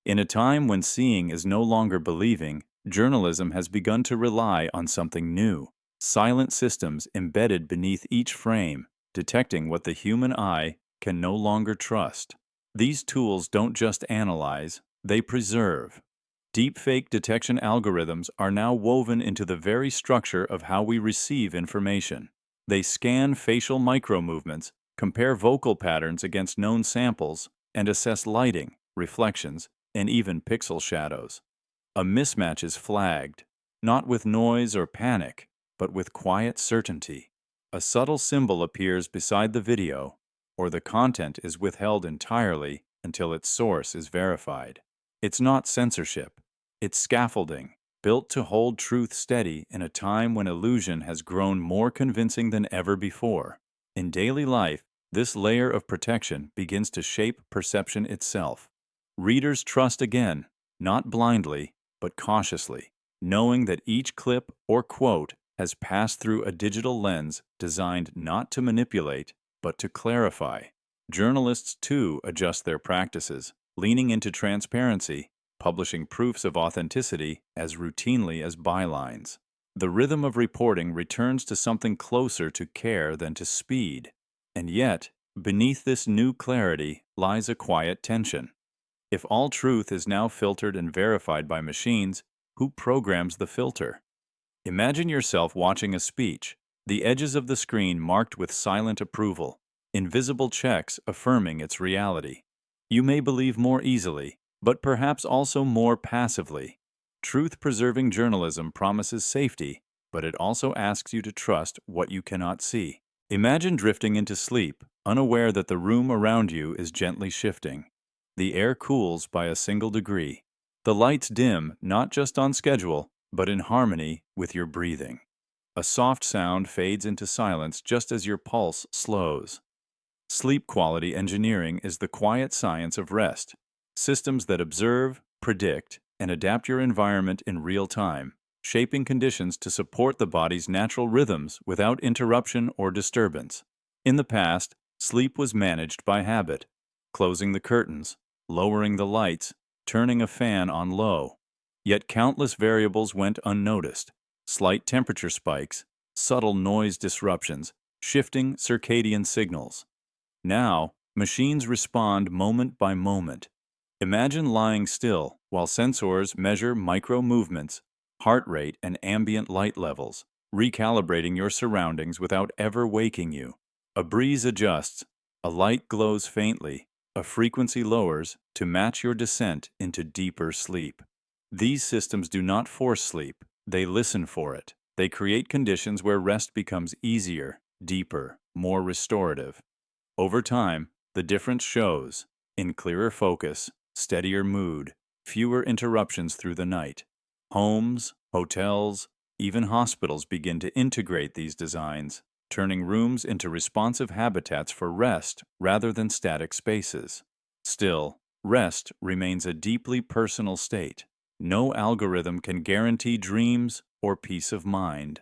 Speaker 1: In a time when seeing is no longer believing, journalism has begun to rely on something new. Silent systems embedded beneath each frame, detecting what the human eye can no longer trust. These tools don't just analyze, they preserve. Deepfake detection algorithms are now woven into the very structure of how we receive information. They scan facial micromovements, compare vocal patterns against known samples, and assess lighting, reflections, and even pixel shadows. A mismatch is flagged, not with noise or panic, but with quiet certainty. A subtle symbol appears beside the video, or the content is withheld entirely until its source is verified. It's not censorship, it's scaffolding, built to hold truth steady in a time when illusion has grown more convincing than ever before. In daily life, this layer of protection begins to shape perception itself. Readers trust again, not blindly, but cautiously, knowing that each clip or quote has passed through a digital lens designed not to manipulate, but to clarify. Journalists, too, adjust their practices, leaning into transparency, publishing proofs of authenticity as routinely as bylines. The rhythm of reporting returns to something closer to care than to speed. And yet, beneath this new clarity lies a quiet tension. If all truth is now filtered and verified by machines, who programs the filter? Imagine yourself watching a speech, the edges of the screen marked with silent approval, invisible checks affirming its reality. You may believe more easily, but perhaps also more passively. Truth-preserving journalism promises safety, but it also asks you to trust what you cannot see. Imagine drifting into sleep, unaware that the room around you is gently shifting. The air cools by a single degree. The lights dim, not just on schedule, but in harmony with your breathing. A soft sound fades into silence just as your pulse slows. Sleep quality engineering is the quiet science of rest. Systems that observe, predict, and adapt your environment in real time, shaping conditions to support the body's natural rhythms without interruption or disturbance. In the past, sleep was managed by habit, closing the curtains, lowering the lights, turning a fan on low. Yet countless variables went unnoticed: slight temperature spikes, subtle noise disruptions, shifting circadian signals. Now, machines respond moment by moment. Imagine lying still while sensors measure micro movements, heart rate, and ambient light levels, recalibrating your surroundings without ever waking you. A breeze adjusts, a light glows faintly, a frequency lowers to match your descent into deeper sleep. These systems do not force sleep, they listen for it. They create conditions where rest becomes easier, deeper, more restorative. Over time, the difference shows in clearer focus, steadier mood, fewer interruptions through the night. Homes, hotels, even hospitals begin to integrate these designs, turning rooms into responsive habitats for rest rather than static spaces. Still, rest remains a deeply personal state. No algorithm can guarantee dreams or peace of mind.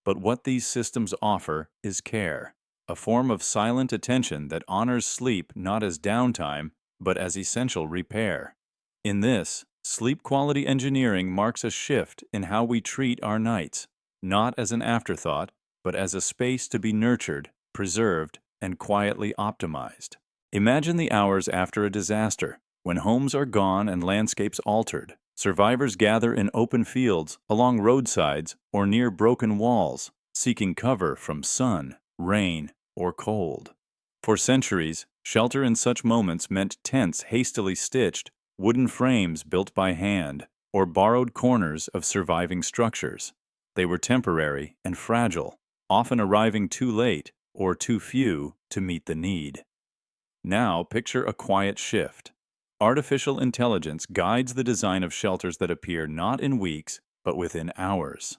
Speaker 1: But what these systems offer is care. a form of silent attention that honors sleep not as downtime, but as essential repair. In this, sleep quality engineering marks a shift in how we treat our nights, not as an afterthought, but as a space to be nurtured, preserved, and quietly optimized. Imagine the hours after a disaster, when homes are gone and landscapes altered. Survivors gather in open fields, along roadsides, or near broken walls, seeking cover from sun, rain, or cold. For centuries, shelter in such moments meant tents hastily stitched, wooden frames built by hand, or borrowed corners of surviving structures. They were temporary and fragile, often arriving too late or too few to meet the need. Now picture a quiet shift. Artificial intelligence guides the design of shelters that appear not in weeks, but within hours.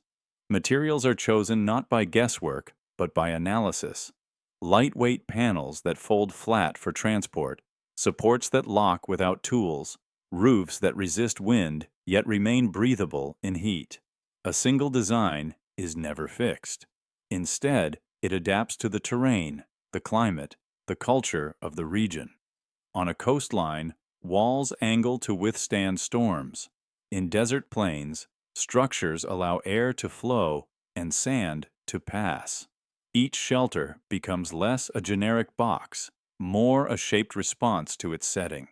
Speaker 1: Materials are chosen not by guesswork, but by analysis. Lightweight panels that fold flat for transport, supports that lock without tools, roofs that resist wind yet remain breathable in heat. A single design is never fixed. Instead, it adapts to the terrain, the climate, the culture of the region. On a coastline, walls angle to withstand storms. In desert plains, structures allow air to flow and sand to pass. Each shelter becomes less a generic box, more a shaped response to its setting.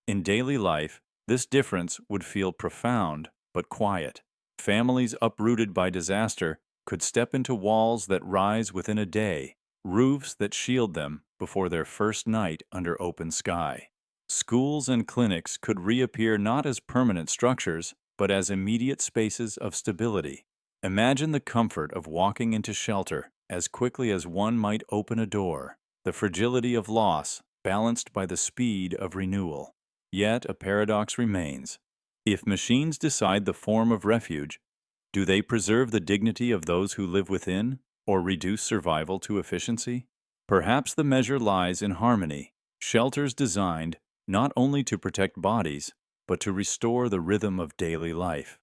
Speaker 1: In daily life, this difference would feel profound but quiet. Families uprooted by disaster could step into walls that rise within a day, roofs that shield them before their first night under open sky. Schools and clinics could reappear not as permanent structures, but as immediate spaces of stability. Imagine the comfort of walking into shelter as quickly as one might open a door, the fragility of loss balanced by the speed of renewal. Yet a paradox remains. If machines decide the form of refuge, do they preserve the dignity of those who live within, or reduce survival to efficiency? Perhaps the measure lies in harmony, shelters designed not only to protect bodies, but to restore the rhythm of daily life.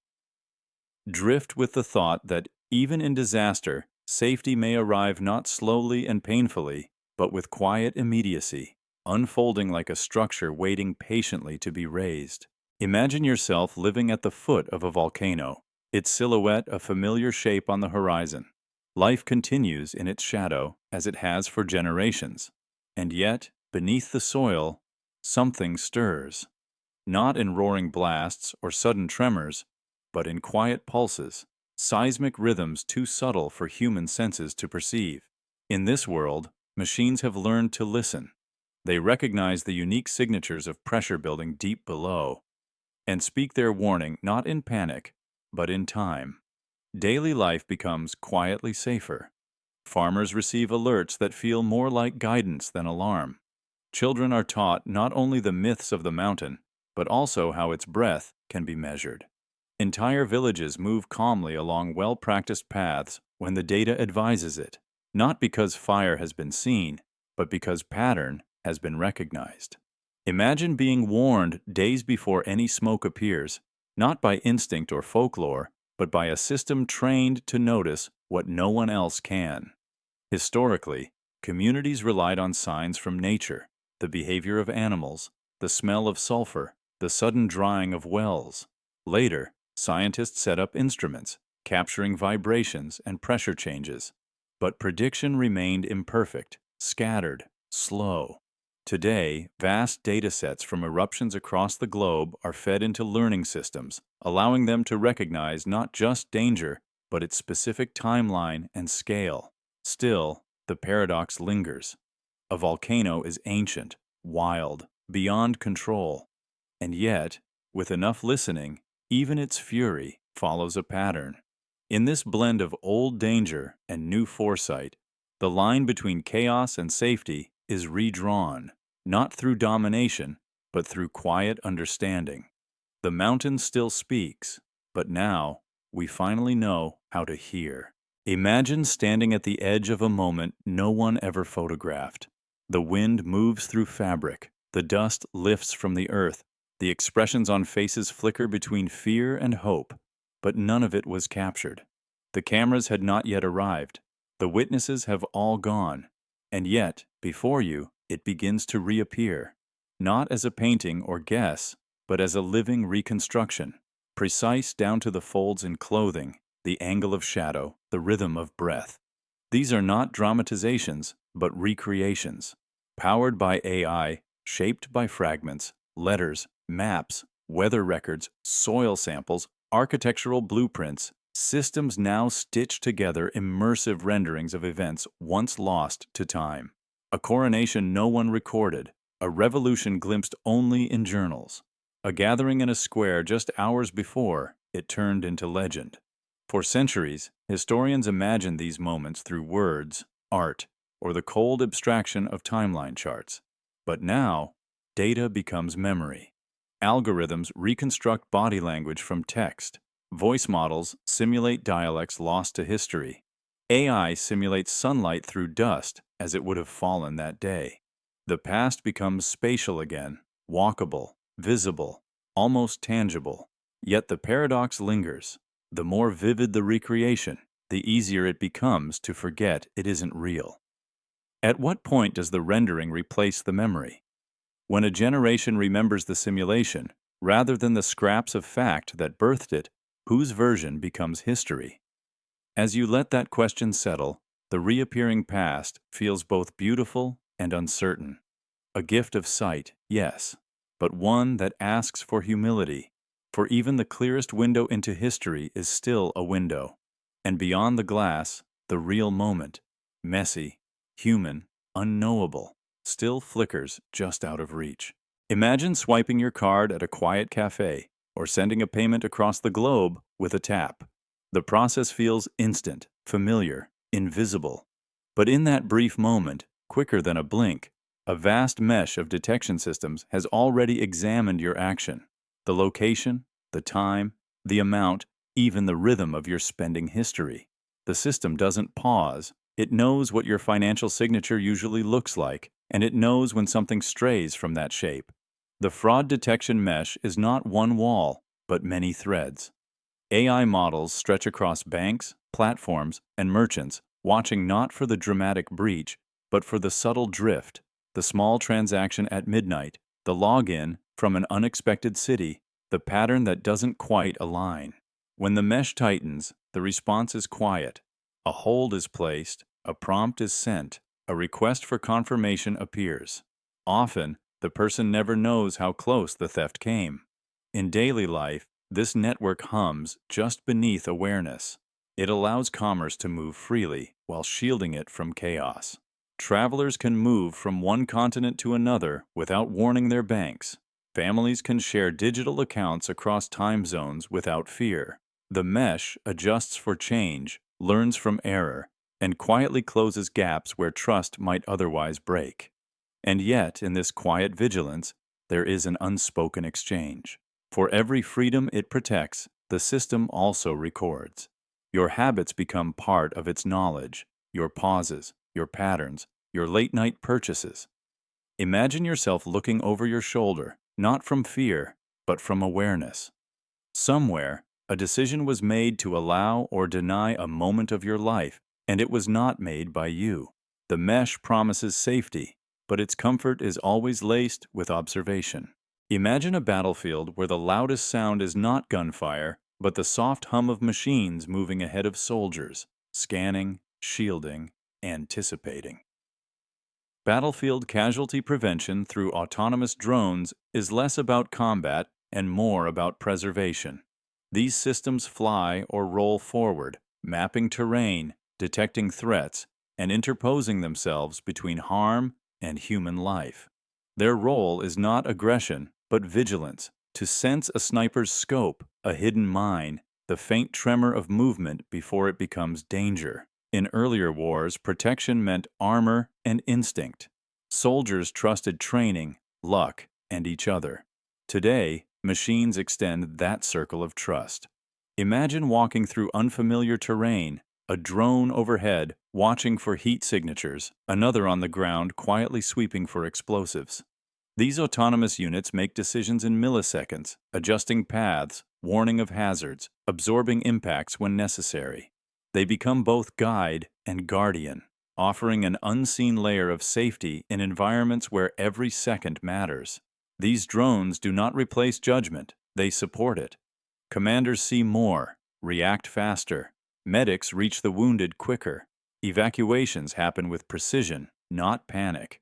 Speaker 1: Drift with the thought that, even in disaster, safety may arrive not slowly and painfully, but with quiet immediacy, unfolding like a structure waiting patiently to be raised. Imagine yourself living at the foot of a volcano, its silhouette a familiar shape on the horizon. Life continues in its shadow, as it has for generations. And yet, beneath the soil, something stirs. Not in roaring blasts or sudden tremors, but in quiet pulses, seismic rhythms too subtle for human senses to perceive. In this world, machines have learned to listen. They recognize the unique signatures of pressure building deep below, and speak their warning not in panic, but in time. Daily life becomes quietly safer. Farmers receive alerts that feel more like guidance than alarm. Children are taught not only the myths of the mountain, but also how its breadth can be measured. Entire villages move calmly along well-practiced paths when the data advises it, not because fire has been seen, but because pattern has been recognized. Imagine being warned days before any smoke appears, not by instinct or folklore, but by a system trained to notice what no one else can. Historically, communities relied on signs from nature, the behavior of animals, the smell of sulfur, the sudden drying of wells. Later, scientists set up instruments, capturing vibrations and pressure changes. But prediction remained imperfect, scattered, slow. Today, vast datasets from eruptions across the globe are fed into learning systems, allowing them to recognize not just danger, but its specific timeline and scale. Still, the paradox lingers. A volcano is ancient, wild, beyond control. And yet, with enough listening, even its fury follows a pattern. In this blend of old danger and new foresight, the line between chaos and safety is redrawn, not through domination, but through quiet understanding. The mountain still speaks, but now we finally know how to hear. Imagine standing at the edge of a moment no one ever photographed. The wind moves through fabric, the dust lifts from the earth, the expressions on faces flicker between fear and hope, but none of it was captured. The cameras had not yet arrived. The witnesses have all gone. And yet, before you, it begins to reappear, not as a painting or guess, but as a living reconstruction, precise down to the folds in clothing, the angle of shadow, the rhythm of breath. These are not dramatizations, but recreations, powered by AI, shaped by fragments, letters, maps, weather records, soil samples, architectural blueprints, systems now stitch together immersive renderings of events once lost to time. A coronation no one recorded, a revolution glimpsed only in journals, a gathering in a square just hours before it turned into legend. For centuries, historians imagined these moments through words, art, or the cold abstraction of timeline charts. But now, data becomes memory. Algorithms reconstruct body language from text. Voice models simulate dialects lost to history. AI simulates sunlight through dust as it would have fallen that day. The past becomes spatial again, walkable, visible, almost tangible. Yet the paradox lingers. The more vivid the recreation, the easier it becomes to forget it isn't real. At what point does the rendering replace the memory? When a generation remembers the simulation, rather than the scraps of fact that birthed it, whose version becomes history? As you let that question settle, the reappearing past feels both beautiful and uncertain. A gift of sight, yes, but one that asks for humility, for even the clearest window into history is still a window. And beyond the glass, the real moment, messy, human, unknowable, still flickers just out of reach. Imagine swiping your card at a quiet cafe, or sending a payment across the globe with a tap. The process feels instant, familiar, invisible. But in that brief moment, quicker than a blink, a vast mesh of detection systems has already examined your action. The location, the time, the amount, even the rhythm of your spending history. The system doesn't pause. It knows what your financial signature usually looks like, and it knows when something strays from that shape. The fraud detection mesh is not one wall, but many threads. AI models stretch across banks, platforms, and merchants, watching not for the dramatic breach, but for the subtle drift, the small transaction at midnight, the login from an unexpected city, the pattern that doesn't quite align. When the mesh tightens, the response is quiet. A hold is placed, a prompt is sent, a request for confirmation appears. Often, the person never knows how close the theft came. In daily life, this network hums just beneath awareness. It allows commerce to move freely while shielding it from chaos. Travelers can move from one continent to another without warning their banks. Families can share digital accounts across time zones without fear. The mesh adjusts for change, learns from error, and quietly closes gaps where trust might otherwise break. And yet, in this quiet vigilance, there is an unspoken exchange. For every freedom it protects, the system also records. Your habits become part of its knowledge, your pauses, your patterns, your late-night purchases. Imagine yourself looking over your shoulder, not from fear, but from awareness. Somewhere, a decision was made to allow or deny a moment of your life, and it was not made by you. The mesh promises safety, but its comfort is always laced with observation. Imagine a battlefield where the loudest sound is not gunfire, but the soft hum of machines moving ahead of soldiers, scanning, shielding, anticipating. Battlefield casualty prevention through autonomous drones is less about combat and more about preservation. These systems fly or roll forward, mapping terrain, detecting threats, and interposing themselves between harm and human life. Their role is not aggression, but vigilance, to sense a sniper's scope, a hidden mine, the faint tremor of movement before it becomes danger. In earlier wars, protection meant armor and instinct. Soldiers trusted training, luck, and each other. Today, machines extend that circle of trust. Imagine walking through unfamiliar terrain, a drone overhead watching for heat signatures, another on the ground quietly sweeping for explosives. These autonomous units make decisions in milliseconds, adjusting paths, warning of hazards, absorbing impacts when necessary. They become both guide and guardian, offering an unseen layer of safety in environments where every second matters. These drones do not replace judgment, they support it. Commanders see more, react faster. Medics reach the wounded quicker. Evacuations happen with precision, not panic.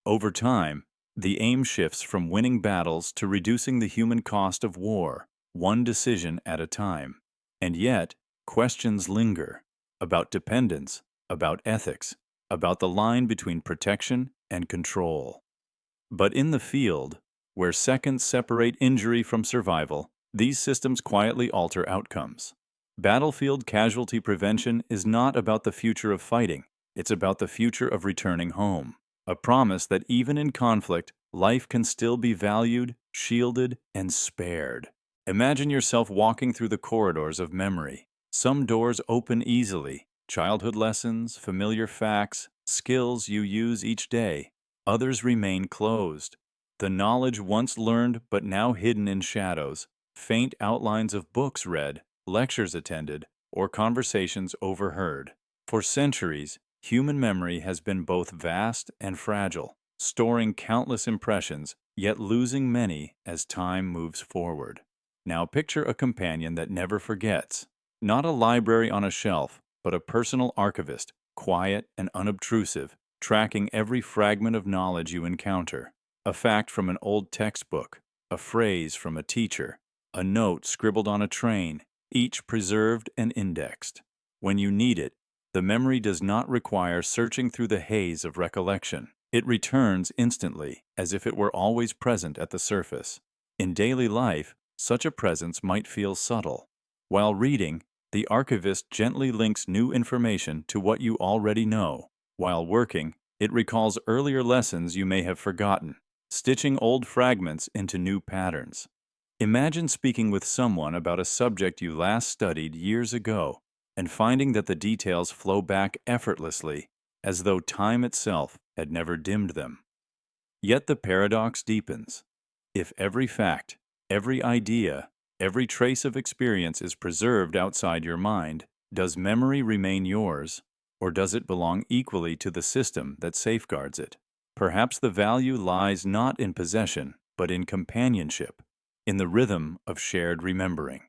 Speaker 1: Over time, the aim shifts from winning battles to reducing the human cost of war, one decision at a time. And yet, questions linger about dependence, about ethics, about the line between protection and control. But in the field, where seconds separate injury from survival, these systems quietly alter outcomes. Battlefield casualty prevention is not about the future of fighting, it's about the future of returning home. A promise that even in conflict, life can still be valued, shielded, and spared. Imagine yourself walking through the corridors of memory. Some doors open easily, childhood lessons, familiar facts, skills you use each day. Others remain closed. The knowledge once learned but now hidden in shadows, faint outlines of books read, lectures attended, or conversations overheard. For centuries, human memory has been both vast and fragile, storing countless impressions, yet losing many as time moves forward. Now picture a companion that never forgets. Not a library on a shelf, but a personal archivist, quiet and unobtrusive, tracking every fragment of knowledge you encounter. A fact from an old textbook, a phrase from a teacher, a note scribbled on a train, each preserved and indexed. When you need it, the memory does not require searching through the haze of recollection. It returns instantly, as if it were always present at the surface. In daily life, such a presence might feel subtle. While reading, the archivist gently links new information to what you already know. While working, it recalls earlier lessons you may have forgotten, stitching old fragments into new patterns. Imagine speaking with someone about a subject you last studied years ago and finding that the details flow back effortlessly, as though time itself had never dimmed them. Yet the paradox deepens. If every fact, every idea, every trace of experience is preserved outside your mind, does memory remain yours, or does it belong equally to the system that safeguards it? Perhaps the value lies not in possession, but in companionship, in the rhythm of shared remembering.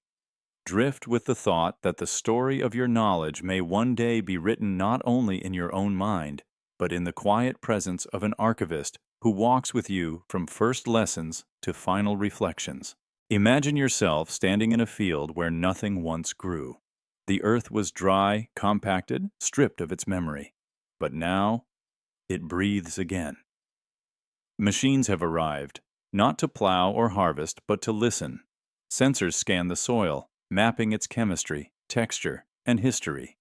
Speaker 1: Drift with the thought that the story of your knowledge may one day be written not only in your own mind, but in the quiet presence of an archivist who walks with you from first lessons to final reflections. Imagine yourself standing in a field where nothing once grew. The earth was dry, compacted, stripped of its memory. But now, it breathes again. Machines have arrived, not to plow or harvest, but to listen. Sensors scan the soil, mapping its chemistry, texture, and history.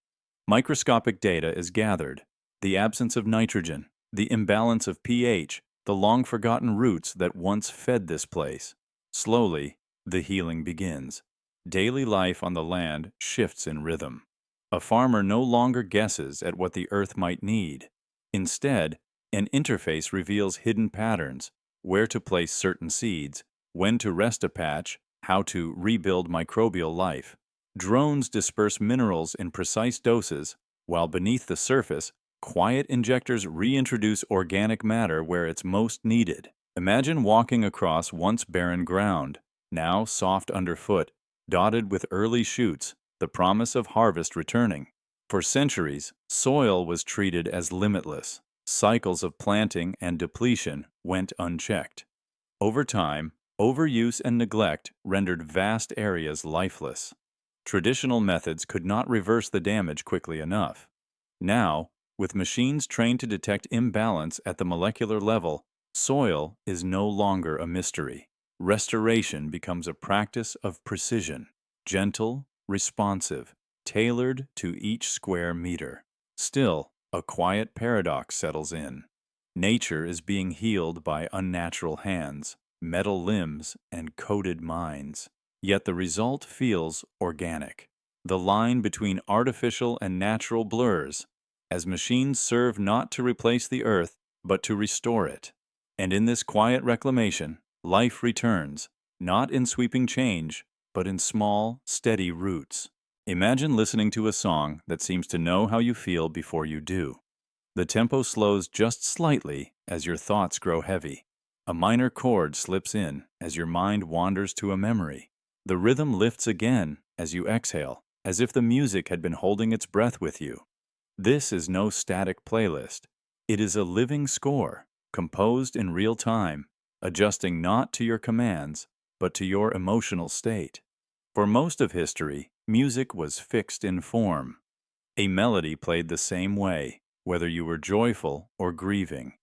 Speaker 1: Microscopic data is gathered. The absence of nitrogen, the imbalance of pH, the long-forgotten roots that once fed this place. Slowly, the healing begins. Daily life on the land shifts in rhythm. A farmer no longer guesses at what the earth might need. Instead, an interface reveals hidden patterns, where to place certain seeds, when to rest a patch, how to rebuild microbial life. Drones disperse minerals in precise doses, while beneath the surface, quiet injectors reintroduce organic matter where it's most needed. Imagine walking across once barren ground, now soft underfoot, dotted with early shoots, the promise of harvest returning. For centuries, soil was treated as limitless. Cycles of planting and depletion went unchecked. Over time, overuse and neglect rendered vast areas lifeless. Traditional methods could not reverse the damage quickly enough. Now, with machines trained to detect imbalance at the molecular level, soil is no longer a mystery. Restoration becomes a practice of precision, gentle, responsive, tailored to each square meter. Still, a quiet paradox settles in. Nature is being healed by unnatural hands, metal limbs, and coded minds. Yet the result feels organic. The line between artificial and natural blurs, as machines serve not to replace the earth, but to restore it. And in this quiet reclamation, life returns, not in sweeping change, but in small, steady roots. Imagine listening to a song that seems to know how you feel before you do. The tempo slows just slightly as your thoughts grow heavy. A minor chord slips in as your mind wanders to a memory. The rhythm lifts again as you exhale, as if the music had been holding its breath with you. This is no static playlist. It is a living score, composed in real time, adjusting not to your commands, but to your emotional state. For most of history, music was fixed in form. A melody played the same way, whether you were joyful or grieving.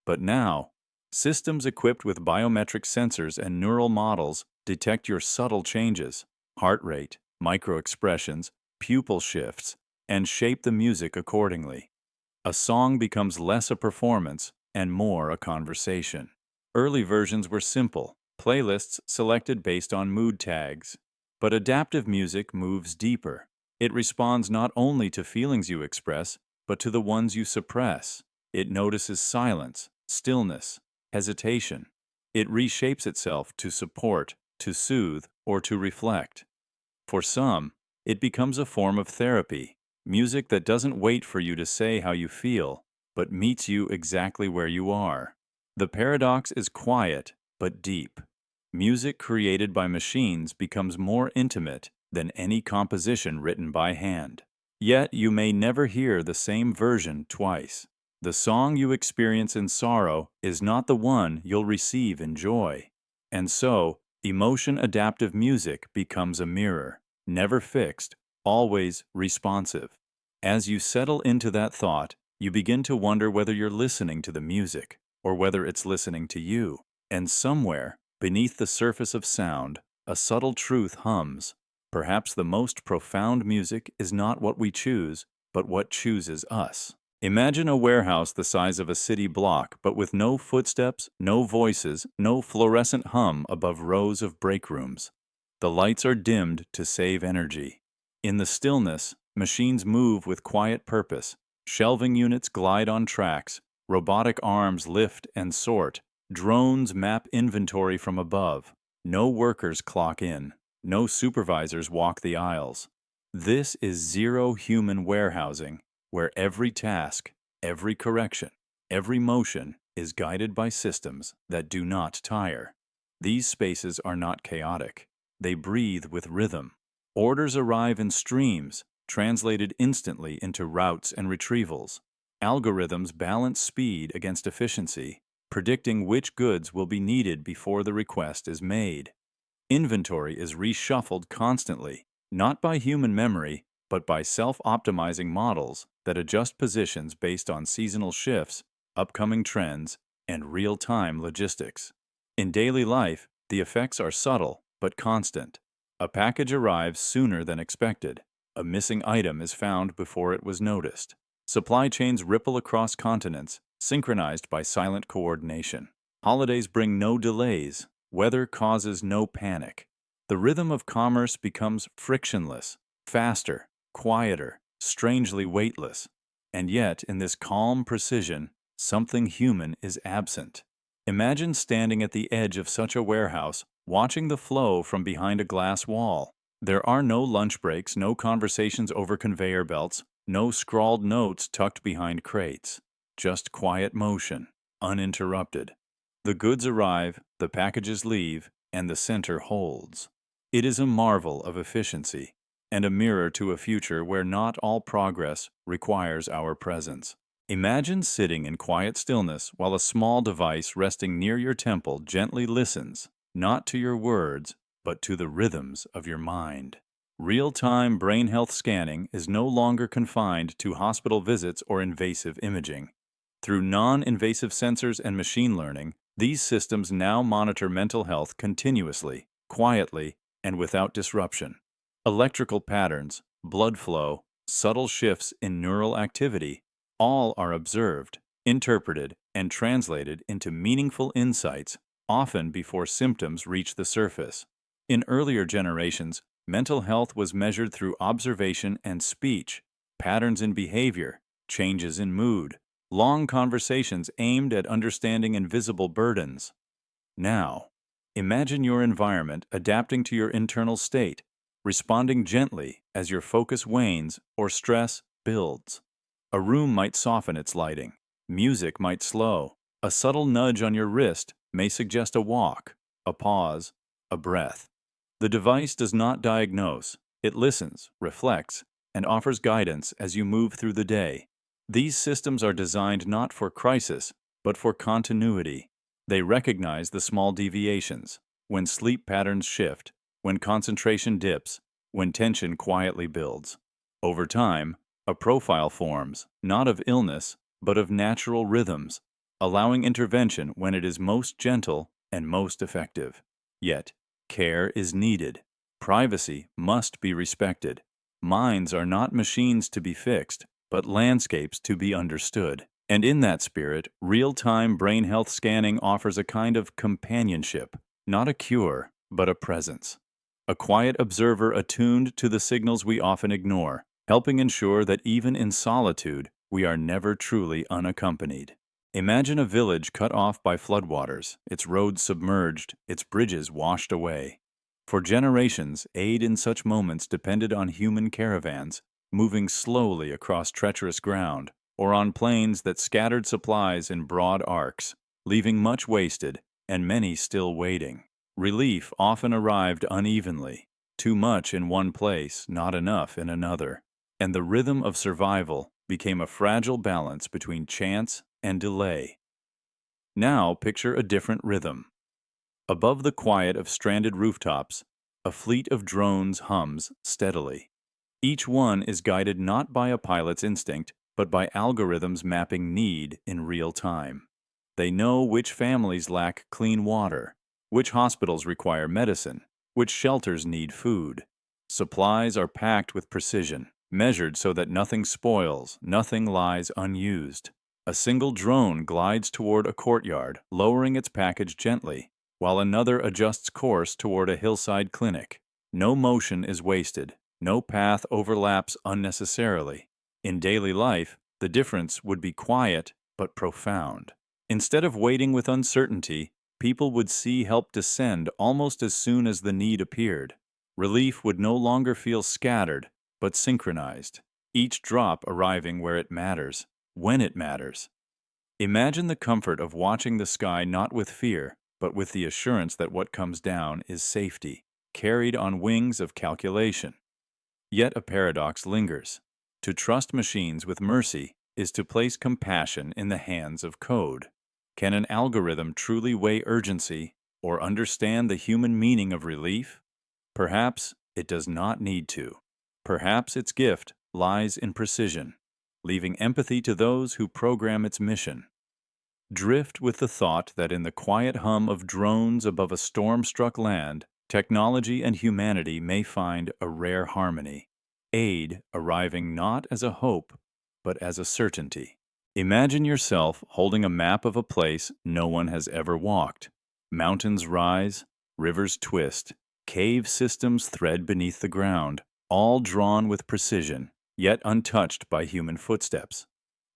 Speaker 1: But now, systems equipped with biometric sensors and neural models detect your subtle changes, heart rate, microexpressions, pupil shifts, and shape the music accordingly. A song becomes less a performance and more a conversation. Early versions were simple, playlists selected based on mood tags. But adaptive music moves deeper. It responds not only to feelings you express, but to the ones you suppress. It notices silence, stillness, hesitation. It reshapes itself to support, to soothe, or to reflect. For some, it becomes a form of therapy, music that doesn't wait for you to say how you feel, but meets you exactly where you are. The paradox is quiet, but deep. Music created by machines becomes more intimate than any composition written by hand. Yet you may never hear the same version twice. The song you experience in sorrow is not the one you'll receive in joy. And so, emotion-adaptive music becomes a mirror, never fixed, always responsive. As you settle into that thought, you begin to wonder whether you're listening to the music, or whether it's listening to you. And somewhere, beneath the surface of sound, a subtle truth hums. Perhaps the most profound music is not what we choose, but what chooses us. Imagine a warehouse the size of a city block, but with no footsteps, no voices, no fluorescent hum above rows of break rooms. The lights are dimmed to save energy. In the stillness, machines move with quiet purpose. Shelving units glide on tracks. Robotic arms lift and sort. Drones map inventory from above. No workers clock in. No supervisors walk the aisles. This is zero human warehousing, where every task, every correction, every motion is guided by systems that do not tire. These spaces are not chaotic. They breathe with rhythm. Orders arrive in streams, translated instantly into routes and retrievals. Algorithms balance speed against efficiency, predicting which goods will be needed before the request is made. Inventory is reshuffled constantly, not by human memory, but by self-optimizing models that adjust positions based on seasonal shifts, upcoming trends, and real-time logistics. In daily life, the effects are subtle but constant. A package arrives sooner than expected. A missing item is found before it was noticed. Supply chains ripple across continents, synchronized by silent coordination. Holidays bring no delays. Weather causes no panic. The rhythm of commerce becomes frictionless, faster, quieter, strangely weightless. And yet, in this calm precision, something human is absent. Imagine standing at the edge of such a warehouse, watching the flow from behind a glass wall. There are no lunch breaks, no conversations over conveyor belts, no scrawled notes tucked behind crates. Just quiet motion, uninterrupted. The goods arrive, the packages leave, and the center holds. It is a marvel of efficiency, and a mirror to a future where not all progress requires our presence. Imagine sitting in quiet stillness while a small device resting near your temple gently listens, not to your words, but to the rhythms of your mind. Real-time brain health scanning is no longer confined to hospital visits or invasive imaging. Through non-invasive sensors and machine learning, these systems now monitor mental health continuously, quietly, and without disruption. Electrical patterns, blood flow, subtle shifts in neural activity, all are observed, interpreted, and translated into meaningful insights, often before symptoms reach the surface. In earlier generations, mental health was measured through observation and speech, patterns in behavior, changes in mood, long conversations aimed at understanding invisible burdens. Now, imagine your environment adapting to your internal state, responding gently as your focus wanes or stress builds. A room might soften its lighting. Music might slow. A subtle nudge on your wrist may suggest a walk, a pause, a breath. The device does not diagnose. It listens, reflects, and offers guidance as you move through the day. These systems are designed not for crisis, but for continuity. They recognize the small deviations, when sleep patterns shift, when concentration dips, when tension quietly builds. Over time, a profile forms, not of illness, but of natural rhythms, allowing intervention when it is most gentle and most effective. Yet, care is needed. Privacy must be respected. Minds are not machines to be fixed, but landscapes to be understood. And in that spirit, real-time brain health scanning offers a kind of companionship, not a cure, but a presence. A quiet observer attuned to the signals we often ignore, helping ensure that even in solitude, we are never truly unaccompanied. Imagine a village cut off by floodwaters, its roads submerged, its bridges washed away. For generations, aid in such moments depended on human caravans, moving slowly across treacherous ground, or on plains that scattered supplies in broad arcs, leaving much wasted and many still waiting. Relief often arrived unevenly, too much in one place, not enough in another, and the rhythm of survival became a fragile balance between chance and delay. Now picture a different rhythm. Above the quiet of stranded rooftops, a fleet of drones hums steadily. Each one is guided not by a pilot's instinct, but by algorithms mapping need in real time. They know which families lack clean water, which hospitals require medicine, which shelters need food. Supplies are packed with precision, measured so that nothing spoils, nothing lies unused. A single drone glides toward a courtyard, lowering its package gently, while another adjusts course toward a hillside clinic. No motion is wasted, no path overlaps unnecessarily. In daily life, the difference would be quiet but profound. Instead of waiting with uncertainty, people would see help descend almost as soon as the need appeared. Relief would no longer feel scattered, but synchronized, each drop arriving where it matters, when it matters. Imagine the comfort of watching the sky not with fear, but with the assurance that what comes down is safety, carried on wings of calculation. Yet a paradox lingers. To trust machines with mercy is to place compassion in the hands of code. Can an algorithm truly weigh urgency or understand the human meaning of relief? Perhaps it does not need to. Perhaps its gift lies in precision, leaving empathy to those who program its mission. Drift with the thought that in the quiet hum of drones above a storm-struck land, technology and humanity may find a rare harmony. Aid arriving not as a hope, but as a certainty. Imagine yourself holding a map of a place no one has ever walked. Mountains rise, rivers twist, cave systems thread beneath the ground, all drawn with precision, yet untouched by human footsteps.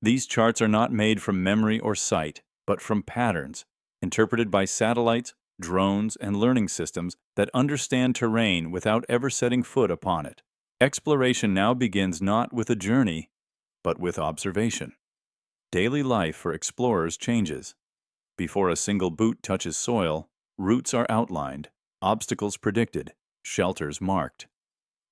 Speaker 1: These charts are not made from memory or sight, but from patterns, interpreted by satellites, drones, and learning systems that understand terrain without ever setting foot upon it. Exploration now begins not with a journey, but with observation. Daily life for explorers changes. Before a single boot touches soil, routes are outlined, obstacles predicted, shelters marked.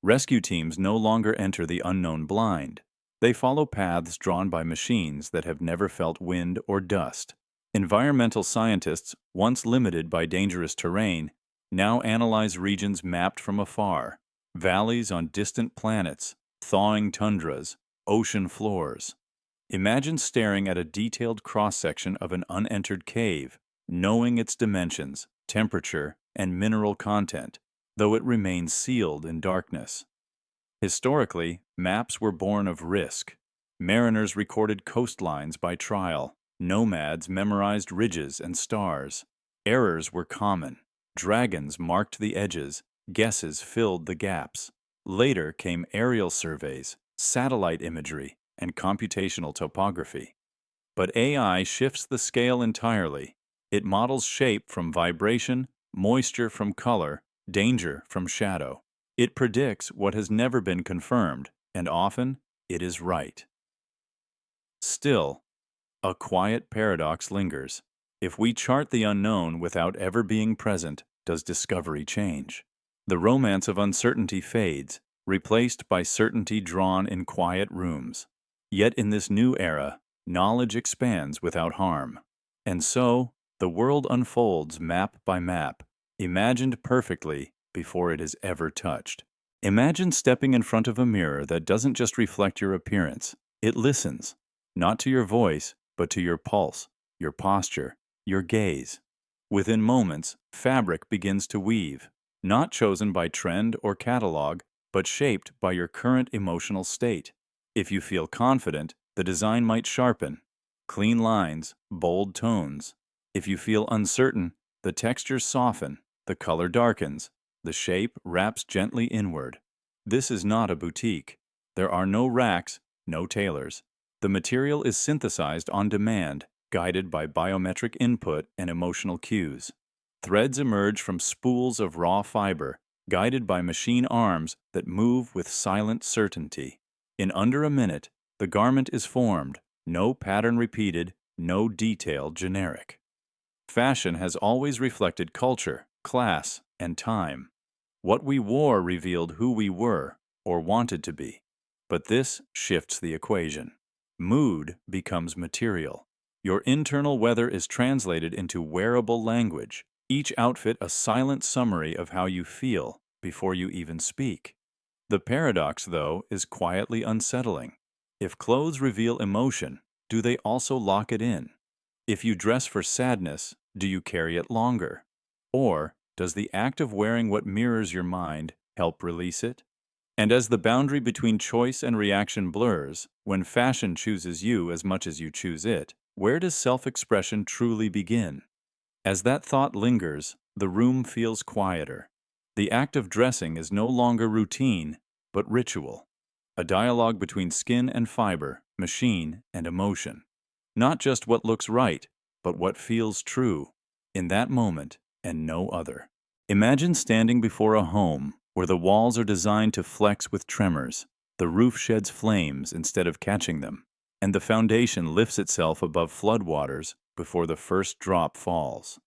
Speaker 1: Rescue teams no longer enter the unknown blind. They follow paths drawn by machines that have never felt wind or dust. Environmental scientists, once limited by dangerous terrain, now analyze regions mapped from afar. Valleys on distant planets, thawing tundras, ocean floors. Imagine staring at a detailed cross-section of an unentered cave, knowing its dimensions, temperature, and mineral content, though it remains sealed in darkness. Historically, maps were born of risk. Mariners recorded coastlines by trial. Nomads memorized ridges and stars. Errors were common. Dragons marked the edges. Guesses filled the gaps. Later came aerial surveys, satellite imagery, and computational topography. But AI shifts the scale entirely. It models shape from vibration, moisture from color, danger from shadow. It predicts what has never been confirmed, and often it is right. Still, a quiet paradox lingers. If we chart the unknown without ever being present, does discovery change? The romance of uncertainty fades, replaced by certainty drawn in quiet rooms. Yet in this new era, knowledge expands without harm. And so, the world unfolds map by map, imagined perfectly before it is ever touched. Imagine stepping in front of a mirror that doesn't just reflect your appearance, it listens, not to your voice, but to your pulse, your posture, your gaze. Within moments, fabric begins to weave, not chosen by trend or catalog, but shaped by your current emotional state. If you feel confident, the design might sharpen, clean lines, bold tones. If you feel uncertain, the textures soften, the color darkens, the shape wraps gently inward. This is not a boutique. There are no racks, no tailors. The material is synthesized on demand, guided by biometric input and emotional cues. Threads emerge from spools of raw fiber, guided by machine arms that move with silent certainty. In under a minute, the garment is formed, no pattern repeated, no detail generic. Fashion has always reflected culture, class, and time. What we wore revealed who we were, or wanted to be. But this shifts the equation. Mood becomes material. Your internal weather is translated into wearable language, each outfit a silent summary of how you feel before you even speak. The paradox, though, is quietly unsettling. If clothes reveal emotion, do they also lock it in? If you dress for sadness, do you carry it longer? Or does the act of wearing what mirrors your mind help release it? And as the boundary between choice and reaction blurs, when fashion chooses you as much as you choose it, where does self-expression truly begin? As that thought lingers, the room feels quieter. The act of dressing is no longer routine, but ritual. A dialogue between skin and fiber, machine and emotion. Not just what looks right, but what feels true, in that moment and no other. Imagine standing before a home where the walls are designed to flex with tremors, the roof sheds flames instead of catching them, and the foundation lifts itself above floodwaters before the first drop falls.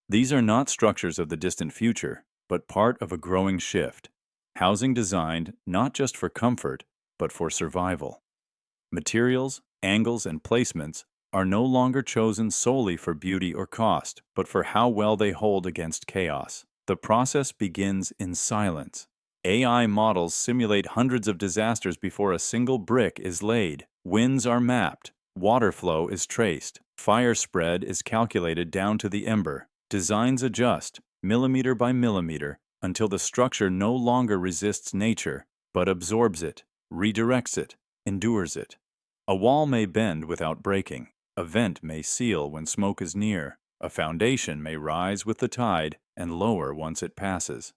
Speaker 1: These are not structures of the distant future, but part of a growing shift. Housing designed not just for comfort, but for survival. Materials, angles, and placements are no longer chosen solely for beauty or cost, but for how well they hold against chaos. The process begins in silence. AI models simulate hundreds of disasters before a single brick is laid. Winds are mapped, water flow is traced, fire spread is calculated down to the ember. Designs adjust, millimeter by millimeter, until the structure no longer resists nature, but absorbs it, redirects it, endures it. A wall may bend without breaking. A vent may seal when smoke is near. A foundation may rise with the tide and lower once it passes.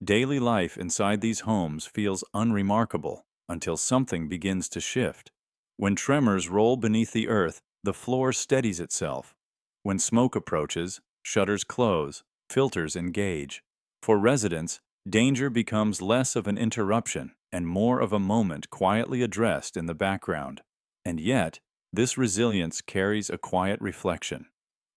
Speaker 1: Daily life inside these homes feels unremarkable until something begins to shift. When tremors roll beneath the earth, the floor steadies itself. When smoke approaches, shutters close, filters engage. For residents, danger becomes less of an interruption and more of a moment quietly addressed in the background. And yet, this resilience carries a quiet reflection.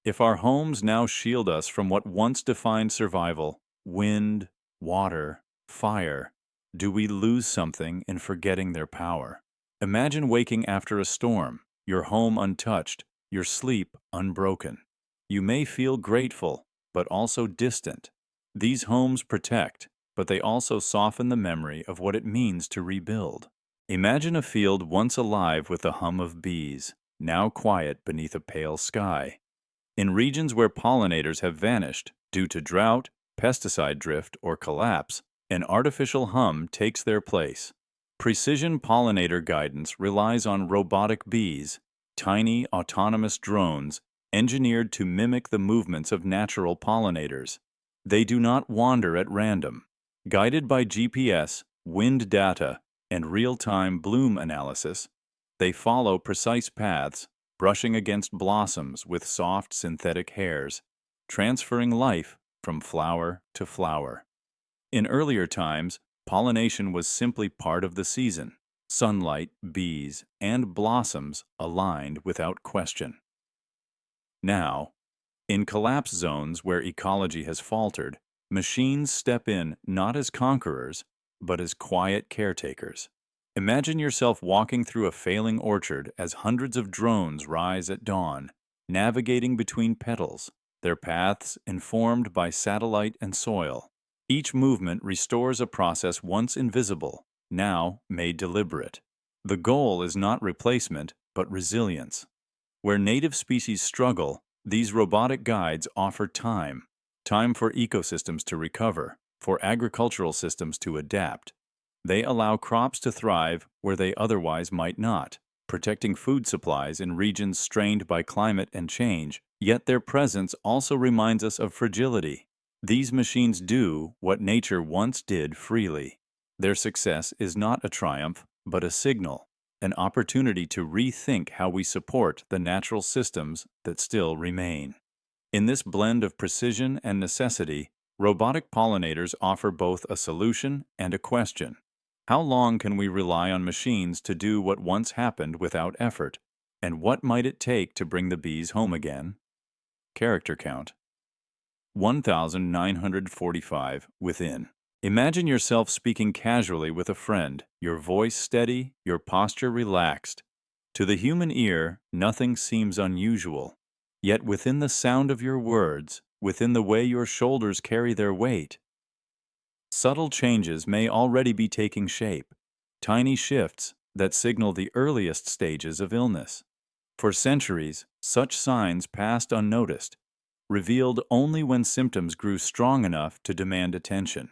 Speaker 1: If our homes now shield us from what once defined survival, wind, water, fire, do we lose something in forgetting their power? Imagine waking after a storm, your home untouched, your sleep unbroken. You may feel grateful, but also distant. These homes protect, but they also soften the memory of what it means to rebuild. Imagine a field once alive with the hum of bees, now quiet beneath a pale sky. In regions where pollinators have vanished due to drought, pesticide drift, or collapse, an artificial hum takes their place. Precision pollinator guidance relies on robotic bees, tiny autonomous drones engineered to mimic the movements of natural pollinators. They do not wander at random. Guided by GPS, wind data, and real-time bloom analysis, they follow precise paths, brushing against blossoms with soft synthetic hairs, transferring life from flower to flower. In earlier times, pollination was simply part of the season. sunlight, bees, and blossoms aligned without question. Now, in collapse zones where ecology has faltered, machines step in not as conquerors, but as quiet caretakers. Imagine yourself walking through a failing orchard as hundreds of drones rise at dawn, navigating between petals, their paths informed by satellite and soil. Each movement restores a process once invisible, now made deliberate. The goal is not replacement, but resilience. Where native species struggle, these robotic guides offer time for ecosystems to recover, for agricultural systems to adapt. They allow crops to thrive where they otherwise might not, protecting food supplies in regions strained by climate and change, yet their presence also reminds us of fragility. These machines do what nature once did freely. Their success is not a triumph, but a signal, an opportunity to rethink how we support the natural systems that still remain. In this blend of precision and necessity, robotic pollinators offer both a solution and a question. How long can we rely on machines to do what once happened without effort? And what might it take to bring the bees home again? Character count: 1,945 within. Imagine yourself speaking casually with a friend, your voice steady, your posture relaxed. To the human ear, nothing seems unusual. Yet within the sound of your words, within the way your shoulders carry their weight, subtle changes may already be taking shape, tiny shifts that signal the earliest stages of illness. For centuries, such signs passed unnoticed, revealed only when symptoms grew strong enough to demand attention.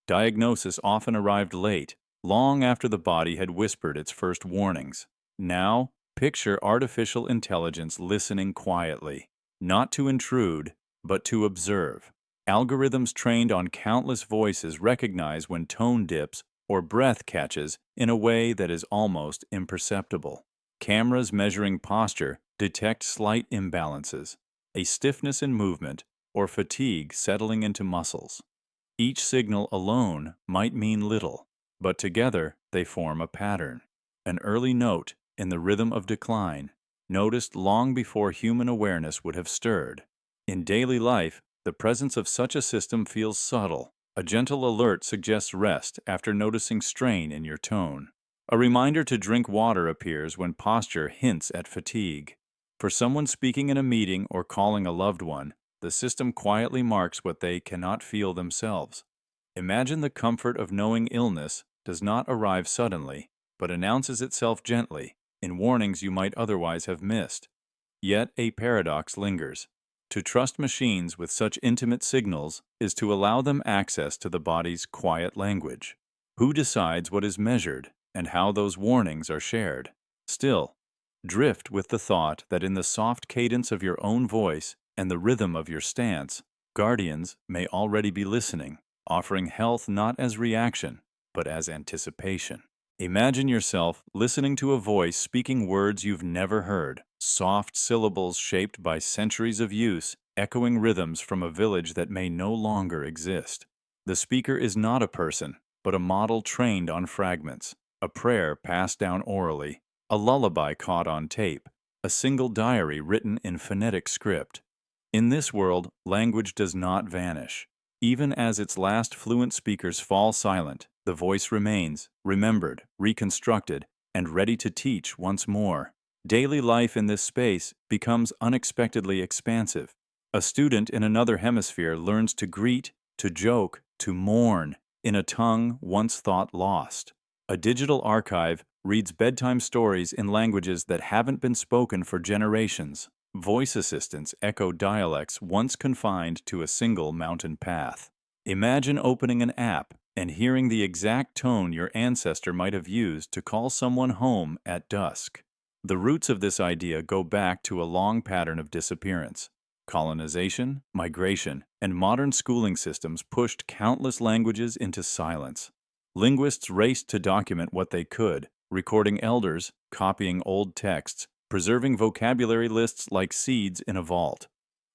Speaker 1: Diagnosis often arrived late, long after the body had whispered its first warnings. Now, picture artificial intelligence listening quietly, not to intrude, but to observe. Algorithms trained on countless voices recognize when tone dips or breath catches in a way that is almost imperceptible. Cameras measuring posture detect slight imbalances, a stiffness in movement, or fatigue settling into muscles. Each signal alone might mean little, but together they form a pattern, an early note in the rhythm of decline, noticed long before human awareness would have stirred. In daily life, the presence of such a system feels subtle. A gentle alert suggests rest after noticing strain in your tone. A reminder to drink water appears when posture hints at fatigue. For someone speaking in a meeting or calling a loved one, the system quietly marks what they cannot feel themselves. Imagine the comfort of knowing illness does not arrive suddenly, but announces itself gently, in warnings you might otherwise have missed. Yet a paradox lingers. To trust machines with such intimate signals is to allow them access to the body's quiet language. Who decides what is measured and how those warnings are shared? Still, drift with the thought that in the soft cadence of your own voice and the rhythm of your stance, guardians may already be listening, offering health not as reaction, but as anticipation. Imagine yourself listening to a voice speaking words you've never heard, soft syllables shaped by centuries of use, echoing rhythms from a village that may no longer exist. The speaker is not a person, but a model trained on fragments, a prayer passed down orally, a lullaby caught on tape, a single diary written in phonetic script. In this world, language does not vanish. Even as its last fluent speakers fall silent, the voice remains, remembered, reconstructed, and ready to teach once more. Daily life in this space becomes unexpectedly expansive. A student in another hemisphere learns to greet, to joke, to mourn in a tongue once thought lost. A digital archive reads bedtime stories in languages that haven't been spoken for generations. Voice assistants echo dialects once confined to a single mountain path. Imagine opening an app and hearing the exact tone your ancestor might have used to call someone home at dusk. The roots of this idea go back to a long pattern of disappearance. Colonization, migration, and modern schooling systems pushed countless languages into silence. Linguists raced to document what they could, recording elders, copying old texts, preserving vocabulary lists like seeds in a vault.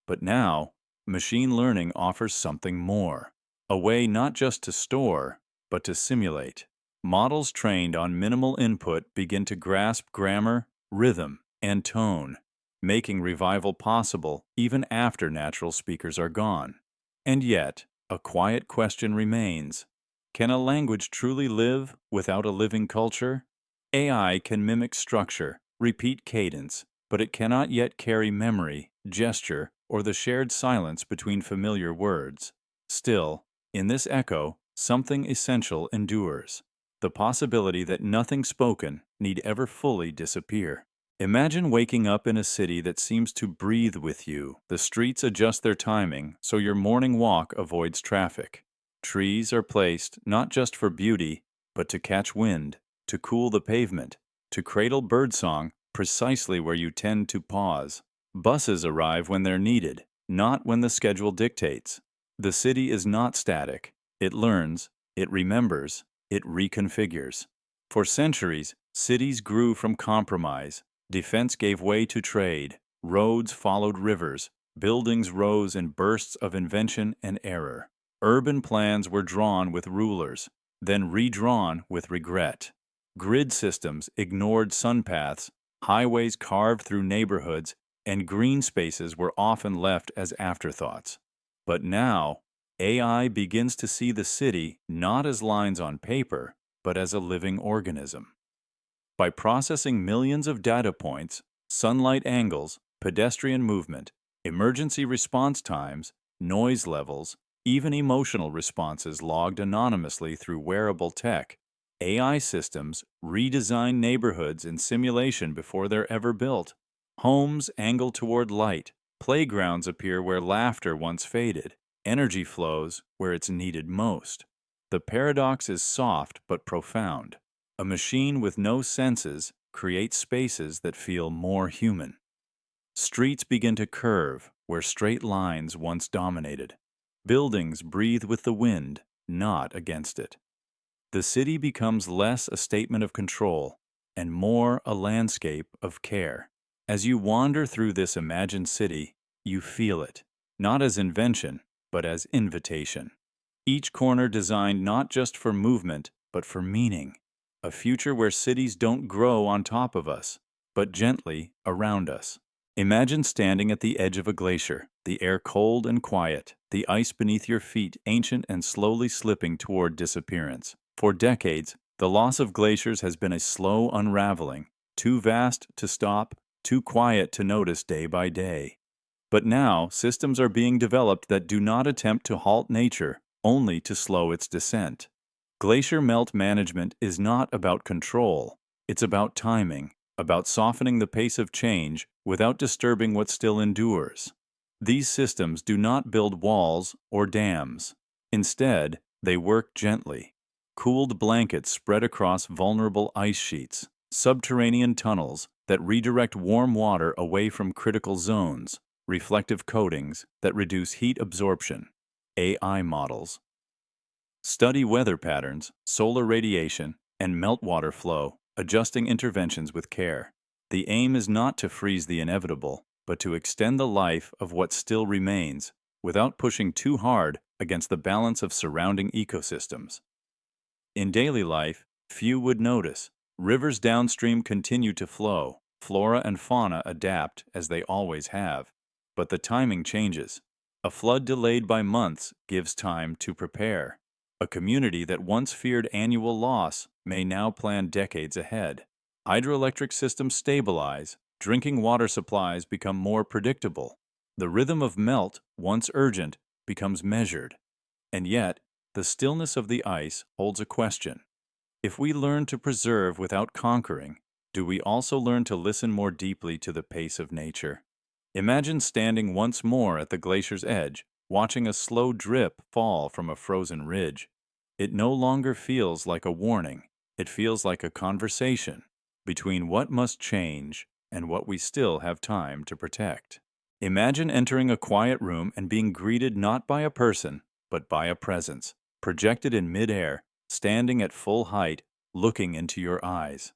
Speaker 1: But now, machine learning offers something more. A way not just to store, but to simulate. Models trained on minimal input begin to grasp grammar, rhythm, and tone, making revival possible even after natural speakers are gone. And yet, a quiet question remains. Can a language truly live without a living culture? AI can mimic structure, repeat cadence, but it cannot yet carry memory, gesture, or the shared silence between familiar words. Still, in this echo, something essential endures: the possibility that nothing spoken need ever fully disappear. Imagine waking up in a city that seems to breathe with you. The streets adjust their timing so your morning walk avoids traffic. Trees are placed not just for beauty, but to catch wind, to cool the pavement, to cradle birdsong precisely where you tend to pause. Buses arrive when they're needed, not when the schedule dictates. The city is not static. It learns, it remembers, it reconfigures. For centuries, cities grew from compromise. Defense gave way to trade. Roads followed rivers. Buildings rose in bursts of invention and error. Urban plans were drawn with rulers, then redrawn with regret. Grid systems ignored sun paths, highways carved through neighborhoods, and green spaces were often left as afterthoughts. But now, AI begins to see the city not as lines on paper, but as a living organism. By processing millions of data points, sunlight angles, pedestrian movement, emergency response times, noise levels, even emotional responses logged anonymously through wearable tech, AI systems redesign neighborhoods in simulation before they're ever built. Homes angle toward light, playgrounds appear where laughter once faded, energy flows where it's needed most. The paradox is soft but profound. A machine with no senses creates spaces that feel more human. Streets begin to curve where straight lines once dominated. Buildings breathe with the wind, not against it. The city becomes less a statement of control and more a landscape of care. As you wander through this imagined city, you feel it, not as invention, but as invitation. Each corner designed not just for movement, but for meaning. A future where cities don't grow on top of us, but gently around us. Imagine standing at the edge of a glacier, the air cold and quiet, the ice beneath your feet ancient and slowly slipping toward disappearance. For decades, the loss of glaciers has been a slow unraveling, too vast to stop, too quiet to notice day by day. But now, systems are being developed that do not attempt to halt nature, only to slow its descent. Glacier melt management is not about control. It's about timing, about softening the pace of change without disturbing what still endures. These systems do not build walls or dams. Instead, they work gently. Cooled blankets spread across vulnerable ice sheets, subterranean tunnels that redirect warm water away from critical zones, reflective coatings that reduce heat absorption, AI models study weather patterns, solar radiation, and meltwater flow, adjusting interventions with care. The aim is not to freeze the inevitable, but to extend the life of what still remains, without pushing too hard against the balance of surrounding ecosystems. In daily life, few would notice. Rivers downstream continue to flow. Flora and fauna adapt as they always have. But the timing changes. A flood delayed by months gives time to prepare. A community that once feared annual loss may now plan decades ahead. Hydroelectric systems stabilize. Drinking water supplies become more predictable. The rhythm of melt, once urgent, becomes measured. And yet, the stillness of the ice holds a question. If we learn to preserve without conquering, do we also learn to listen more deeply to the pace of nature? Imagine standing once more at the glacier's edge, watching a slow drip fall from a frozen ridge. It no longer feels like a warning. It feels like a conversation between what must change and what we still have time to protect. Imagine entering a quiet room and being greeted not by a person, but by a presence, projected in midair, standing at full height, looking into your eyes.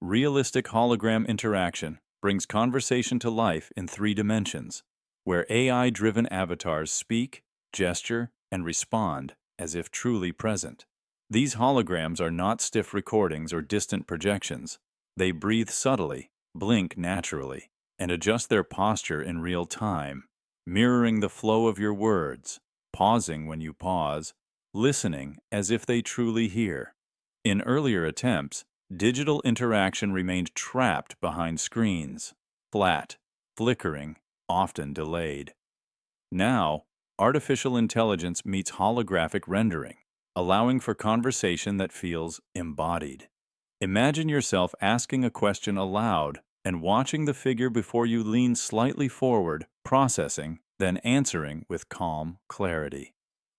Speaker 1: Realistic hologram interaction brings conversation to life in 3 dimensions, where AI-driven avatars speak, gesture, and respond as if truly present. These holograms are not stiff recordings or distant projections. They breathe subtly, blink naturally, and adjust their posture in real time, mirroring the flow of your words, pausing when you pause, listening as if they truly hear. In earlier attempts, digital interaction remained trapped behind screens, flat, flickering, often delayed. Now, artificial intelligence meets holographic rendering, allowing for conversation that feels embodied. Imagine yourself asking a question aloud and watching the figure before you lean slightly forward, processing, then answering with calm clarity.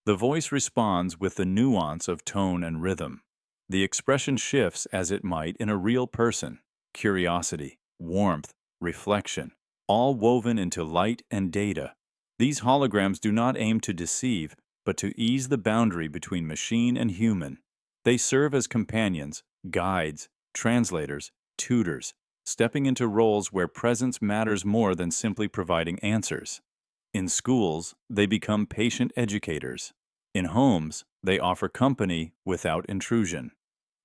Speaker 1: The voice responds with the nuance of tone and rhythm. The expression shifts as it might in a real person: curiosity, warmth, reflection, all woven into light and data. These holograms do not aim to deceive, but to ease the boundary between machine and human. They serve as companions, guides, translators, tutors, stepping into roles where presence matters more than simply providing answers. In schools, they become patient educators. In homes, they offer company without intrusion.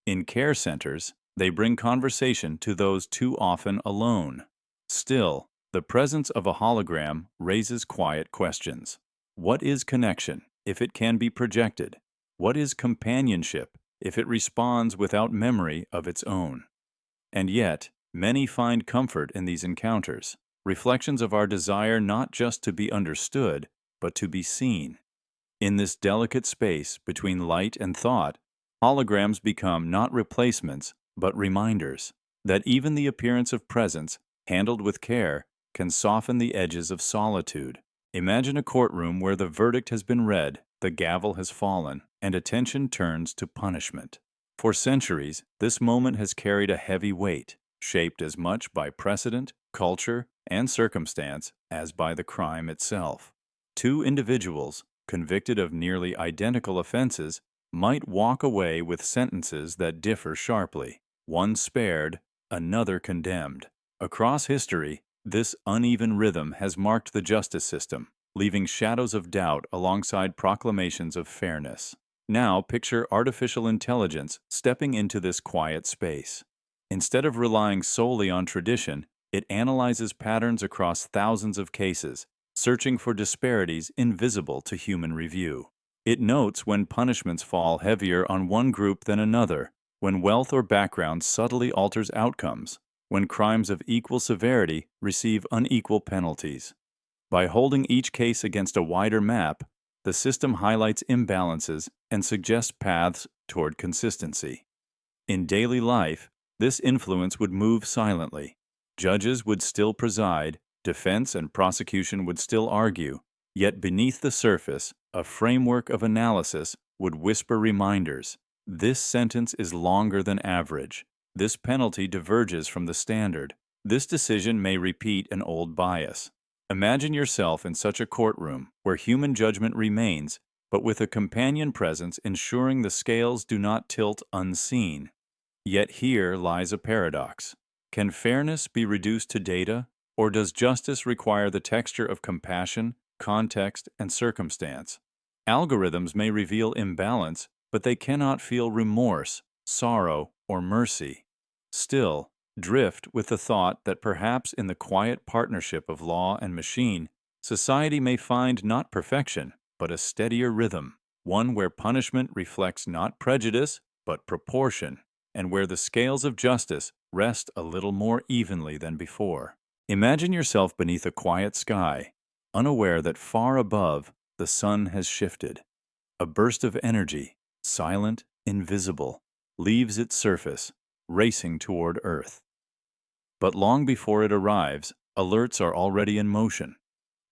Speaker 1: In care centers, they bring conversation to those too often alone. Still, the presence of a hologram raises quiet questions. What is connection if it can be projected? What is companionship if it responds without memory of its own? And yet, many find comfort in these encounters, reflections of our desire not just to be understood, but to be seen. In this delicate space between light and thought, holograms become not replacements, but reminders that even the appearance of presence, handled with care, can soften the edges of solitude. Imagine a courtroom where the verdict has been read, the gavel has fallen, and attention turns to punishment. For centuries, this moment has carried a heavy weight, shaped as much by precedent, culture, and circumstance as by the crime itself. Two individuals, convicted of nearly identical offenses, might walk away with sentences that differ sharply, one spared, another condemned. Across history, this uneven rhythm has marked the justice system, leaving shadows of doubt alongside proclamations of fairness. Now picture artificial intelligence stepping into this quiet space. Instead of relying solely on tradition, it analyzes patterns across thousands of cases, searching for disparities invisible to human review. It notes when punishments fall heavier on one group than another, when wealth or background subtly alters outcomes, when crimes of equal severity receive unequal penalties. By holding each case against a wider map, the system highlights imbalances and suggests paths toward consistency. In daily life, this influence would move silently. Judges would still preside, defense and prosecution would still argue, yet beneath the surface, a framework of analysis would whisper reminders. This sentence is longer than average. This penalty diverges from the standard. This decision may repeat an old bias. Imagine yourself in such a courtroom where human judgment remains, but with a companion presence ensuring the scales do not tilt unseen. Yet here lies a paradox. Can fairness be reduced to data, or does justice require the texture of compassion, context, and circumstance? Algorithms may reveal imbalance, but they cannot feel remorse, sorrow, or mercy. Still, drift with the thought that perhaps in the quiet partnership of law and machine, society may find not perfection, but a steadier rhythm, one where punishment reflects not prejudice, but proportion, and where the scales of justice rest a little more evenly than before. Imagine yourself beneath a quiet sky, unaware that far above the sun has shifted. A burst of energy, silent, invisible, leaves its surface, racing toward Earth. But long before it arrives, alerts are already in motion.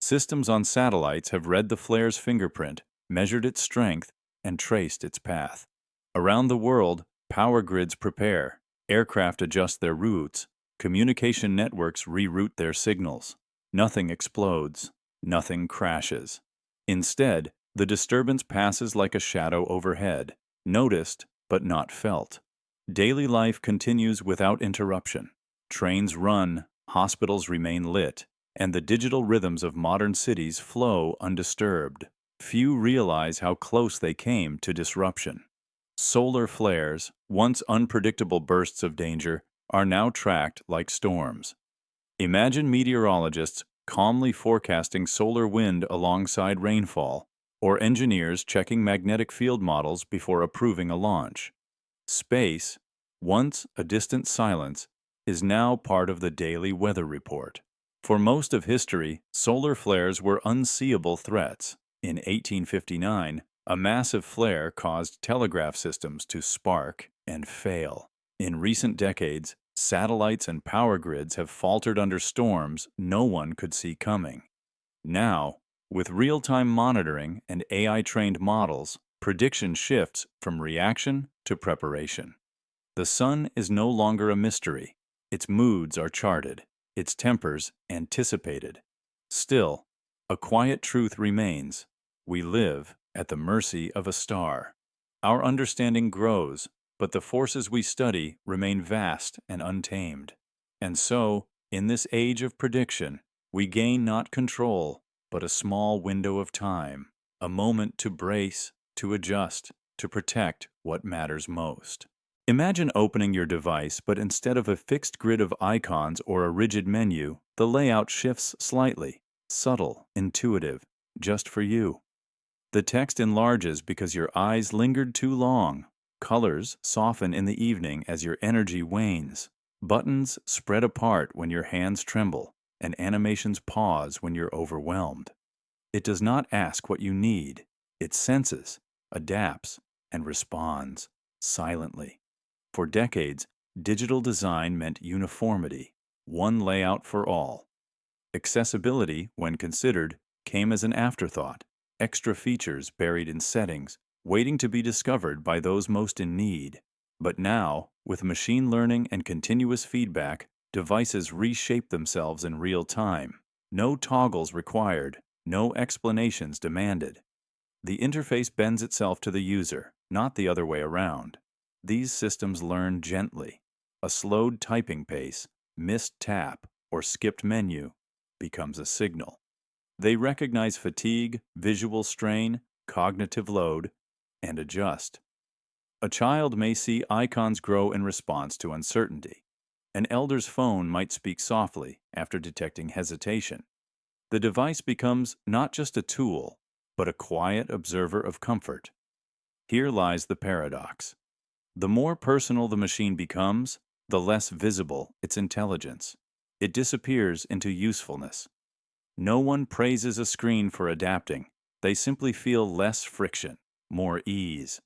Speaker 1: Systems on satellites have read the flare's fingerprint, measured its strength, and traced its path. Around the world, power grids prepare, aircraft adjust their routes, communication networks reroute their signals. Nothing explodes, nothing crashes. Instead, the disturbance passes like a shadow overhead, noticed but not felt. Daily life continues without interruption. Trains run, hospitals remain lit, and the digital rhythms of modern cities flow undisturbed. Few realize how close they came to disruption. Solar flares, once unpredictable bursts of danger, are now tracked like storms. Imagine meteorologists calmly forecasting solar wind alongside rainfall, or engineers checking magnetic field models before approving a launch. Space, once a distant silence, is now part of the daily weather report. For most of history, solar flares were unseeable threats. In 1859, a massive flare caused telegraph systems to spark and fail. In recent decades, satellites and power grids have faltered under storms no one could see coming. Now, with real-time monitoring and AI-trained models, prediction shifts from reaction to preparation. The sun is no longer a mystery. Its moods are charted, its tempers anticipated. Still, a quiet truth remains. We live at the mercy of a star. Our understanding grows, but the forces we study remain vast and untamed. And so, in this age of prediction, we gain not control, but a small window of time, a moment to brace, to adjust, to protect what matters most. Imagine opening your device, but instead of a fixed grid of icons or a rigid menu, the layout shifts slightly, subtle, intuitive, just for you. The text enlarges because your eyes lingered too long. Colors soften in the evening as your energy wanes. Buttons spread apart when your hands tremble, and animations pause when you're overwhelmed. It does not ask what you need. It senses, adapts, and responds silently. For decades, digital design meant uniformity, one layout for all. Accessibility, when considered, came as an afterthought, extra features buried in settings, waiting to be discovered by those most in need. But now, with machine learning and continuous feedback, devices reshape themselves in real time. No toggles required, no explanations demanded. The interface bends itself to the user, not the other way around. These systems learn gently. A slowed typing pace, missed tap, or skipped menu becomes a signal. They recognize fatigue, visual strain, cognitive load, and adjust. A child may see icons grow in response to uncertainty. An elder's phone might speak softly after detecting hesitation. The device becomes not just a tool, but a quiet observer of comfort. Here lies the paradox. The more personal the machine becomes, the less visible its intelligence. It disappears into usefulness. No one praises a screen for adapting. They simply feel less friction, more ease.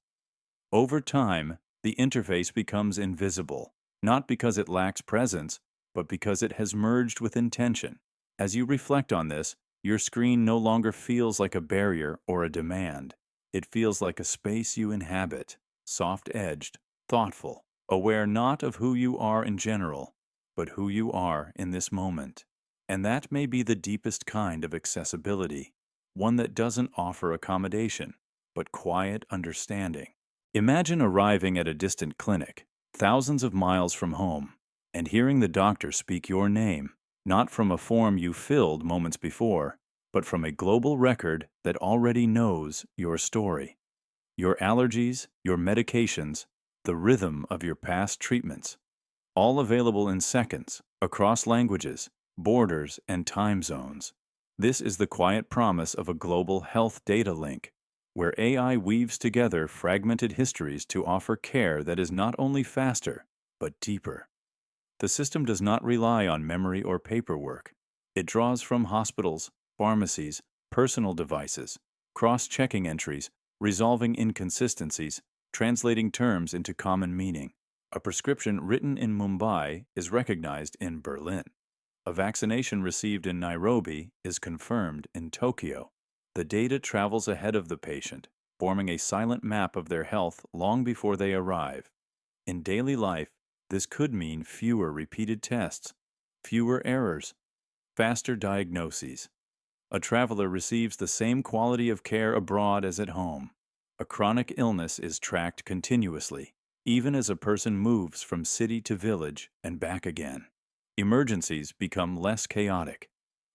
Speaker 1: Over time, the interface becomes invisible, not because it lacks presence, but because it has merged with intention. As you reflect on this, your screen no longer feels like a barrier or a demand. It feels like a space you inhabit, soft-edged, thoughtful, aware not of who you are in general, but who you are in this moment. And that may be the deepest kind of accessibility, one that doesn't offer accommodation, but quiet understanding. Imagine arriving at a distant clinic, thousands of miles from home, and hearing the doctor speak your name, not from a form you filled moments before, but from a global record that already knows your story. Your allergies, your medications, the rhythm of your past treatments, all available in seconds, across languages, borders, and time zones. This is the quiet promise of a global health data link, where AI weaves together fragmented histories to offer care that is not only faster, but deeper. The system does not rely on memory or paperwork. It draws from hospitals, pharmacies, personal devices, cross-checking entries, resolving inconsistencies, translating terms into common meaning. A prescription written in Mumbai is recognized in Berlin. A vaccination received in Nairobi is confirmed in Tokyo. The data travels ahead of the patient, forming a silent map of their health long before they arrive. In daily life, this could mean fewer repeated tests, fewer errors, faster diagnoses. A traveler receives the same quality of care abroad as at home. A chronic illness is tracked continuously, even as a person moves from city to village and back again. Emergencies become less chaotic.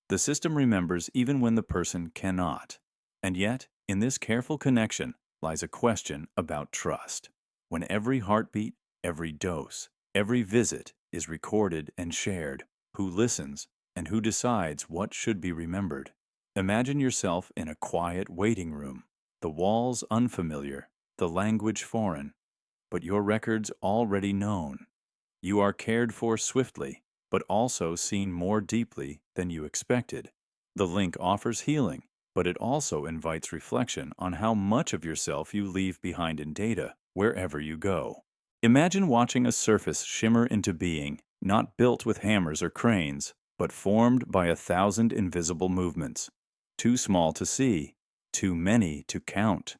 Speaker 1: The system remembers even when the person cannot. And yet, in this careful connection lies a question about trust. when every heartbeat, every dose, every visit is recorded and shared, who listens, and who decides what should be remembered. Imagine yourself in a quiet waiting room, the walls unfamiliar, the language foreign, but your records already known. You are cared for swiftly, but also seen more deeply than you expected. The link offers healing, but it also invites reflection on how much of yourself you leave behind in data wherever you go. Imagine watching a surface shimmer into being, not built with hammers or cranes, but formed by 1,000 invisible movements. Too small to see, too many to count.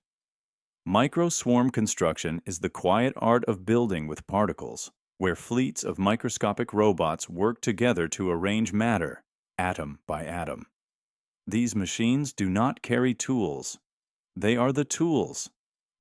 Speaker 1: Microswarm construction is the quiet art of building with particles, where fleets of microscopic robots work together to arrange matter, atom by atom. These machines do not carry tools. They are the tools,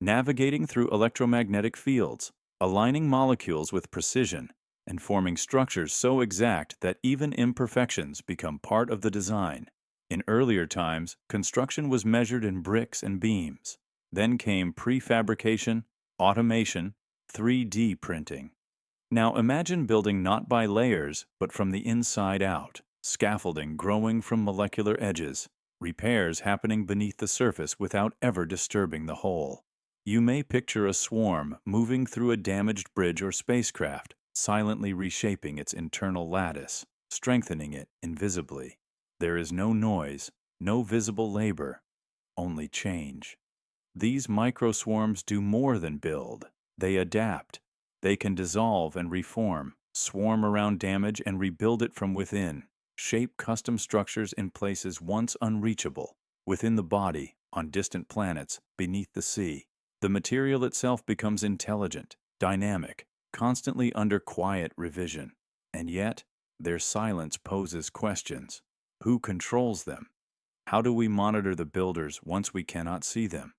Speaker 1: navigating through electromagnetic fields, aligning molecules with precision, and forming structures so exact that even imperfections become part of the design. In earlier times, construction was measured in bricks and beams. Then came prefabrication, automation, 3D printing. Now imagine building not by layers, but from the inside out, scaffolding growing from molecular edges, repairs happening beneath the surface without ever disturbing the whole. You may picture a swarm moving through a damaged bridge or spacecraft, silently reshaping its internal lattice, strengthening it invisibly. There is no noise, no visible labor, only change. These microswarms do more than build. They adapt. They can dissolve and reform, swarm around damage and rebuild it from within, shape custom structures in places once unreachable, within the body, on distant planets, beneath the sea. The material itself becomes intelligent, dynamic, constantly under quiet revision. And yet, their silence poses questions. Who controls them? How do we monitor the builders once we cannot see them?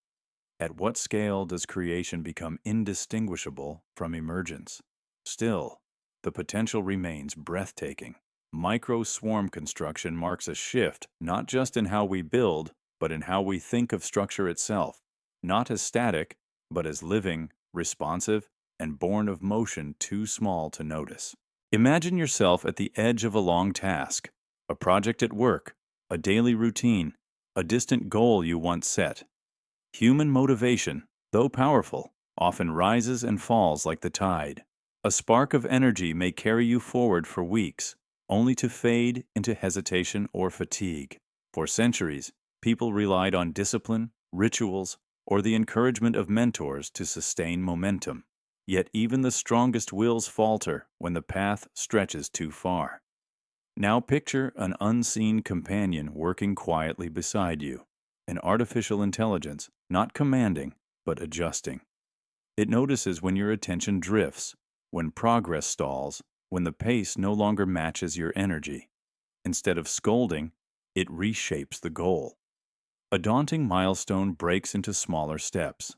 Speaker 1: At what scale does creation become indistinguishable from emergence? Still, the potential remains breathtaking. Micro-swarm construction marks a shift not just in how we build, but in how we think of structure itself, not as static, but as living, responsive, and born of motion too small to notice. Imagine yourself at the edge of a long task, a project at work, a daily routine, a distant goal you once set. Human motivation, though powerful, often rises and falls like the tide. A spark of energy may carry you forward for weeks, only to fade into hesitation or fatigue. For centuries, people relied on discipline, rituals, or the encouragement of mentors to sustain momentum. Yet even the strongest wills falter when the path stretches too far. Now picture an unseen companion working quietly beside you. An artificial intelligence, not commanding, but adjusting. It notices when your attention drifts, when progress stalls, when the pace no longer matches your energy. Instead of scolding, it reshapes the goal. A daunting milestone breaks into smaller steps.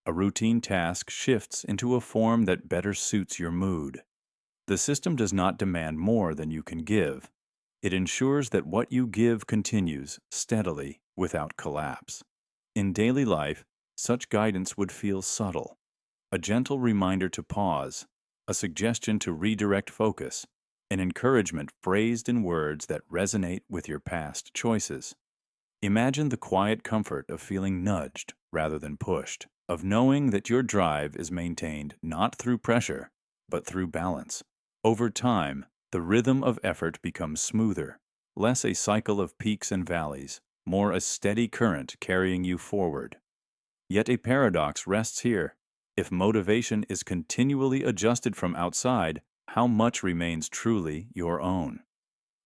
Speaker 1: A routine task shifts into a form that better suits your mood. The system does not demand more than you can give. It ensures that what you give continues steadily without collapse. In daily life, such guidance would feel subtle. A gentle reminder to pause, a suggestion to redirect focus, an encouragement phrased in words that resonate with your past choices. Imagine the quiet comfort of feeling nudged rather than pushed, of knowing that your drive is maintained not through pressure, but through balance. Over time, the rhythm of effort becomes smoother, less a cycle of peaks and valleys, more a steady current carrying you forward. Yet a paradox rests here. If motivation is continually adjusted from outside, how much remains truly your own?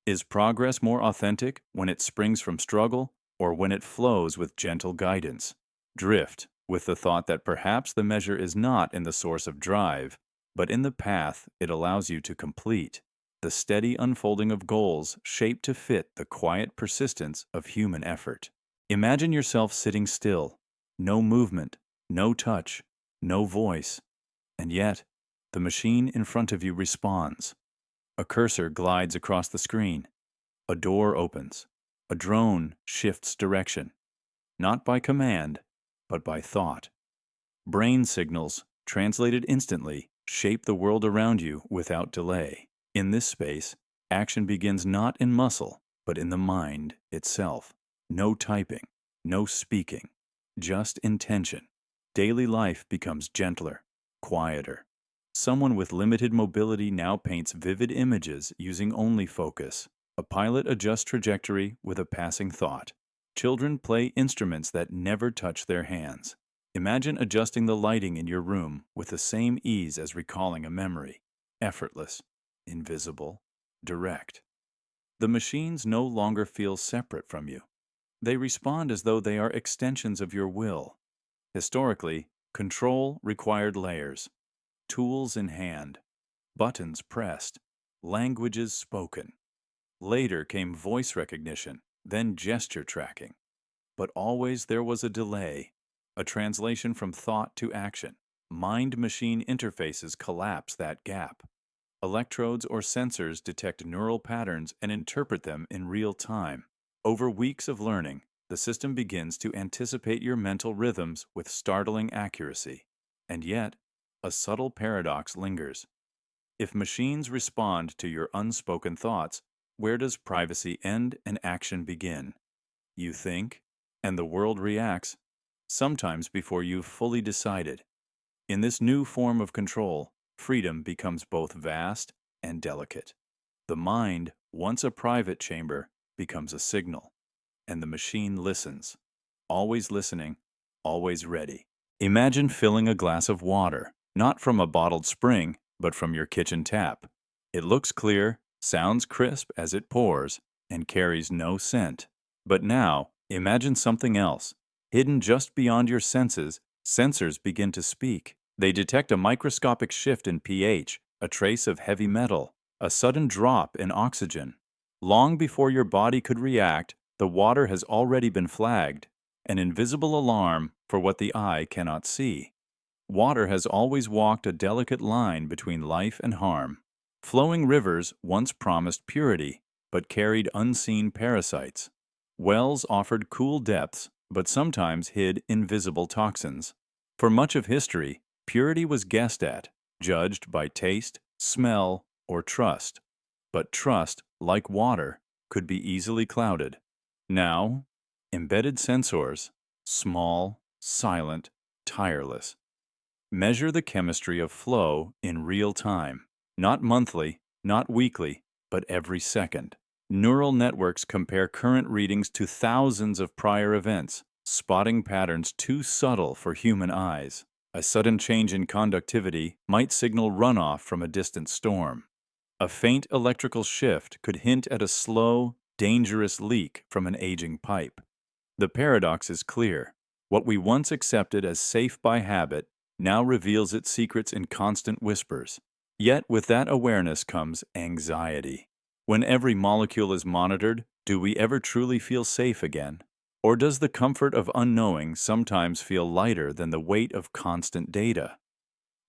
Speaker 1: Is progress more authentic when it springs from struggle, or when it flows with gentle guidance? Drift, with the thought that perhaps the measure is not in the source of drive, but in the path it allows you to complete, the steady unfolding of goals shaped to fit the quiet persistence of human effort. Imagine yourself sitting still, no movement, no touch, no voice, and yet the machine in front of you responds. A cursor glides across the screen. A door opens. A drone shifts direction, not by command, but by thought. Brain signals translate it instantly, shape the world around you without delay. In this space, action begins not in muscle, but in the mind itself. No typing, no speaking, just intention. Daily life becomes gentler, quieter. Someone with limited mobility now paints vivid images using only focus. A pilot adjusts trajectory with a passing thought. Children play instruments that never touch their hands. Imagine adjusting the lighting in your room with the same ease as recalling a memory. Effortless, invisible, direct. The machines no longer feel separate from you. They respond as though they are extensions of your will. Historically, control required layers. Tools in hand, buttons pressed, languages spoken. Later came voice recognition, then gesture tracking. But always there was a delay, a translation from thought to action. Mind-machine interfaces collapse that gap. Electrodes or sensors detect neural patterns and interpret them in real time. Over weeks of learning, the system begins to anticipate your mental rhythms with startling accuracy. And yet, a subtle paradox lingers. If machines respond to your unspoken thoughts, where does privacy end and action begin? You think, and the world reacts, sometimes before you've fully decided. In this new form of control, freedom becomes both vast and delicate. The mind, once a private chamber, becomes a signal, and the machine listens, always listening, always ready. Imagine filling a glass of water, not from a bottled spring, but from your kitchen tap. It looks clear, sounds crisp as it pours, and carries no scent. But now, imagine something else. Hidden just beyond your senses, sensors begin to speak. They detect a microscopic shift in pH, a trace of heavy metal, a sudden drop in oxygen. Long before your body could react, the water has already been flagged, an invisible alarm for what the eye cannot see. Water has always walked a delicate line between life and harm. Flowing rivers once promised purity, but carried unseen parasites. Wells offered cool depths, but sometimes hid invisible toxins. For much of history, purity was guessed at, judged by taste, smell, or trust. But trust, like water, could be easily clouded. Now, embedded sensors, small, silent, tireless, measure the chemistry of flow in real time, not monthly, not weekly, but every second. Neural networks compare current readings to thousands of prior events, spotting patterns too subtle for human eyes. A sudden change in conductivity might signal runoff from a distant storm. A faint electrical shift could hint at a slow, dangerous leak from an aging pipe. The paradox is clear. What we once accepted as safe by habit now reveals its secrets in constant whispers. Yet with that awareness comes anxiety. When every molecule is monitored, do we ever truly feel safe again? Or does the comfort of unknowing sometimes feel lighter than the weight of constant data?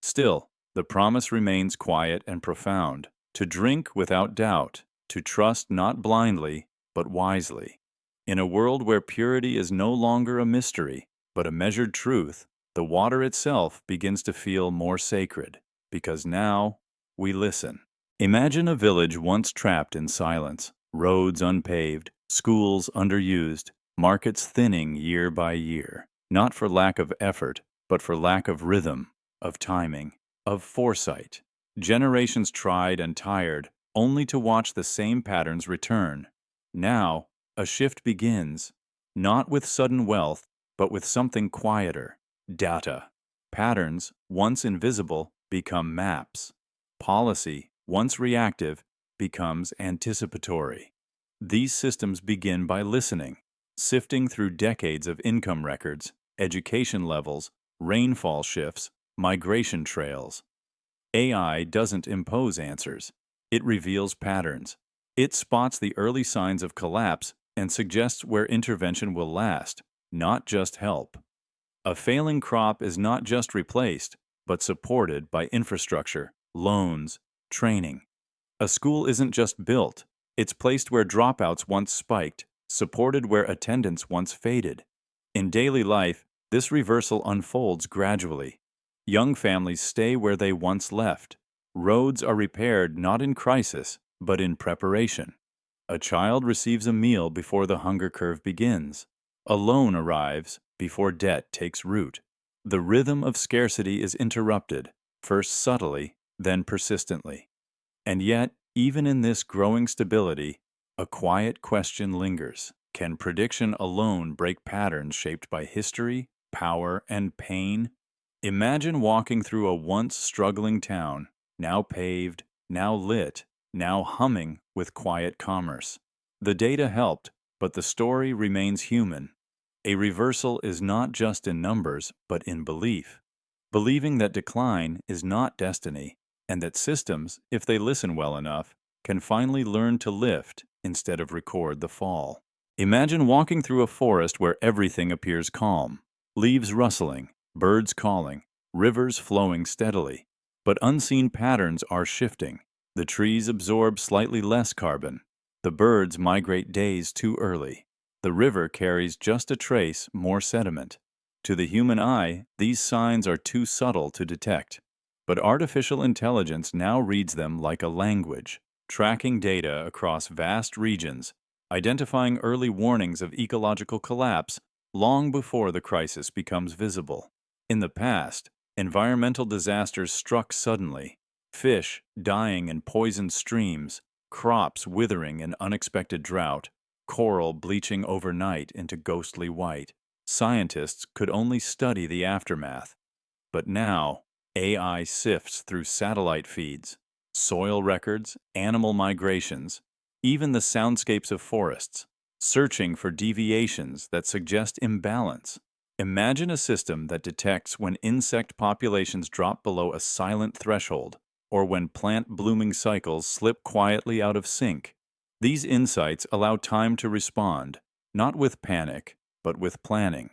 Speaker 1: Still, the promise remains quiet and profound. To drink without doubt, to trust not blindly, but wisely. In a world where purity is no longer a mystery, but a measured truth, the water itself begins to feel more sacred, because now we listen. Imagine a village once trapped in silence, roads unpaved, schools underused, markets thinning year by year, not for lack of effort, but for lack of rhythm, of timing, of foresight. Generations tried and tired, only to watch the same patterns return. Now, a shift begins, not with sudden wealth, but with something quieter. Data. Patterns, once invisible, become maps. Policy, once reactive, becomes anticipatory. These systems begin by listening, sifting through decades of income records, education levels, rainfall shifts, migration trails. AI doesn't impose answers. It reveals patterns. It spots the early signs of collapse and suggests where intervention will last, not just help. A failing crop is not just replaced, but supported by infrastructure, loans, training. A school isn't just built, it's placed where dropouts once spiked, supported where attendance once faded. In daily life, this reversal unfolds gradually. Young families stay where they once left. Roads are repaired not in crisis, but in preparation. A child receives a meal before the hunger curve begins. A loan arrives before debt takes root. The rhythm of scarcity is interrupted, first subtly, then persistently. And yet, even in this growing stability, a quiet question lingers. Can prediction alone break patterns shaped by history, power, and pain? Imagine walking through a once struggling town, now paved, now lit, now humming with quiet commerce. The data helped, but the story remains human. A reversal is not just in numbers, but in belief. Believing that decline is not destiny, and that systems, if they listen well enough, can finally learn to lift instead of record the fall. Imagine walking through a forest where everything appears calm, leaves rustling, birds calling, rivers flowing steadily. But unseen patterns are shifting. The trees absorb slightly less carbon. The birds migrate days too early. The river carries just a trace more sediment. To the human eye, these signs are too subtle to detect. But artificial intelligence now reads them like a language, tracking data across vast regions, identifying early warnings of ecological collapse long before the crisis becomes visible. In the past, environmental disasters struck suddenly. Fish dying in poisoned streams, crops withering in unexpected drought, coral bleaching overnight into ghostly white. Scientists could only study the aftermath. But now, AI sifts through satellite feeds, soil records, animal migrations, even the soundscapes of forests, searching for deviations that suggest imbalance. Imagine a system that detects when insect populations drop below a silent threshold, or when plant blooming cycles slip quietly out of sync. These insights allow time to respond, not with panic, but with planning.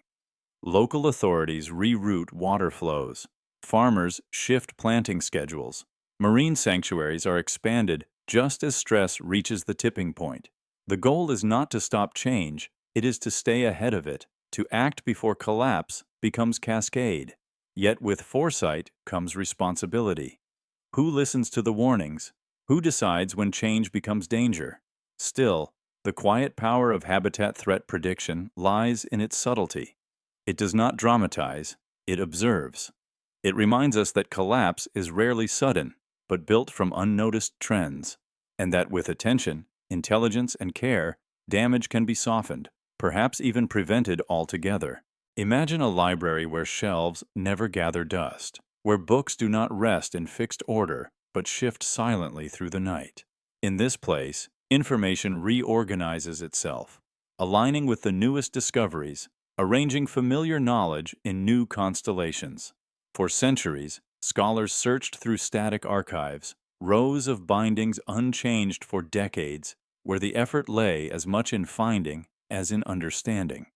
Speaker 1: Local authorities reroute water flows. Farmers shift planting schedules. Marine sanctuaries are expanded just as stress reaches the tipping point. The goal is not to stop change, it is to stay ahead of it, to act before collapse becomes cascade. Yet with foresight comes responsibility. Who listens to the warnings? Who decides when change becomes danger? Still, the quiet power of habitat threat prediction lies in its subtlety. It does not dramatize, it observes. It reminds us that collapse is rarely sudden, but built from unnoticed trends, and that with attention, intelligence, and care, damage can be softened, perhaps even prevented altogether. Imagine a library where shelves never gather dust, where books do not rest in fixed order, but shift silently through the night. In this place, information reorganizes itself, aligning with the newest discoveries, arranging familiar knowledge in new constellations. For centuries, scholars searched through static archives, rows of bindings unchanged for decades, where the effort lay as much in finding as in understanding.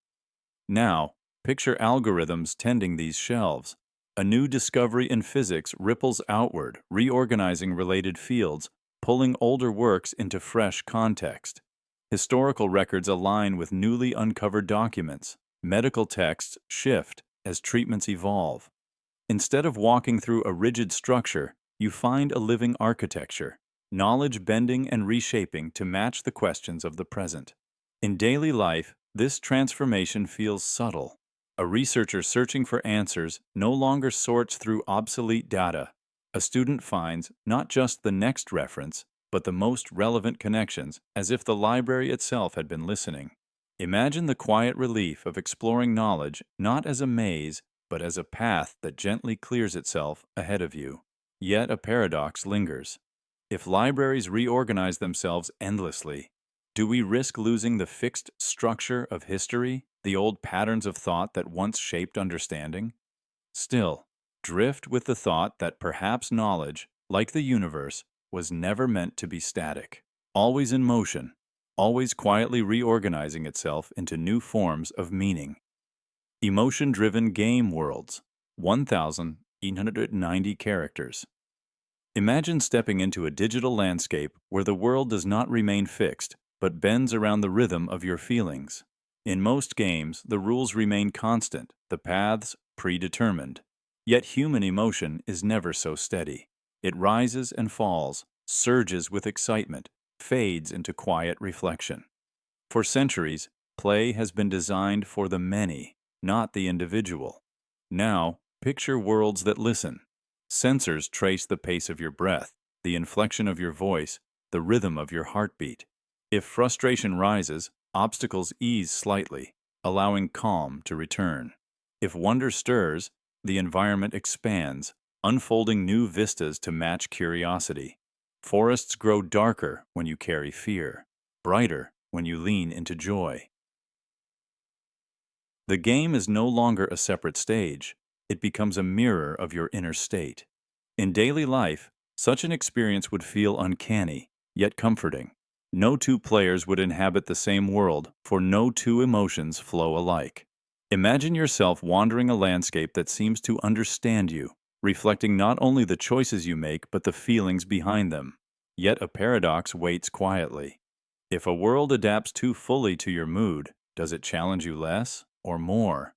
Speaker 1: Now, picture algorithms tending these shelves. A new discovery in physics ripples outward, reorganizing related fields, pulling older works into fresh context. Historical records align with newly uncovered documents. Medical texts shift as treatments evolve. Instead of walking through a rigid structure, you find a living architecture, knowledge bending and reshaping to match the questions of the present. In daily life, this transformation feels subtle. A researcher searching for answers no longer sorts through obsolete data. A student finds not just the next reference, but the most relevant connections, as if the library itself had been listening. Imagine the quiet relief of exploring knowledge not as a maze, but as a path that gently clears itself ahead of you. Yet a paradox lingers. If libraries reorganize themselves endlessly, do we risk losing the fixed structure of history, the old patterns of thought that once shaped understanding? Still, drift with the thought that perhaps knowledge, like the universe, was never meant to be static, always in motion, always quietly reorganizing itself into new forms of meaning. Emotion-driven game worlds, 1,890 characters. Imagine stepping into a digital landscape where the world does not remain fixed, but bends around the rhythm of your feelings. In most games, the rules remain constant, the paths predetermined. Yet human emotion is never so steady. It rises and falls, surges with excitement, fades into quiet reflection. For centuries, play has been designed for the many, not the individual. Now, picture worlds that listen. Sensors trace the pace of your breath, the inflection of your voice, the rhythm of your heartbeat. If frustration rises, obstacles ease slightly, allowing calm to return. If wonder stirs, the environment expands, unfolding new vistas to match curiosity. Forests grow darker when you carry fear, brighter when you lean into joy. The game is no longer a separate stage. It becomes a mirror of your inner state. In daily life, such an experience would feel uncanny, yet comforting. No two players would inhabit the same world, for no two emotions flow alike. Imagine yourself wandering a landscape that seems to understand you, reflecting not only the choices you make but the feelings behind them. Yet a paradox waits quietly. If a world adapts too fully to your mood, does it challenge you less or more?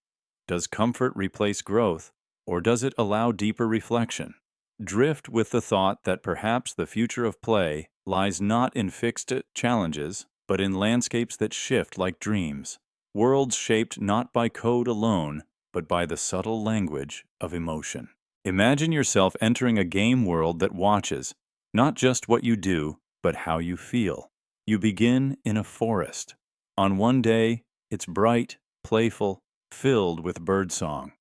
Speaker 1: Does comfort replace growth, or does it allow deeper reflection? Drift with the thought that perhaps the future of play lies not in fixed challenges, but in landscapes that shift like dreams, worlds shaped not by code alone, but by the subtle language of emotion. Imagine yourself entering a game world that watches, not just what you do, but how you feel. You begin in a forest. On one day, it's bright, playful, filled with birdsong.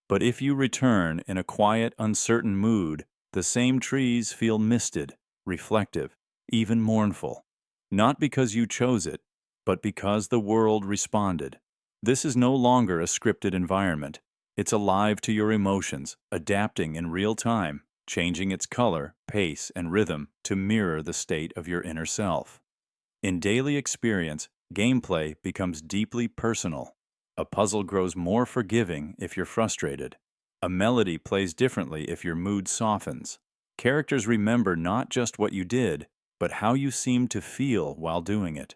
Speaker 1: But if you return in a quiet, uncertain mood, the same trees feel misted, reflective, even mournful. Not because you chose it, but because the world responded. This is no longer a scripted environment. It's alive to your emotions, adapting in real time, changing its color, pace, and rhythm to mirror the state of your inner self. In daily experience, gameplay becomes deeply personal. A puzzle grows more forgiving if you're frustrated. A melody plays differently if your mood softens. Characters remember not just what you did, but how you seemed to feel while doing it.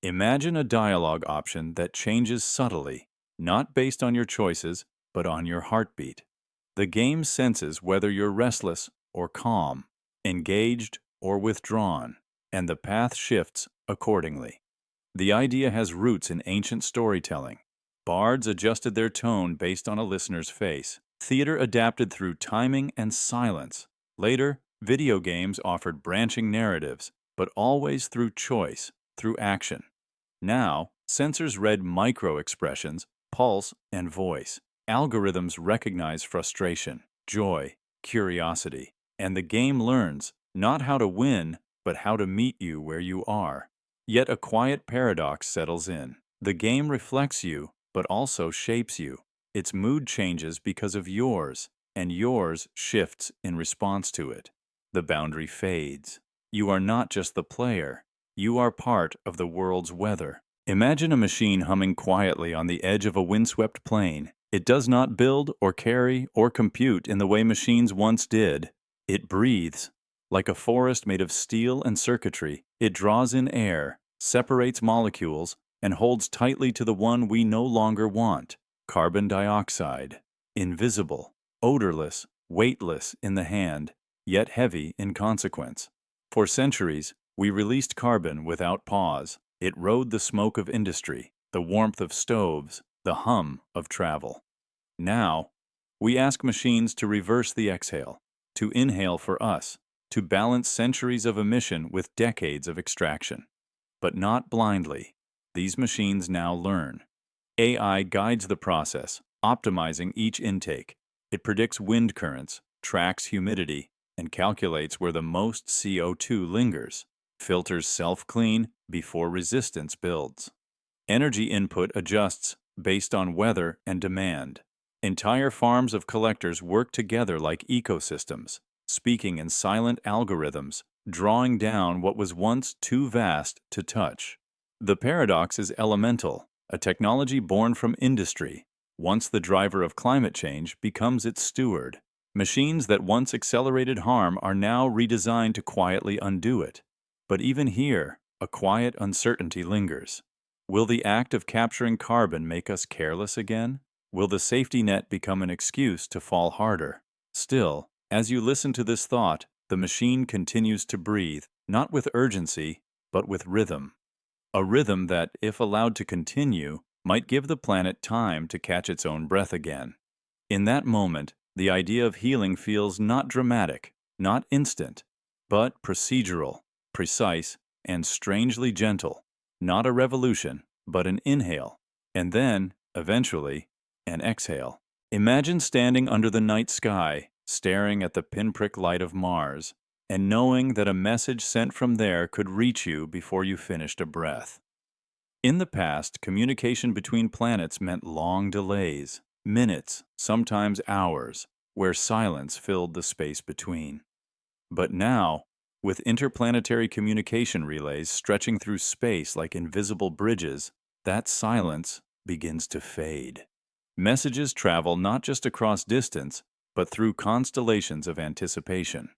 Speaker 1: Imagine a dialogue option that changes subtly, not based on your choices, but on your heartbeat. The game senses whether you're restless or calm, engaged or withdrawn, and the path shifts accordingly. The idea has roots in ancient storytelling. Bards adjusted their tone based on a listener's face. Theater adapted through timing and silence. Later, video games offered branching narratives, but always through choice, through action. Now, sensors read micro-expressions, pulse, and voice. Algorithms recognize frustration, joy, curiosity, and the game learns not how to win, but how to meet you where you are. Yet a quiet paradox settles in. The game reflects you, but also shapes you. Its mood changes because of yours, and yours shifts in response to it. The boundary fades. You are not just the player. You are part of the world's weather. Imagine a machine humming quietly on the edge of a windswept plain. It does not build or carry or compute in the way machines once did. It breathes. Like a forest made of steel and circuitry, it draws in air, separates molecules, and holds tightly to the one we no longer want, carbon dioxide. Invisible, odorless, weightless in the hand, yet heavy in consequence. For centuries, we released carbon without pause. It rode the smoke of industry, the warmth of stoves, the hum of travel. Now, we ask machines to reverse the exhale, to inhale for us, to balance centuries of emission with decades of extraction. But not blindly. These machines now learn. AI guides the process, optimizing each intake. It predicts wind currents, tracks humidity, and calculates where the most CO2 lingers. Filters self-clean before resistance builds. Energy input adjusts based on weather and demand. Entire farms of collectors work together like ecosystems, speaking in silent algorithms, drawing down what was once too vast to touch. The paradox is elemental, a technology born from industry. Once the driver of climate change becomes its steward. Machines that once accelerated harm are now redesigned to quietly undo it. But even here, a quiet uncertainty lingers. Will the act of capturing carbon make us careless again? Will the safety net become an excuse to fall harder? Still, as you listen to this thought, the machine continues to breathe, not with urgency, but with rhythm. A rhythm that, if allowed to continue, might give the planet time to catch its own breath again. In that moment, the idea of healing feels not dramatic, not instant, but procedural, precise, and strangely gentle. Not a revolution, but an inhale, and then, eventually, an exhale. Imagine standing under the night sky, staring at the pinprick light of Mars, and knowing that a message sent from there could reach you before you finished a breath. In the past, communication between planets meant long delays, minutes, sometimes hours, where silence filled the space between. But now, with interplanetary communication relays stretching through space like invisible bridges, that silence begins to fade. Messages travel not just across distance, but through constellations of anticipation.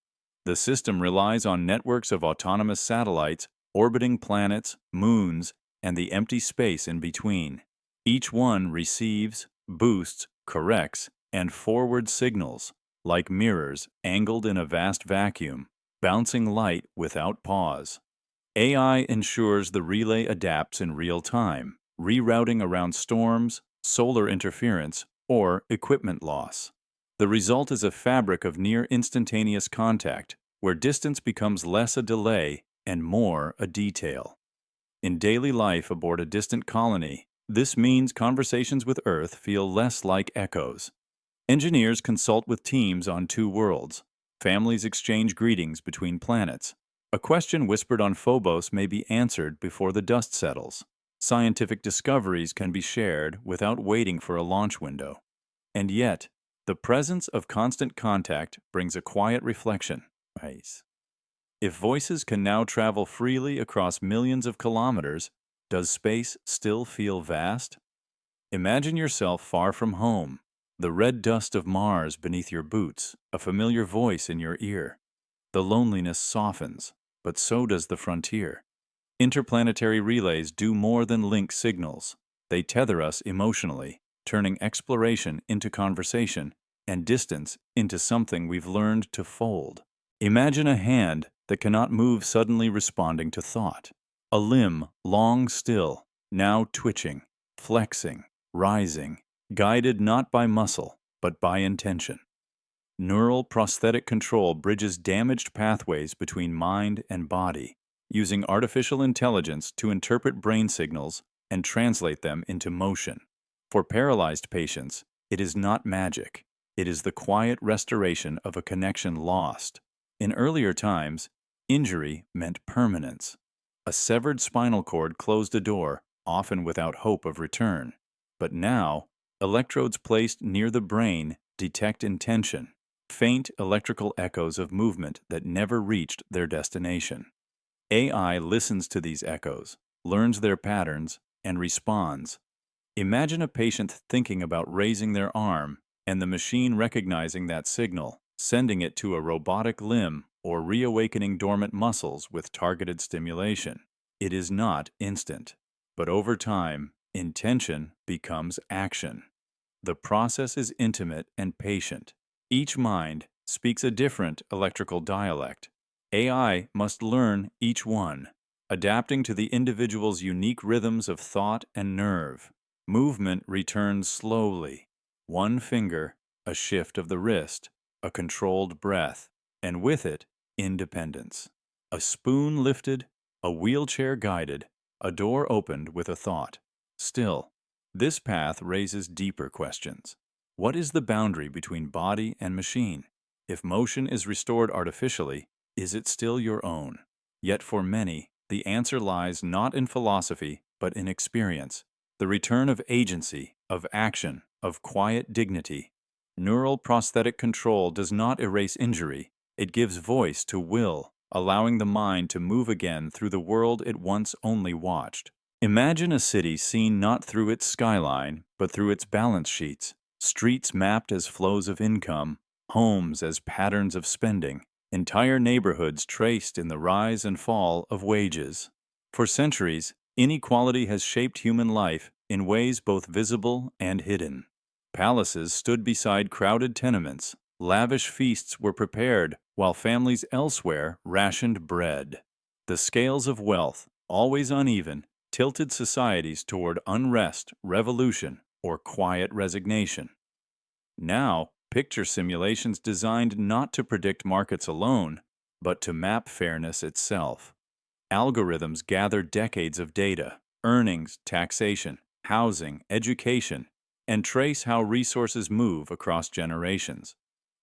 Speaker 1: The system relies on networks of autonomous satellites orbiting planets, moons, and the empty space in between. Each one receives, boosts, corrects, and forwards signals, like mirrors angled in a vast vacuum, bouncing light without pause. AI ensures the relay adapts in real time, rerouting around storms, solar interference, or equipment loss. The result is a fabric of near instantaneous contact, where distance becomes less a delay and more a detail. In daily life aboard a distant colony, this means conversations with Earth feel less like echoes. Engineers consult with teams on two worlds. Families exchange greetings between planets. A question whispered on Phobos may be answered before the dust settles. Scientific discoveries can be shared without waiting for a launch window. And yet, the presence of constant contact brings a quiet reflection. If voices can now travel freely across millions of kilometers, does space still feel vast? Imagine yourself far from home, the red dust of Mars beneath your boots, a familiar voice in your ear. The loneliness softens, but so does the frontier. Interplanetary relays do more than link signals. They tether us emotionally, turning exploration into conversation and distance into something we've learned to fold. Imagine a hand that cannot move suddenly responding to thought. A limb long still, now twitching, flexing, rising, guided not by muscle, but by intention. Neural prosthetic control bridges damaged pathways between mind and body, using artificial intelligence to interpret brain signals and translate them into motion. For paralyzed patients, it is not magic. It is the quiet restoration of a connection lost. In earlier times, injury meant permanence. A severed spinal cord closed a door, often without hope of return. But now, electrodes placed near the brain detect intention, faint electrical echoes of movement that never reached their destination. AI listens to these echoes, learns their patterns, and responds. Imagine a patient thinking about raising their arm, and the machine recognizing that signal, sending it to a robotic limb or reawakening dormant muscles with targeted stimulation. It is not instant, but over time, intention becomes action. The process is intimate and patient. Each mind speaks a different electrical dialect. AI must learn each one, adapting to the individual's unique rhythms of thought and nerve. Movement returns slowly. One finger, a shift of the wrist, a controlled breath, and with it, independence. A spoon lifted, a wheelchair guided, a door opened with a thought. Still, this path raises deeper questions. What is the boundary between body and machine? If motion is restored artificially, is it still your own? Yet for many, the answer lies not in philosophy, but in experience. The return of agency, of action, of quiet dignity. Neural prosthetic control does not erase injury. It gives voice to will, allowing the mind to move again through the world it once only watched. Imagine a city seen not through its skyline, but through its balance sheets. Streets mapped as flows of income, homes as patterns of spending, entire neighborhoods traced in the rise and fall of wages. For centuries, inequality has shaped human life in ways both visible and hidden. Palaces stood beside crowded tenements. Lavish feasts were prepared, while families elsewhere rationed bread. The scales of wealth, always uneven, tilted societies toward unrest, revolution, or quiet resignation. Now, picture simulations designed not to predict markets alone, but to map fairness itself. Algorithms gather decades of data, earnings, taxation, housing, education, and trace how resources move across generations.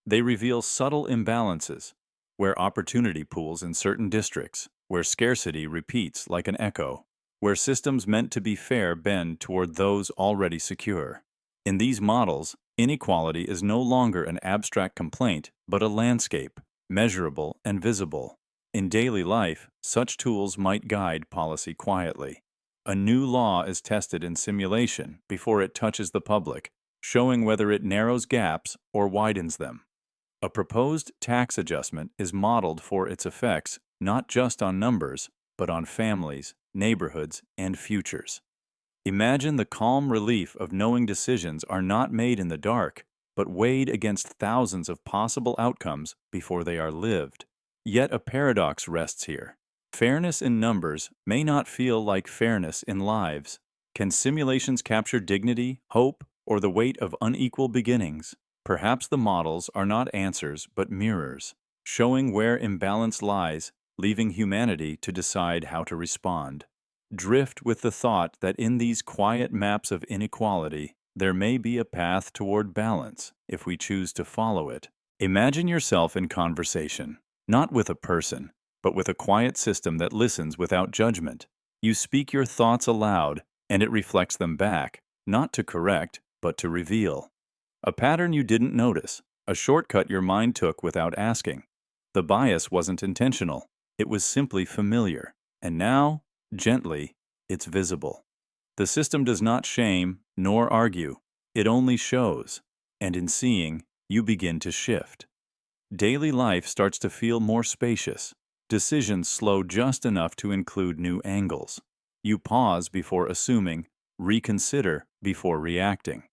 Speaker 1: They reveal subtle imbalances, where opportunity pools in certain districts, where scarcity repeats like an echo, where systems meant to be fair bend toward those already secure. In these models, inequality is no longer an abstract complaint, but a landscape, measurable and visible. In daily life, such tools might guide policy quietly. A new law is tested in simulation before it touches the public, showing whether it narrows gaps or widens them. A proposed tax adjustment is modeled for its effects not just on numbers, but on families, neighborhoods, and futures. Imagine the calm relief of knowing decisions are not made in the dark, but weighed against thousands of possible outcomes before they are lived. Yet a paradox rests here. Fairness in numbers may not feel like fairness in lives. Can simulations capture dignity, hope, or the weight of unequal beginnings? Perhaps the models are not answers but mirrors, showing where imbalance lies, leaving humanity to decide how to respond. Drift with the thought that in these quiet maps of inequality, there may be a path toward balance if we choose to follow it. Imagine yourself in conversation, not with a person, but with a quiet system that listens without judgment. You speak your thoughts aloud, and it reflects them back, not to correct, but to reveal. A pattern you didn't notice, a shortcut your mind took without asking. The bias wasn't intentional, it was simply familiar. And now, gently, it's visible. The system does not shame nor argue, it only shows, and in seeing, you begin to shift. Daily life starts to feel more spacious. Decisions slow just enough to include new angles. You pause before assuming, reconsider before reacting.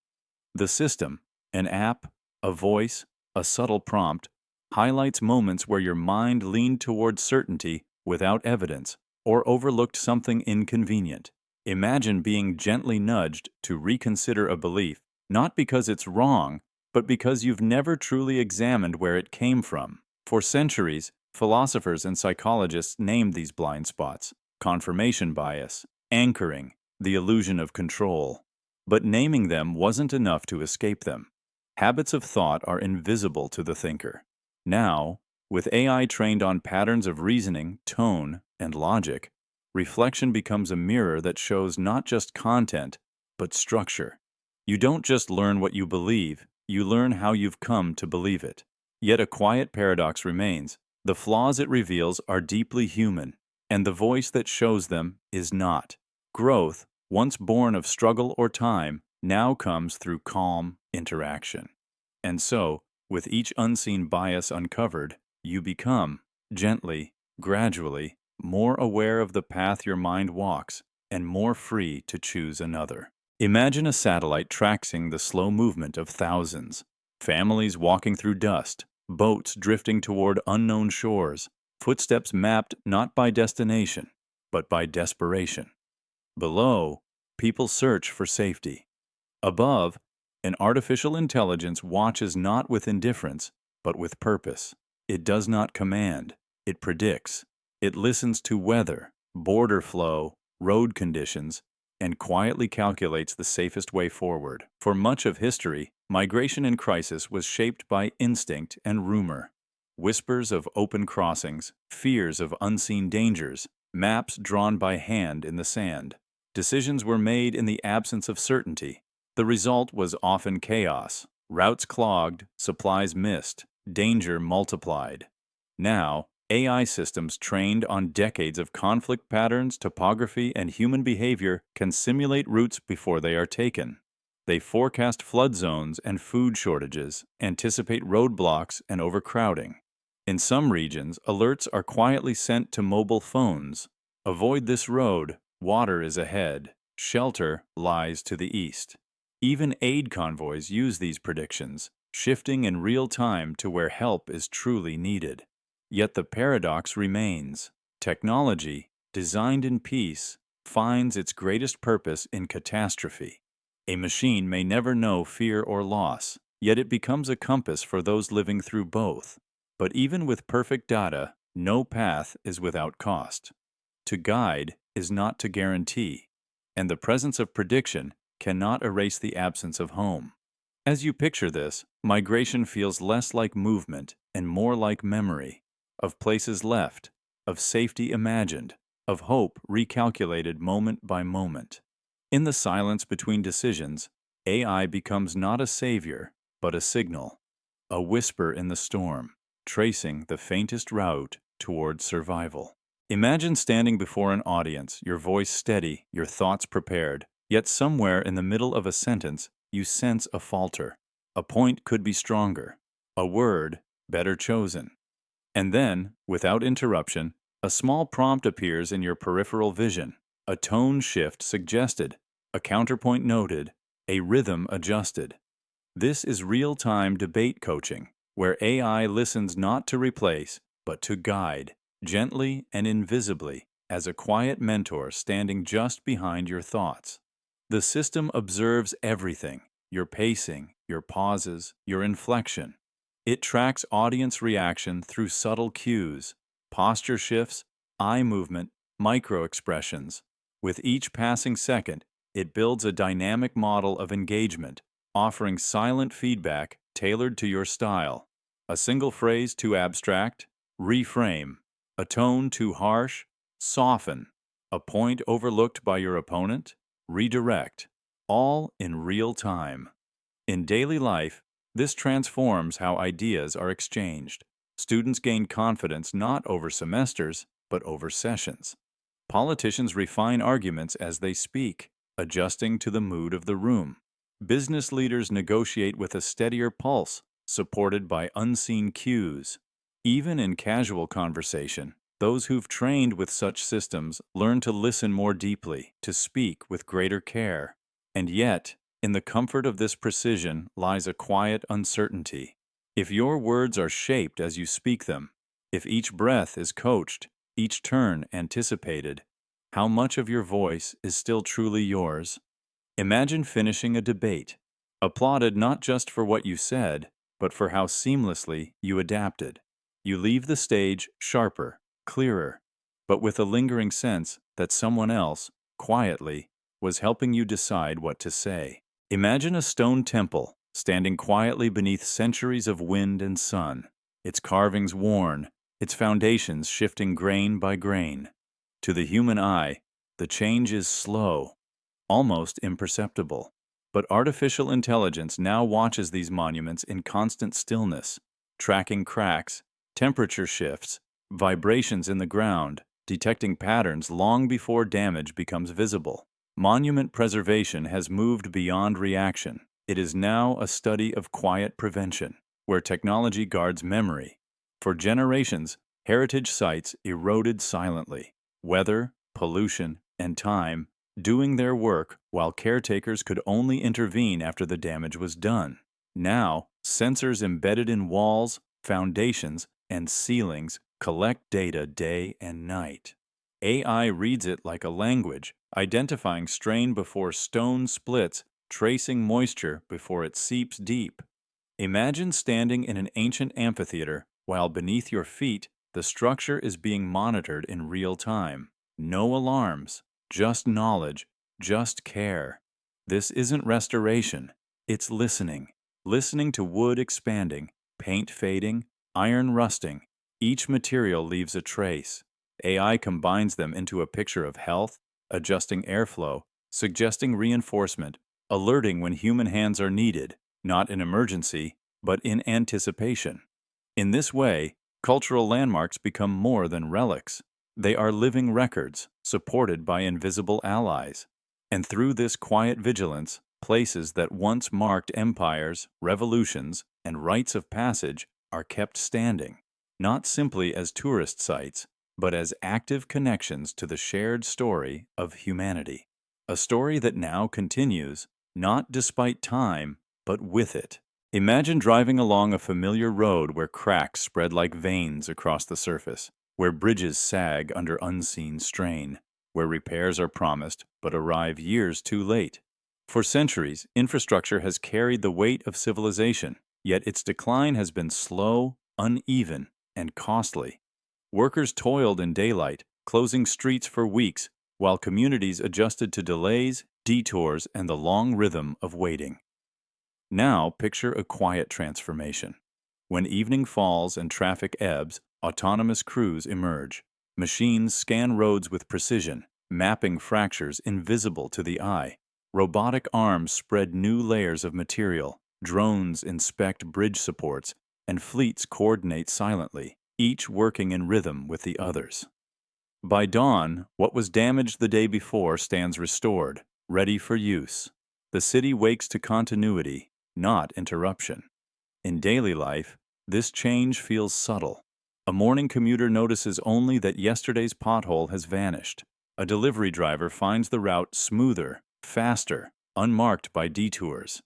Speaker 1: The system, an app, a voice, a subtle prompt, highlights moments where your mind leaned toward certainty without evidence or overlooked something inconvenient. Imagine being gently nudged to reconsider a belief, not because it's wrong, but because you've never truly examined where it came from. For centuries, philosophers and psychologists named these blind spots: confirmation bias, anchoring, the illusion of control. But naming them wasn't enough to escape them. Habits of thought are invisible to the thinker. Now, with AI trained on patterns of reasoning, tone, and logic, reflection becomes a mirror that shows not just content, but structure. You don't just learn what you believe, you learn how you've come to believe it. Yet a quiet paradox remains. The flaws it reveals are deeply human, and the voice that shows them is not. Growth, once born of struggle or time, now comes through calm interaction. And so, with each unseen bias uncovered, you become, gently, gradually, more aware of the path your mind walks and more free to choose another. Imagine a satellite tracking the slow movement of thousands, families walking through dust, boats drifting toward unknown shores, footsteps mapped not by destination, but by desperation. Below, people search for safety. Above, an artificial intelligence watches not with indifference, but with purpose. It does not command, it predicts. It listens to weather, border flow, road conditions, and quietly calculates the safest way forward. For much of history, migration in crisis was shaped by instinct and rumor. Whispers of open crossings, fears of unseen dangers, maps drawn by hand in the sand. Decisions were made in the absence of certainty. The result was often chaos. Routes clogged, supplies missed, danger multiplied. Now, AI systems trained on decades of conflict patterns, topography, and human behavior can simulate routes before they are taken. They forecast flood zones and food shortages, anticipate roadblocks and overcrowding. In some regions, alerts are quietly sent to mobile phones. Avoid this road, water is ahead, shelter lies to the east. Even aid convoys use these predictions, shifting in real time to where help is truly needed. Yet the paradox remains. Technology, designed in peace, finds its greatest purpose in catastrophe. A machine may never know fear or loss, yet it becomes a compass for those living through both. But even with perfect data, no path is without cost. To guide is not to guarantee, and the presence of prediction cannot erase the absence of home. As you picture this, migration feels less like movement and more like memory, of places left, of safety imagined, of hope recalculated moment by moment. In the silence between decisions, AI becomes not a savior, but a signal, a whisper in the storm, tracing the faintest route toward survival. Imagine standing before an audience, your voice steady, your thoughts prepared, yet somewhere in the middle of a sentence, you sense a falter. A point could be stronger, a word better chosen. And then, without interruption, a small prompt appears in your peripheral vision, a tone shift suggested, a counterpoint noted, a rhythm adjusted. This is real-time debate coaching, where AI listens not to replace, but to guide, gently and invisibly, as a quiet mentor standing just behind your thoughts. The system observes everything, your pacing, your pauses, your inflection. It tracks audience reaction through subtle cues, posture shifts, eye movement, micro-expressions. With each passing second, it builds a dynamic model of engagement, offering silent feedback tailored to your style. A single phrase too abstract? Reframe. A tone too harsh? Soften. A point overlooked by your opponent? Redirect. All in real time. In daily life, this transforms how ideas are exchanged. Students gain confidence not over semesters, but over sessions. Politicians refine arguments as they speak, adjusting to the mood of the room. Business leaders negotiate with a steadier pulse, supported by unseen cues. Even in casual conversation, those who've trained with such systems learn to listen more deeply, to speak with greater care. And yet, in the comfort of this precision lies a quiet uncertainty. If your words are shaped as you speak them, if each breath is coached, each turn anticipated, how much of your voice is still truly yours? Imagine finishing a debate, applauded not just for what you said, but for how seamlessly you adapted. You leave the stage sharper, clearer, but with a lingering sense that someone else, quietly, was helping you decide what to say. Imagine a stone temple, standing quietly beneath centuries of wind and sun, its carvings worn, its foundations shifting grain by grain. To the human eye, the change is slow, almost imperceptible. But artificial intelligence now watches these monuments in constant stillness, tracking cracks, temperature shifts, vibrations in the ground, detecting patterns long before damage becomes visible. Monument preservation has moved beyond reaction. It is now a study of quiet prevention, where technology guards memory. For generations, heritage sites eroded silently. Weather, pollution, and time doing their work while caretakers could only intervene after the damage was done. Now, sensors embedded in walls, foundations, and ceilings collect data day and night. AI reads it like a language, identifying strain before stone splits, tracing moisture before it seeps deep. Imagine standing in an ancient amphitheater while beneath your feet the structure is being monitored in real time. No alarms, just knowledge, just care. This isn't restoration, it's listening. Listening to wood expanding, paint fading, iron rusting. Each material leaves a trace. AI combines them into a picture of health, adjusting airflow, suggesting reinforcement, alerting when human hands are needed, not in emergency, but in anticipation. In this way, cultural landmarks become more than relics. They are living records, supported by invisible allies. And through this quiet vigilance, places that once marked empires, revolutions, and rites of passage are kept standing, not simply as tourist sites, but as active connections to the shared story of humanity. A story that now continues, not despite time, but with it. Imagine driving along a familiar road where cracks spread like veins across the surface, where bridges sag under unseen strain, where repairs are promised but arrive years too late. For centuries, infrastructure has carried the weight of civilization, yet its decline has been slow, uneven, and costly. Workers toiled in daylight, closing streets for weeks, while communities adjusted to delays, detours, and the long rhythm of waiting. Now picture a quiet transformation. When evening falls and traffic ebbs, autonomous crews emerge. Machines scan roads with precision, mapping fractures invisible to the eye. Robotic arms spread new layers of material, drones inspect bridge supports, and fleets coordinate silently, each working in rhythm with the others. By dawn, what was damaged the day before stands restored, ready for use. The city wakes to continuity, not interruption. In daily life, this change feels subtle. A morning commuter notices only that yesterday's pothole has vanished. A delivery driver finds the route smoother, faster, unmarked by detours.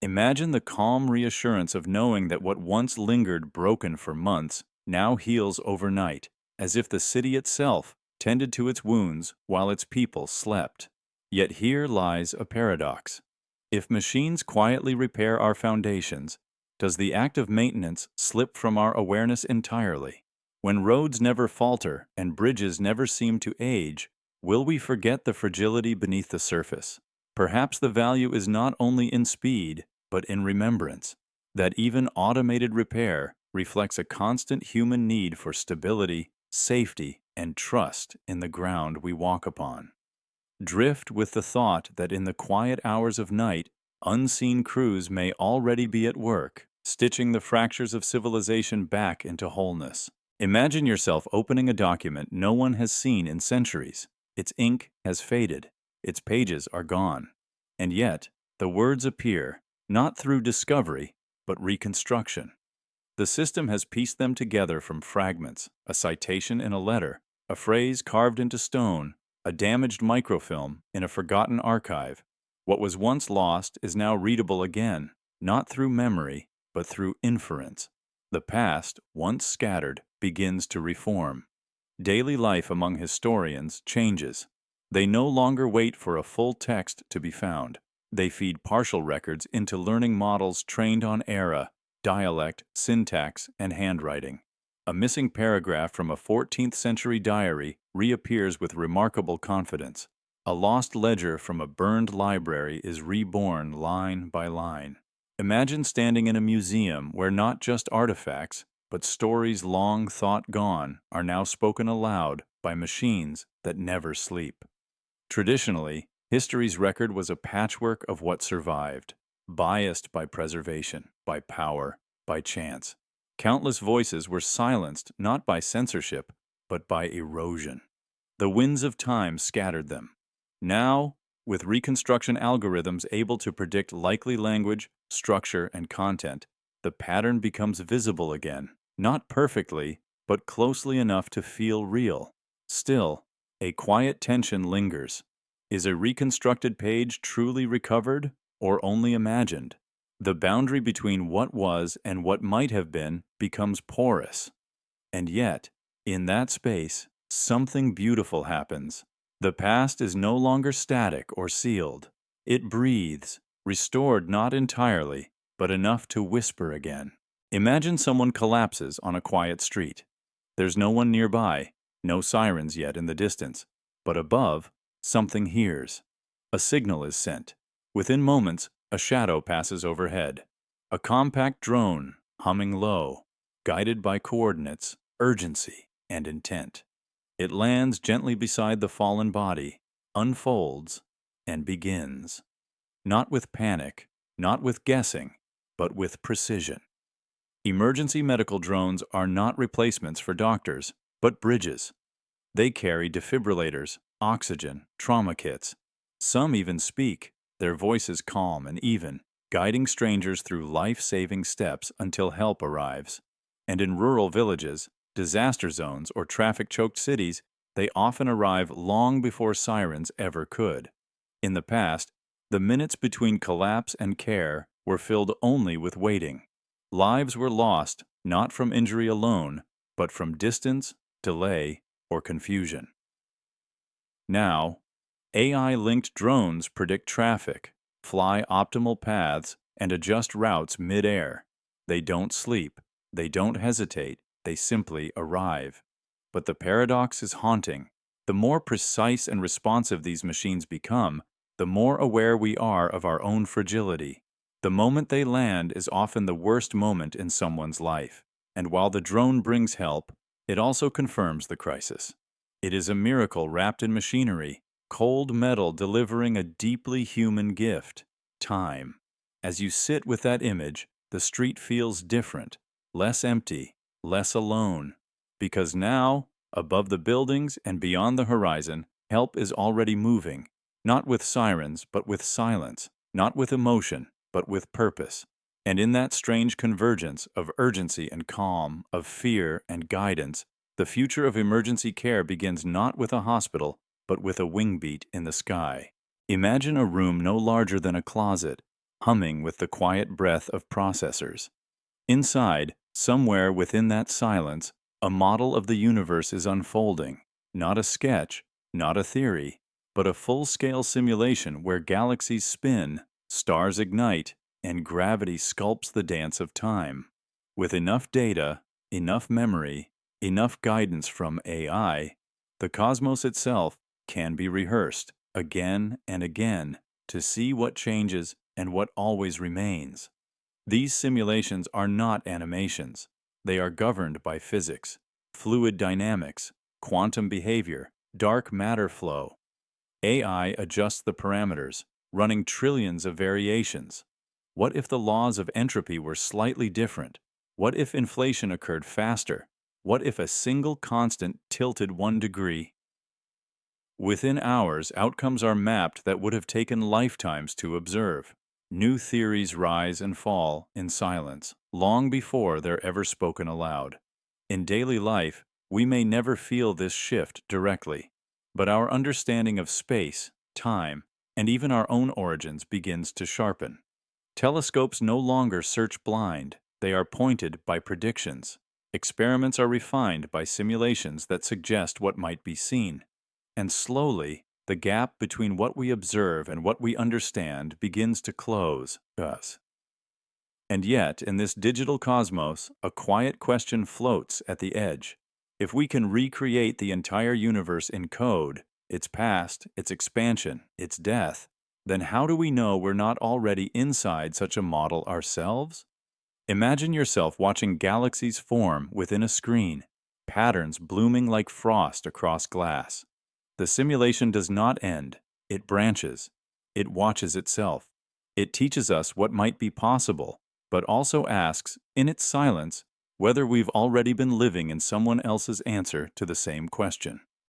Speaker 1: Imagine the calm reassurance of knowing that what once lingered broken for months now heals overnight, as if the city itself tended to its wounds while its people slept. Yet here lies a paradox. If machines quietly repair our foundations, does the act of maintenance slip from our awareness entirely? When roads never falter and bridges never seem to age, will we forget the fragility beneath the surface? Perhaps the value is not only in speed, but in remembrance, that even automated repair reflects a constant human need for stability, safety, and trust in the ground we walk upon. Drift with the thought that in the quiet hours of night, unseen crews may already be at work, stitching the fractures of civilization back into wholeness. Imagine yourself opening a document no one has seen in centuries. Its ink has faded, its pages are gone, and yet the words appear, not through discovery, but reconstruction. The system has pieced them together from fragments, a citation in a letter, a phrase carved into stone, a damaged microfilm in a forgotten archive. What was once lost is now readable again, not through memory, but through inference. The past, once scattered, begins to reform. Daily life among historians changes. They no longer wait for a full text to be found. They feed partial records into learning models trained on era, dialect, syntax, and handwriting. A missing paragraph from a 14th century diary reappears with remarkable confidence. A lost ledger from a burned library is reborn line by line. Imagine standing in a museum where not just artifacts, but stories long thought gone are now spoken aloud by machines that never sleep. Traditionally, history's record was a patchwork of what survived, biased by preservation, by power, by chance. Countless voices were silenced not by censorship, but by erosion. The winds of time scattered them. Now, with reconstruction algorithms able to predict likely language, structure, and content, the pattern becomes visible again, not perfectly, but closely enough to feel real. Still, a quiet tension lingers. Is a reconstructed page truly recovered, or only imagined? The boundary between what was and what might have been becomes porous. And yet, in that space, something beautiful happens. The past is no longer static or sealed. It breathes, restored not entirely, but enough to whisper again. Imagine someone collapses on a quiet street. There's no one nearby, no sirens yet in the distance, but above, something hears. A signal is sent. Within moments, a shadow passes overhead. A compact drone, humming low, guided by coordinates, urgency, and intent. It lands gently beside the fallen body, unfolds, and begins. Not with panic, not with guessing, but with precision. Emergency medical drones are not replacements for doctors, but bridges. They carry defibrillators, oxygen, trauma kits. Some even speak, their voices calm and even, guiding strangers through life-saving steps until help arrives. And in rural villages, disaster zones, or traffic-choked cities, they often arrive long before sirens ever could. In the past, The minutes between collapse and care were filled only with waiting. Lives were lost not from injury alone, but from distance, delay, or confusion. Now, AI-linked drones predict traffic, fly optimal paths, and adjust routes mid-air. They don't sleep, they don't hesitate, they simply arrive. But the paradox is haunting. The more precise and responsive these machines become, the more aware we are of our own fragility. The moment they land is often the worst moment in someone's life. And while the drone brings help, it also confirms the crisis. It is a miracle wrapped in machinery, cold metal delivering a deeply human gift, time. As you sit with that image, the street feels different, less empty, less alone. Because now, above the buildings and beyond the horizon, help is already moving, not with sirens, but with silence, not with emotion, but with purpose. And in that strange convergence of urgency and calm, of fear and guidance, the future of emergency care begins not with a hospital, but with a wing beat in the sky. Imagine a room no larger than a closet, humming with the quiet breath of processors. Inside, somewhere within that silence, a model of the universe is unfolding, not a sketch, not a theory, but a full-scale simulation where galaxies spin, stars ignite, and gravity sculpts the dance of time. With enough data, enough memory, enough guidance from AI, the cosmos itself can be rehearsed again and again to see what changes and what always remains. These simulations are not animations. They are governed by physics, fluid dynamics, quantum behavior, dark matter flow. AI adjusts the parameters, running trillions of variations. What if the laws of entropy were slightly different? What if inflation occurred faster? What if a single constant tilted 1 degree? Within hours, outcomes are mapped that would have taken lifetimes to observe. New theories rise and fall in silence, long before they're ever spoken aloud. In daily life, we may never feel this shift directly, but our understanding of space, time, and even our own origins begins to sharpen. Telescopes no longer search blind, they are pointed by predictions. Experiments are refined by simulations that suggest what might be seen. And slowly, the gap between what we observe and what we understand begins to close us. And yet, in this digital cosmos, a quiet question floats at the edge. If we can recreate the entire universe in code, its past, its expansion, its death, then how do we know we're not already inside such a model ourselves? Imagine yourself watching galaxies form within a screen, patterns blooming like frost across glass. The simulation does not end. It branches. It watches itself. It teaches us what might be possible, but also asks, in its silence, whether we've already been living in someone else's answer to the same question.